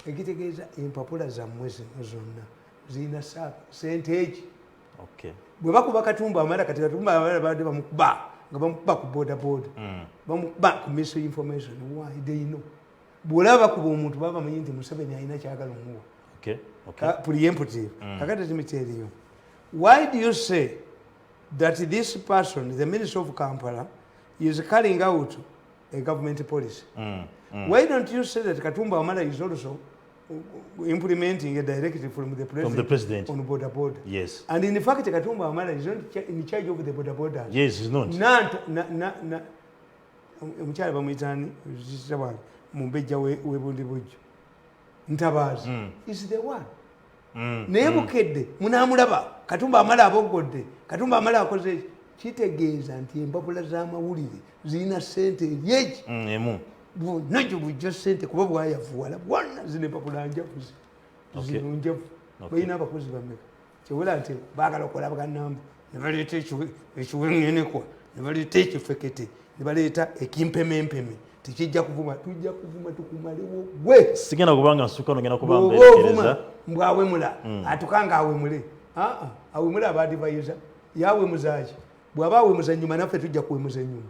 ekitegeeza empapula zammwe zonna zirina sente eki bwe bakuba Katumba Wamala kati Katumba Wamala badde bamukuba nga bamukuba ku boda bamukuba ku misinformation why they know bw'olaba bakuba omuntu baba bamanyi nti Museveni alina kyagala omuwa preemptive kakati timiteriyo. Why do you say that this person, the Minister of Kampala, is carrying out a government policy. Why don't you say that Katumba Wamala is also implementing a directive from the president on border? Yes. And in fact, Katumba Wamala is not in charge of the border. Yes, he's not. Omukyala bamuyitani Mumbejja webundi bujjo Ntabazi is the one. Naye bukedde munaamulaba Katumba Wamala abogodde Katumba Wamala akoze kitegeeza nti empapula z'amawulire zirina ssente eryeki bwonnajjo bujjo ssente kuba bwayavuwala bwonna zino empapula njavuzi zino njavu balina abakozi bameka kyewera nti baagala okukola bagannamba ne baleeta ekiweŋŋenekwa ne baleeta ekifekete ne baleeta ekimpemempeme tekijja kuvuma tujja kuvuma tukumalewo gwe sigenda kubanga nsukano ngenda kubamba ekereza mbwawemula atukanga awemule awemula abadivayiza yawemuzaaki bw'aba awemuza ennyuma naffe tujja kuwemuza ennyuma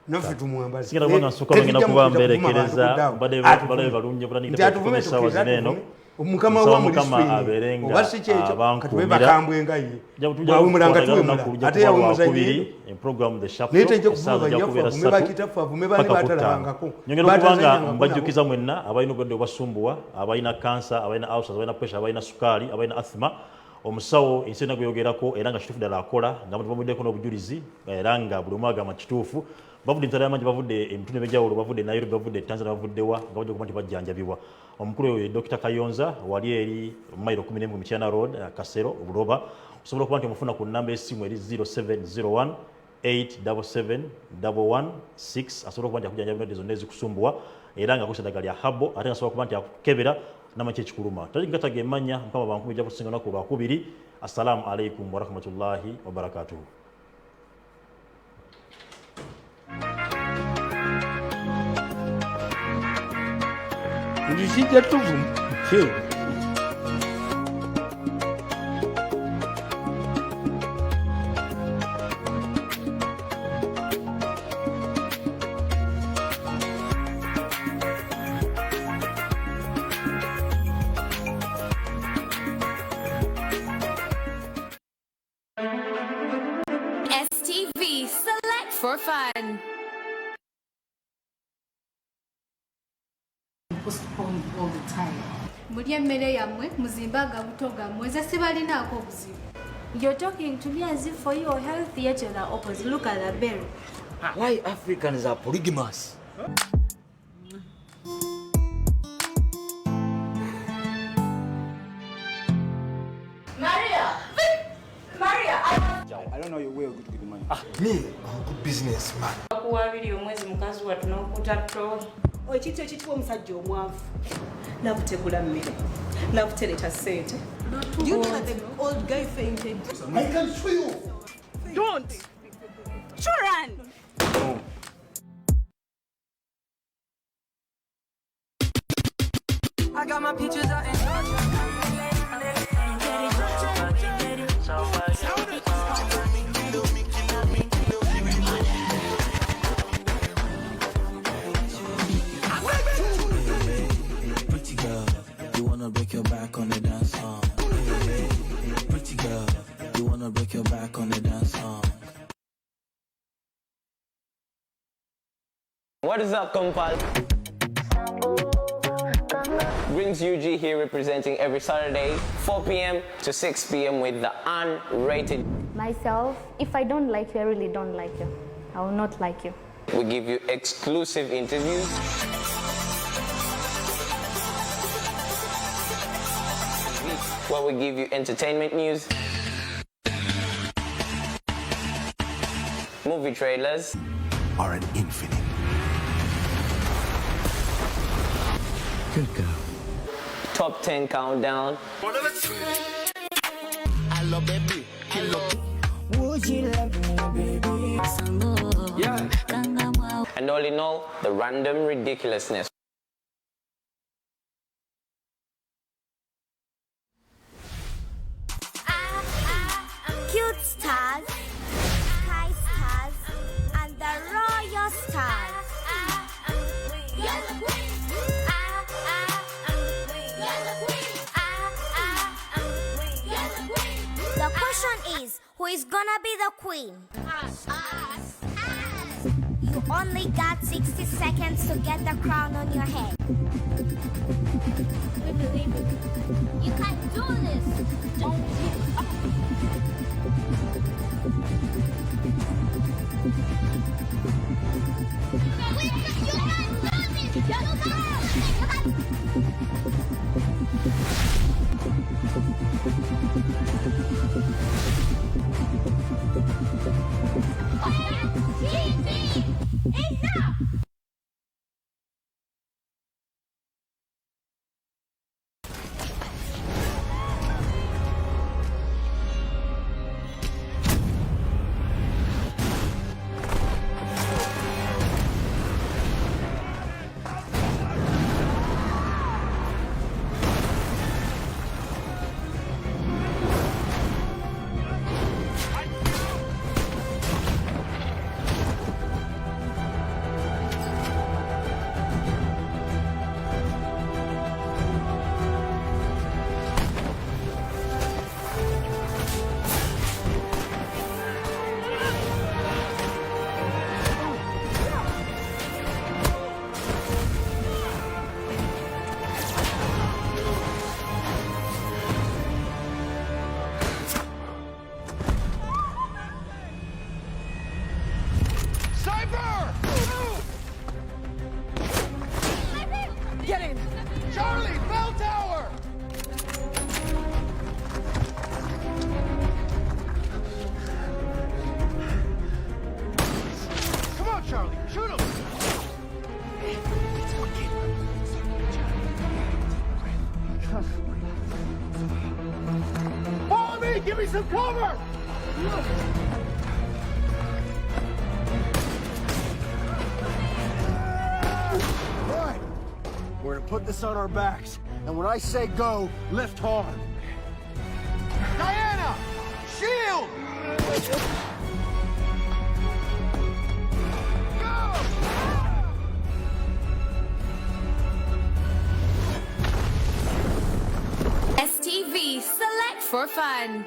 naffe tumwambaze sigenda kubanga nsukano ngenda kubamba ekereza balabe balungi bulanire esaawa zineeno omukama wa muliswini oba si kyekyo katube bakambwe nga ye bwawemulanga tuwemula ate yawemuza naye tejja kuvuga banyaffe avume bakitaffe avume bani batalabangako nyongera okubanga mbajjukiza mwenna abalina obulwadde obwasumbuwa abalina kansa abalina ulcers abalina pressure abalina sukaali abalina asthma omusawo ensi ena gweyogerako era nga kituufu ddala akola nga abantu bamuddeko n'obujulizi era nga buli omu agamba kituufu bavudde emitala yamangi bavudde emitunda ebyenjawulo bavudde Nairobi bavudde Tanzania bavuddewa nga bajja okuba nti bajjanjabibwa omukulu oyo Dr. Kayonza wali eri mailo 11 mu Mityana Road Kasero Obuloba osobola okuba nti omufuna ku nnamba y'essimu eri 0701 877 asobola okuba nti akujjanjaba endwadde zonna ezikusumbuwa era nga akozesa eddagala lya habo ate nga asobola okuba nti akukebera namaki ekikuluma taligataga emmanya mukama bankumi ejja kusinga lunaku lwakubiri. Assalamu alaikum warahmatullahi wabarakatuhu. Ndishija tuvumu STV, select for fun. Postponed all the time. Mulya emmere yammwe muzimbaga buto gammwe nze sibalinaako obuzibu. You're talking to me as if for your health yet you're the opposite. Look at that berry. Why Africans are polygamous? I don't know your way of good with the money. Me, I'm a good businessman. Akuwabiri omwezi mukazi watu n'okuta ttooyi. Ekityo ekitibwa omusajja omwavu. Nakutegula mmere. Nakutereta ssente. You know that the old guy fainted. I can show you. Don't! Run! No. I got my peaches out in Georgia. Pretty girl, you wanna break your back on the dance song. Pretty girl, you wanna break your back on the dance song. What is up, compal? Brings UG here representing every Saturday, 4 p.m. to 6 p.m. with the unrated. Myself, if I don't like you, I really don't like you. I will not like you. We give you exclusive interviews. Where we give you entertainment news, movie trailers, Are an infinite. Good girl. top 10 countdown, Hello, baby. Hello. Would you love me, baby? and all in all, the random ridiculousness. Cute stars, sky stars, and the royal stars. The question is, who is gonna be the queen? You only got 60 seconds to get the crown on your head. We believe you. You can do this. Don't give up. You can do this. Enough! Give me some cover! All right, we're gonna put this on our backs, and when I say go, lift hard. Diana! Shield! STV, select for fun.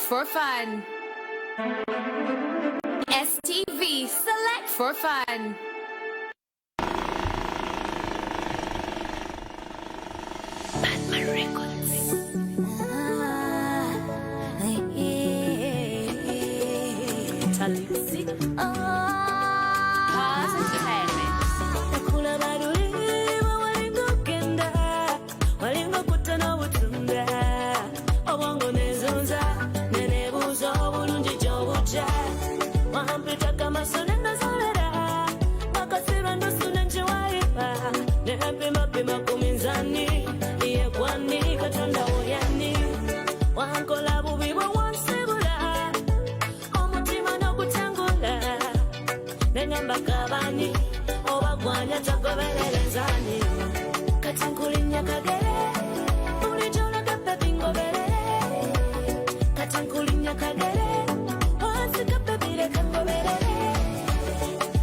For fun. STV, select for fun. Batman Records. manya tagobererezani kati nkulinya kagere bulijjo olaga baby ngoberere kati nkulinya kagere wansiga baby leka ngoberere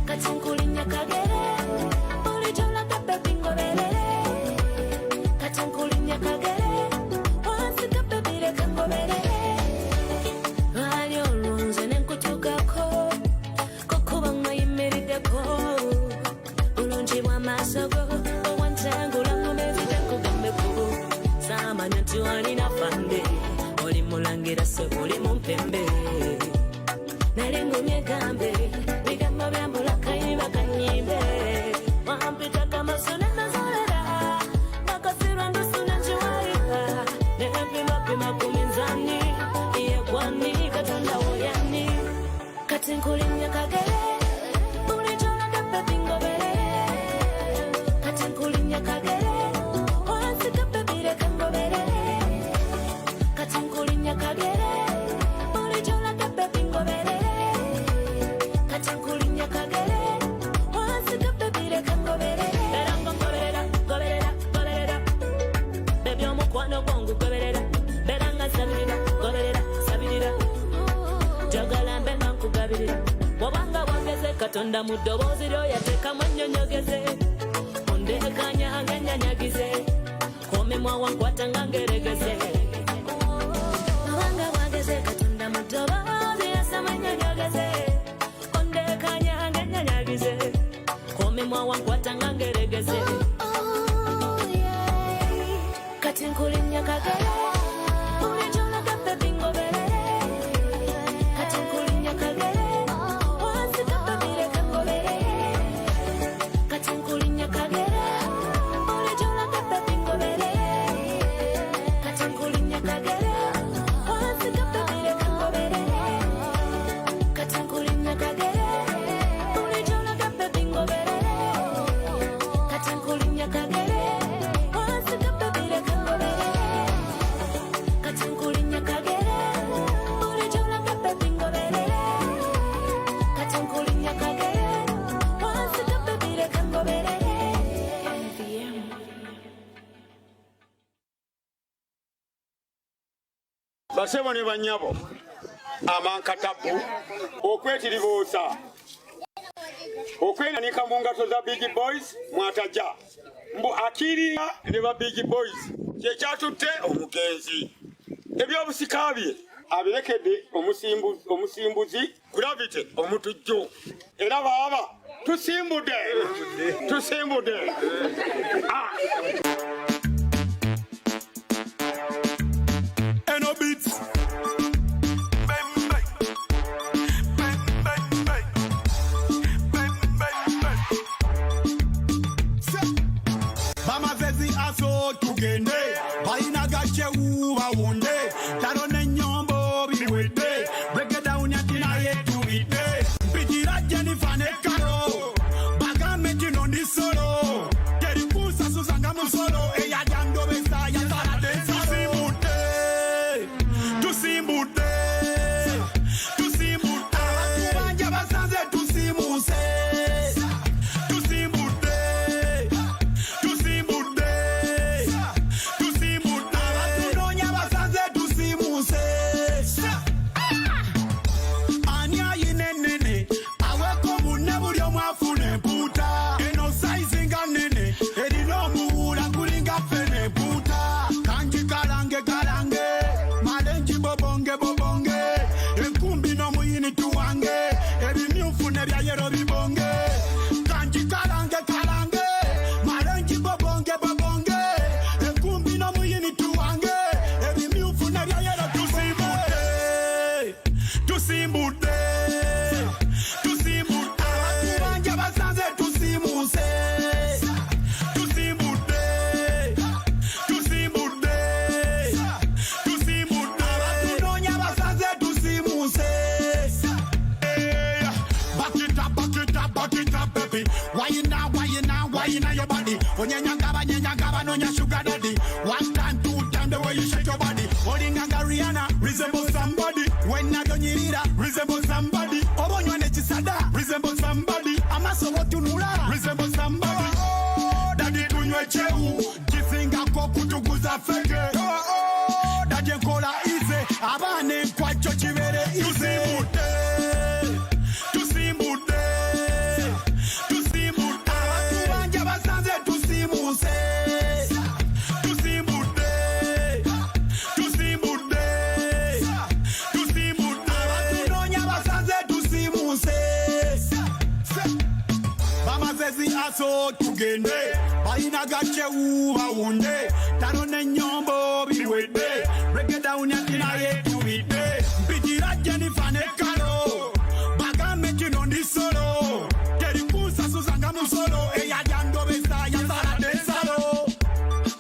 kati nkulinya kagere bulijjo olaga baby ngoberere kati nkulinya kagere wansiga baby leka ngoberere lwali olunze nenkutukako kokuba ngayimiriddeko bulungi bw'amaaso go owantangula ngomezidde nkugambeko saamanya nti walina fande oli mulangira se oli mumpembe nali ngumye gambe bigambo byambula kayiba kanyimbe wampitaka amaso nenazolera nakasirwa ndusuna njiwalira nempimapima ku minzani yegwani katonda woyani kati nkulinya kagere bulijjo olaga baby ngoberere kati nkulinya kagere wansiga baby leka ngoberere kati nkulinya kagere bulijjo olaga baby ngoberere kati nkulinya kagere wansiga baby leka ngoberere era ngoberera goberera goberera baby omukwano gwangu goberera bera nga sabirira goberera sabirira jagala mbe nga nkugabirira wabanga wageze katonda mu ddoboozi lyo yateekamu annyonyogeze ondekanya ng'ennyanyagize komemwa wankwata nga ngeregeze wabanga wageze katonda mu ddoboozi yasamu annyonyogeze ondekanya ng'ennyanyagize komemwa wankwata nga ngeregeze kati nkulinya kagere bulijjo olaga baby ngoberere kati nkulinya kagere wansiga baby leka ngoberere kati nkulinya kagere bulijjo olaga baby ngoberere kati nkulinya kagere wansiga baby leka ngoberere kati nkulinya kagere bulijjo olaga baby ngoberere kati nkulinya kagere wansiga baby leka ngoberere kati nkulinya kagere bulijjo olaga baby ngoberere kati nkulinya kagere wansiga baby leka ngoberere basebo ne banyabo amankatabu okwetiribuusa okwenanika mu ngato za big boys mwataja mbu akiriya ne ba big boys kyekyatutte omugenzi ebyobusika bye abirekedde omusimbuzi gravity omutujju era baaba tusimbudde Eno beats. Bamazezi aso tugende balina gachewu bawonde taro nenyombo biwede break down yatina yetu ide mpitira Jennifer ne Karo bagame tino ndi solo geri kusa susanga musolo eya jando besa ya tara densa tusimbute abakubanja basanze tusimuse abatunonya basanze tusimuse ani ayinenene aweko munne buli omu afuna empuuta eno saizinga nene erina omuwula kulinga fene empuuta kanji kalange malenji bobonge enkumbi n'omuyini tuwange ebimyufu ne bya yero bibonge kanji kalange malenji bobonge enkumbi n'omuyini tuwange ebimyufu ne bya yero tusimbudde abakubanja basanze tusimuse abatunonya basanze tusimuse back it up baby why you now your body onyenyangaba nonya sugar daddy one time two time the way you shake your body olinganga Rihanna resemble somebody when nagonyirira resemble somebody obonywa ne kisada resemble somebody amaso wotunula resemble somebody amazezi aso tugende balina gachewu bawonde tano nenyombo biwede break it down yatina yetubide mpitira Jennifer ne Karo bagame kino ndi solo terikusa susanga musolo eya jando besa ya sala de salo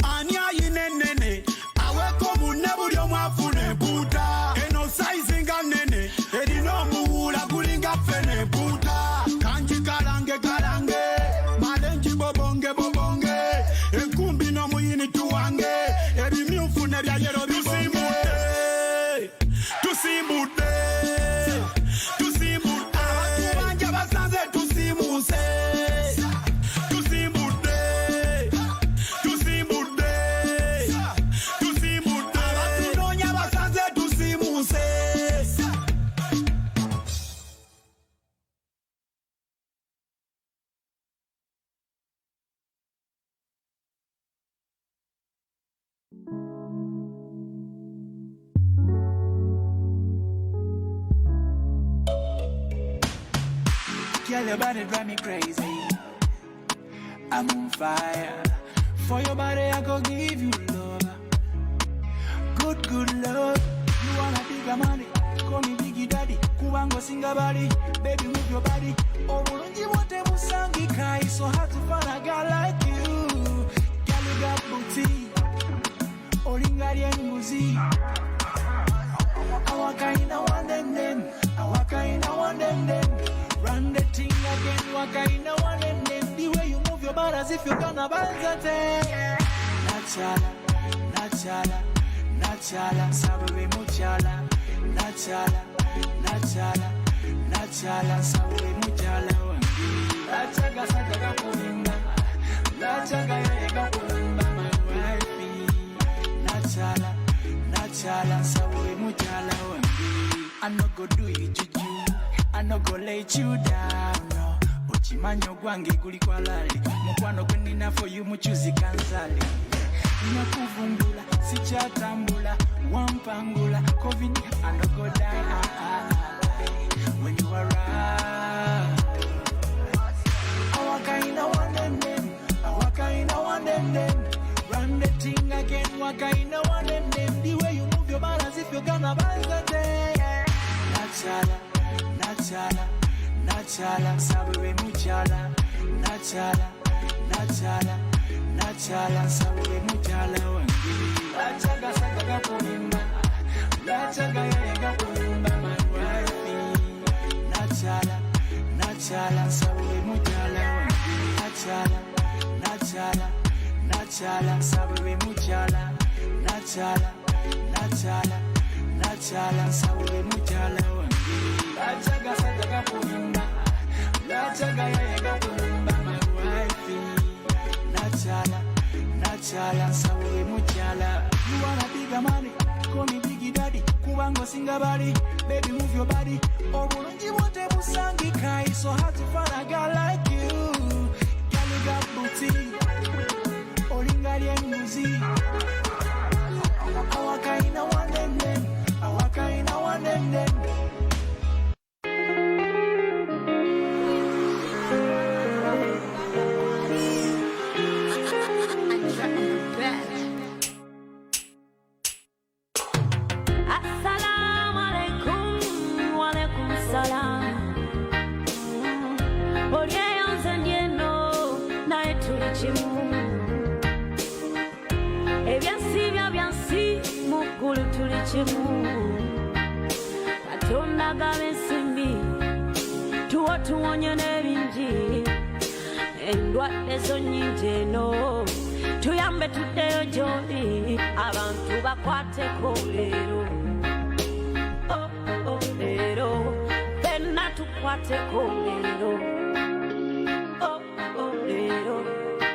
ania yinenene aweko munebuli omwafune buta eno size nga nene erino muwula kulinga fene buta kanji kalange kalange malenji bobonge bobonge enkumbi no muyini tuwange ebimyufu ne bya yero bisimbude tusimbude tusimbude abakubanja basanze tusimuse tusimbude tusimbude tusimbude abatunonya basanze tusimuse. Girl, your body drive me crazy. I'm on fire. For your body, I go give you love. Good, good love. You wanna bigger money? Call me Biggie Daddy. Kubango singa body. Baby, move your body. Oh, Mulungi wote musangi kai. So hard to find a girl like you. Girl, you got booty. Olingari and Muzi. Awaka in a one them. Awaka in a one them. Run the thing again, waka in a one and then the way you move your body as if you're gonna balance it. Nachala, nachala, nachala, sabe muchala. Nachala, nachala, nachala, sabe muchala. Lachaga sagaga kulimba, lachaga yega kulimba, my wifey. Nachala, nachala, sabe muchala. I no go do it to you. I no go let you down, no. Uchimanyo gwange guli kwa lali. Mukwano kwenina for you muchuzi kansali. Nakuvumbula, sichatambula, wampangula. COVID, I no go die when you around. Awaka in a one and then, awaka in a one and then. Run the thing again, waka in a one and then. The way you move your body as if you're gonna balance the day. Nachala. Nachala, nachala, sabe muchala. Nachala, nachala, nachala, sabe muchala wangi. Lachaga sagaga kulimba, lachaga yega kulimba, my wifey. Nachala, nachala, sabe muchala wangi. Nachala, nachala, nachala, sabe muchala. Nachala, nachala, nachala, sabe muchala wangi. Lachaga sagaga kulimba, lachaga yega kulimba, my wifey. Nachala, nachala, sawe muchala. You wanna bigger money? Call me Biggie Daddy. Kubango singa body, baby move your body. Oh, Mulungi wote musangi kai. So hard to find a girl like you. Girl, you got booty. Olingari and Muzi. Awaka in a one and then, awaka in a one and then. Katonda gabe simbi tuwo tuwonye n'ebingi endwadde zo nnyingi eno tuyambe tuddeyo gy'oli abantu bakwateko leero leero fenna tukwateko leero leero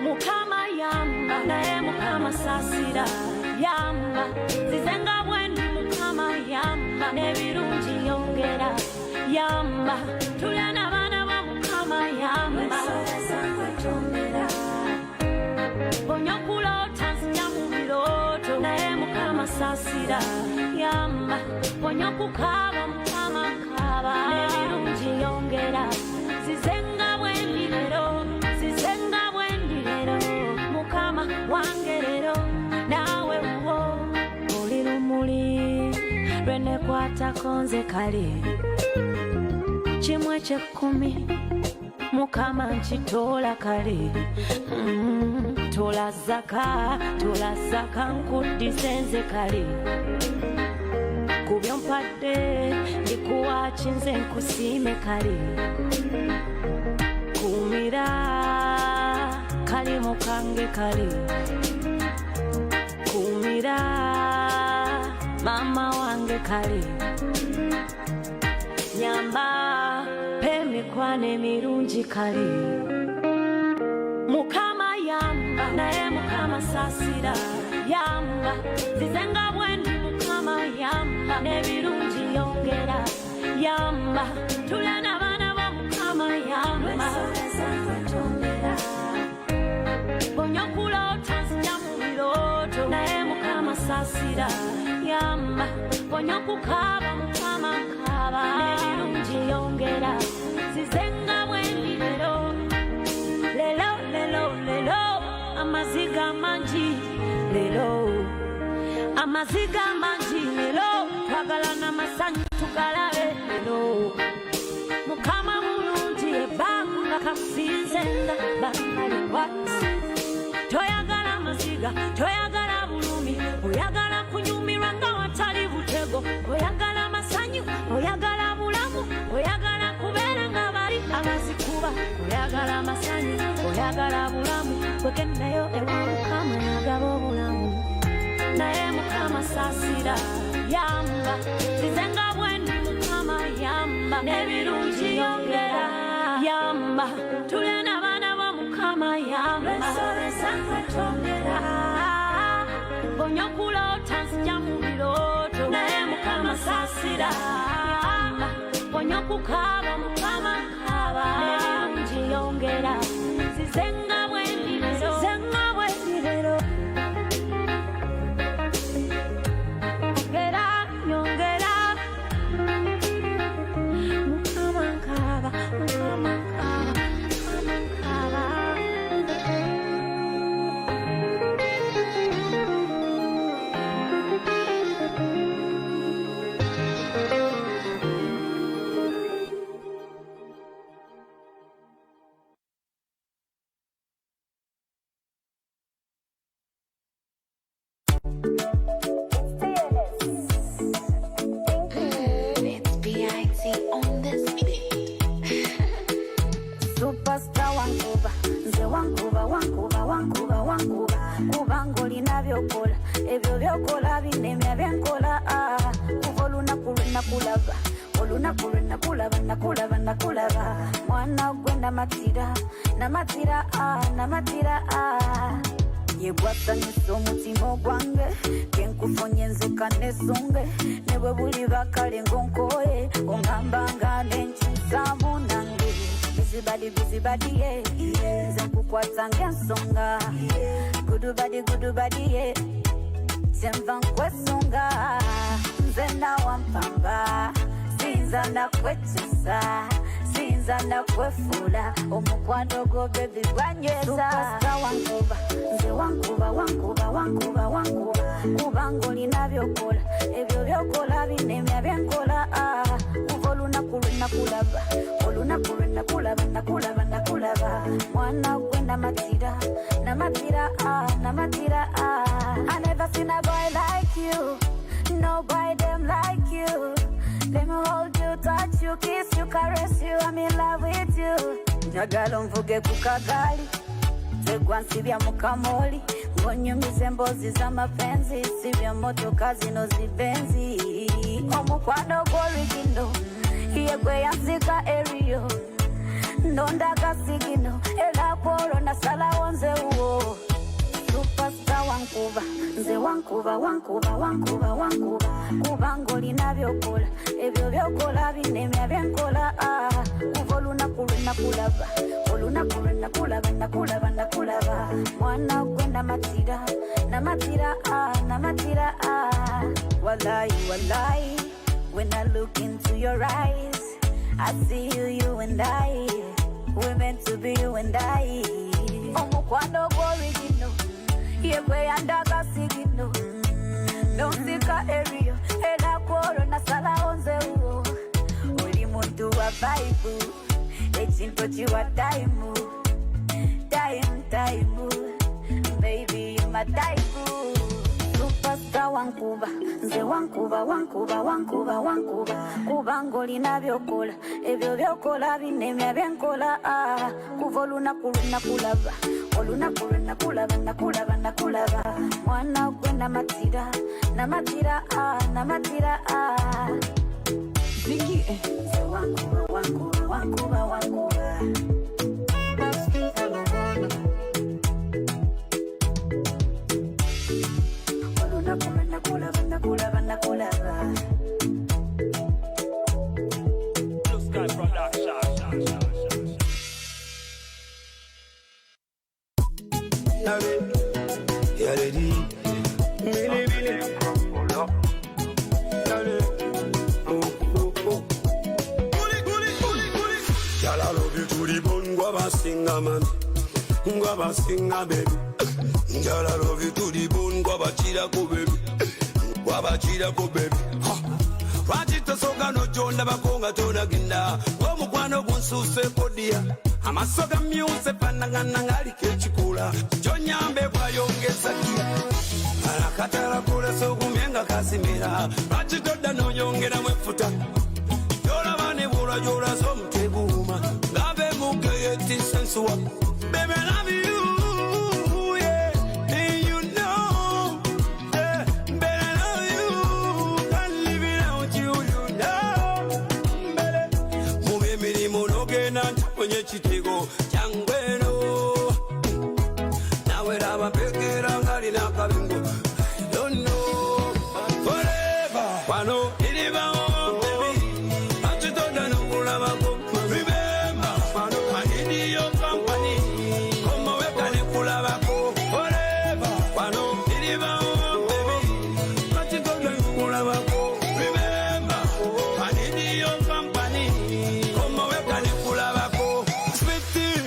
Mukama yamba naye Mukama saasira yamba zizenga bwendi Mukama yamba n'ebirungi yongera yamba tulya n'abaana ba Mukama yamba ponyokulota nzinya mu birooto naye Mukama saasira yamba ponyokukaaba Mukama kaaba n'ebirungi yongera zizenga bwendi leero mukwata konze kale chimwe chekumi mukama nchitola kale tola zaka nkudisenze kale kubyompadde ndikuwachinze nkusime kale kumira kali mukange kale kumira mama wange kale nyamba pemikwane mirungi kale mukama yamba naye mukama sasira yamba zizenga bwendi mukama yamba nebirungi yongera yamba tulena bana ba mukama yamba bonyokula otanzija mu biroto naye mukama sasira yamba bonyokukaba mukama kaba nebirungi yongera zizenga bwendi lelo amaziga manji lelo twagalana masanyu tugalabe lelo mukama mulungi ebanga kakusinzenga bangali wati toyagala maziga toyagala bulumi oyagala kunyumirwa nga watali butego oyagala masanyu oyagala bulamu oyagala kubeera nga bali abazikuba oyagala masanyu oyagala bulamu wegendayo ewa mukama yagaba obulamu naye mukama sasira yamba zizenga bwendi mukama yamba nebirungi yongera yamba tulena bana ba mukama yamba bonyokula otanzija mu biroto naye mukama sasira yamba bonyokukaba mukama kaba nebirungi yongera zizenga bwendi lero kubangoli nabyokola ebyo byokola binemya byenkola olunaku nakulaba mwana gwenda namatira yebwasanyusa omutima ogwange kenkufonye nzeka nesunge nebwe buli bakale ngonkoye ongambanga nenkyusamu nange bizibadi nze nkukwata ng'ensonga gudubadi kyenva nkwesunga nze nawampamba sinza nakwekyusa sinza nakwefuula omukwano gwo bebi gwanyweza nze wankuba kubanga olina byokola ebyo byokola binemya byenkola kuva olunaku lwenakulaba mwana gwe namatira I never seen a boy like you, no boy them like you. Let me hold you, touch you, kiss you, caress you, I'm in love with you. Njagala nvuge kukagali tegwa nsibya mukamoli ngonyumize mbozi z'amapenzi sibya motoka zino zibenzi omukwano gw'origino yegwe yanzika eriyo ndondaga sigino era kwolo nasalawo nze uwo superstar wankuba nze wankuba kubanga olina byokola ebyo byokola binemya byenkola kuva olunaku lwenakulaba mwana gwe namatira wallahi when I look into your eyes I see you and I we're meant to be you and I omukwano gw'origino yegwe yandaga sigino nonsika eriyo era kwolo nasala vibe. Ekintu kiwa time. Time. Baby, you my type. Superstar wankuba. Nze wankuba. Kubangoli na byokola. Ebyo byokola binemya byenkola. Kuva olunaku lwenakulaba. Olunaku lwenakulaba. Mwana gwe namatira. Ziggy, nze wankuba. Singa baby, njala love you to the bone. Gwabachira ko baby. Rajita soga no jonda bakonga tona ginda. Omukwano gunsuse kodia. Amasoga myuse panangana ngali kechikula. Jonyambe bwayongeza kia. Alakatala kule sogumenga kasimira. Rajita no yongera mwefuta. Yola bane bula yola somteguma. Gabe muke yeti sensuwa. Baby, I love you, yeah, and you know, yeah, baby, I love you, can't live without you, you know, baby. Mube miri monoge na kwenye chitego changweno, nawe raba pekera ngali na kabingo, I don't know, forever, wano iliba baby, achitoda nukula mako, remember, wano I need your company. Sweetie,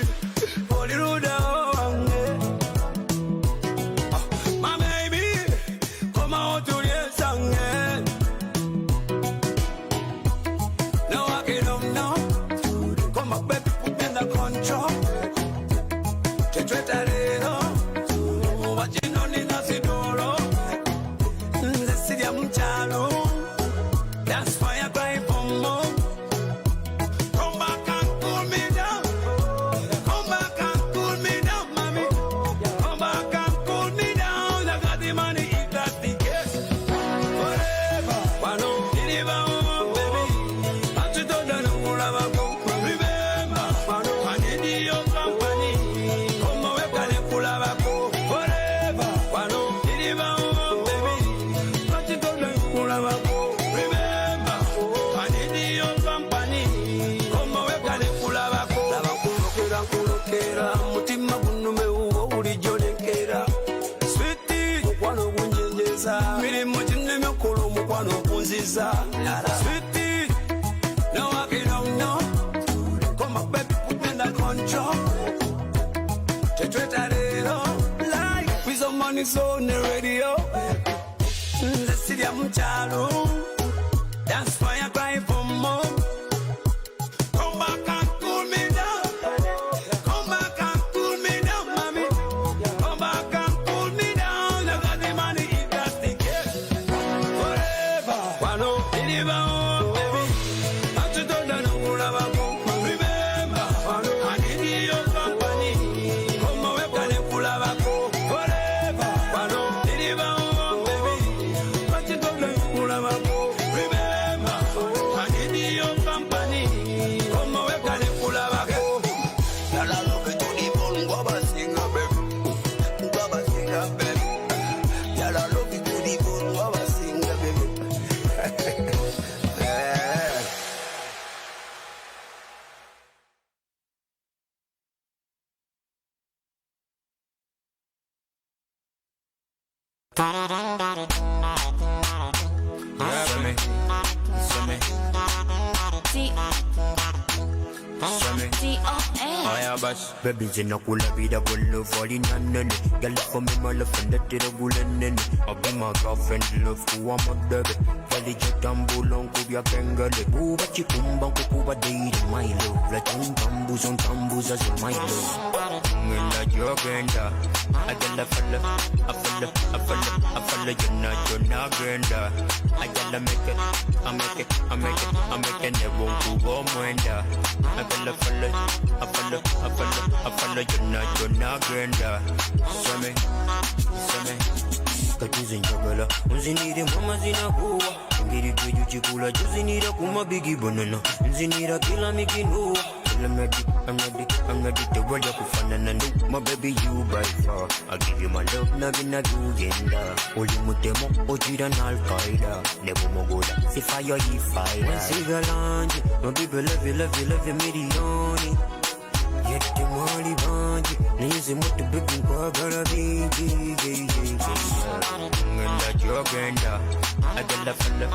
no, I don't know. Come on, baby, put me in the control. Life with some money on the radio. Let's see the muchalo. That's why I cry for more. Come back and cool me down. Come back and cool me down, mommy. Come back and cool me down. I got the money if that's the case. Forever, wano iliba baby. Achitoda nukula remember, wano I need your company. Come away, kale kula bako. Forever, wano iliba baby. Achitoda nukula remember, I need your company. Come away, kale kula bako. Yala loke to the bone, guaba singa baby. Guaba singa baby. Yala loke to the bone, guaba singa baby. Aya bas, baby zinakula vida bolo voli nanene. Girl for me my love and that tira gulenene. I be my girlfriend love ku amadebe. Vali jetambulon ku bya kengale. Kuba chikumbang kuba date my love. La tambus on tambus as my love. Ngenda jogenda. I get a fella, you're grenda. I gotta make it, I make it, never won't go mwenda. I get a fella, you're not grenda. Same, katuzi njagala, unzinire mama zinakuwa. Ngiri kweju chikula, juzinira kuma bigi banana. Nzinira kila mikinuwa. I'm ready to roll up with fun and my baby you by far. I'll give you my love, nagina gugenda. Oli mutemo, ojira na Al-Qaeda. Nebo mogola, si fire he fire. When sigalanje, my baby love you milioni. Yet the money banji, nisi mutu bikin kwa gara bigi. Ngenda jogenda. I get a fella,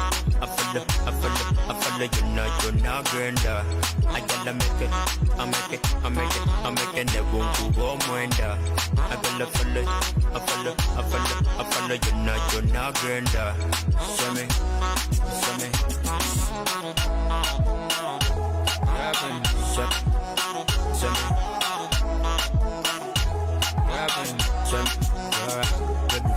you're not grenda. I gotta make it, I make it, never won't go mwenda. I got a fella, you're not grenda. Same.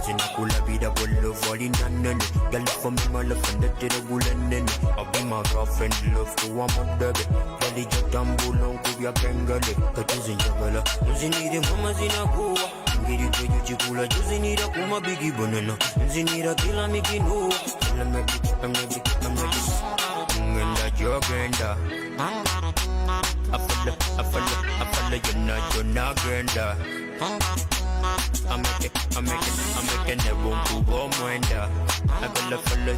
Zinakula vida bolo voli nanene. Girl for me my love and that tira gulenene. I be my girlfriend love ku amadebe. Vali jetambulon ku bya kengale. Katuzi njagala, unzinire mama zinakuwa. Ngiri kweju chikula, juzinira kuma bigi banana. Nzinira kila mikinuwa. I'm ready. Ngenda jogenda. I follow you're not grenda. I make it, never won't go mwenda. I gotta follow.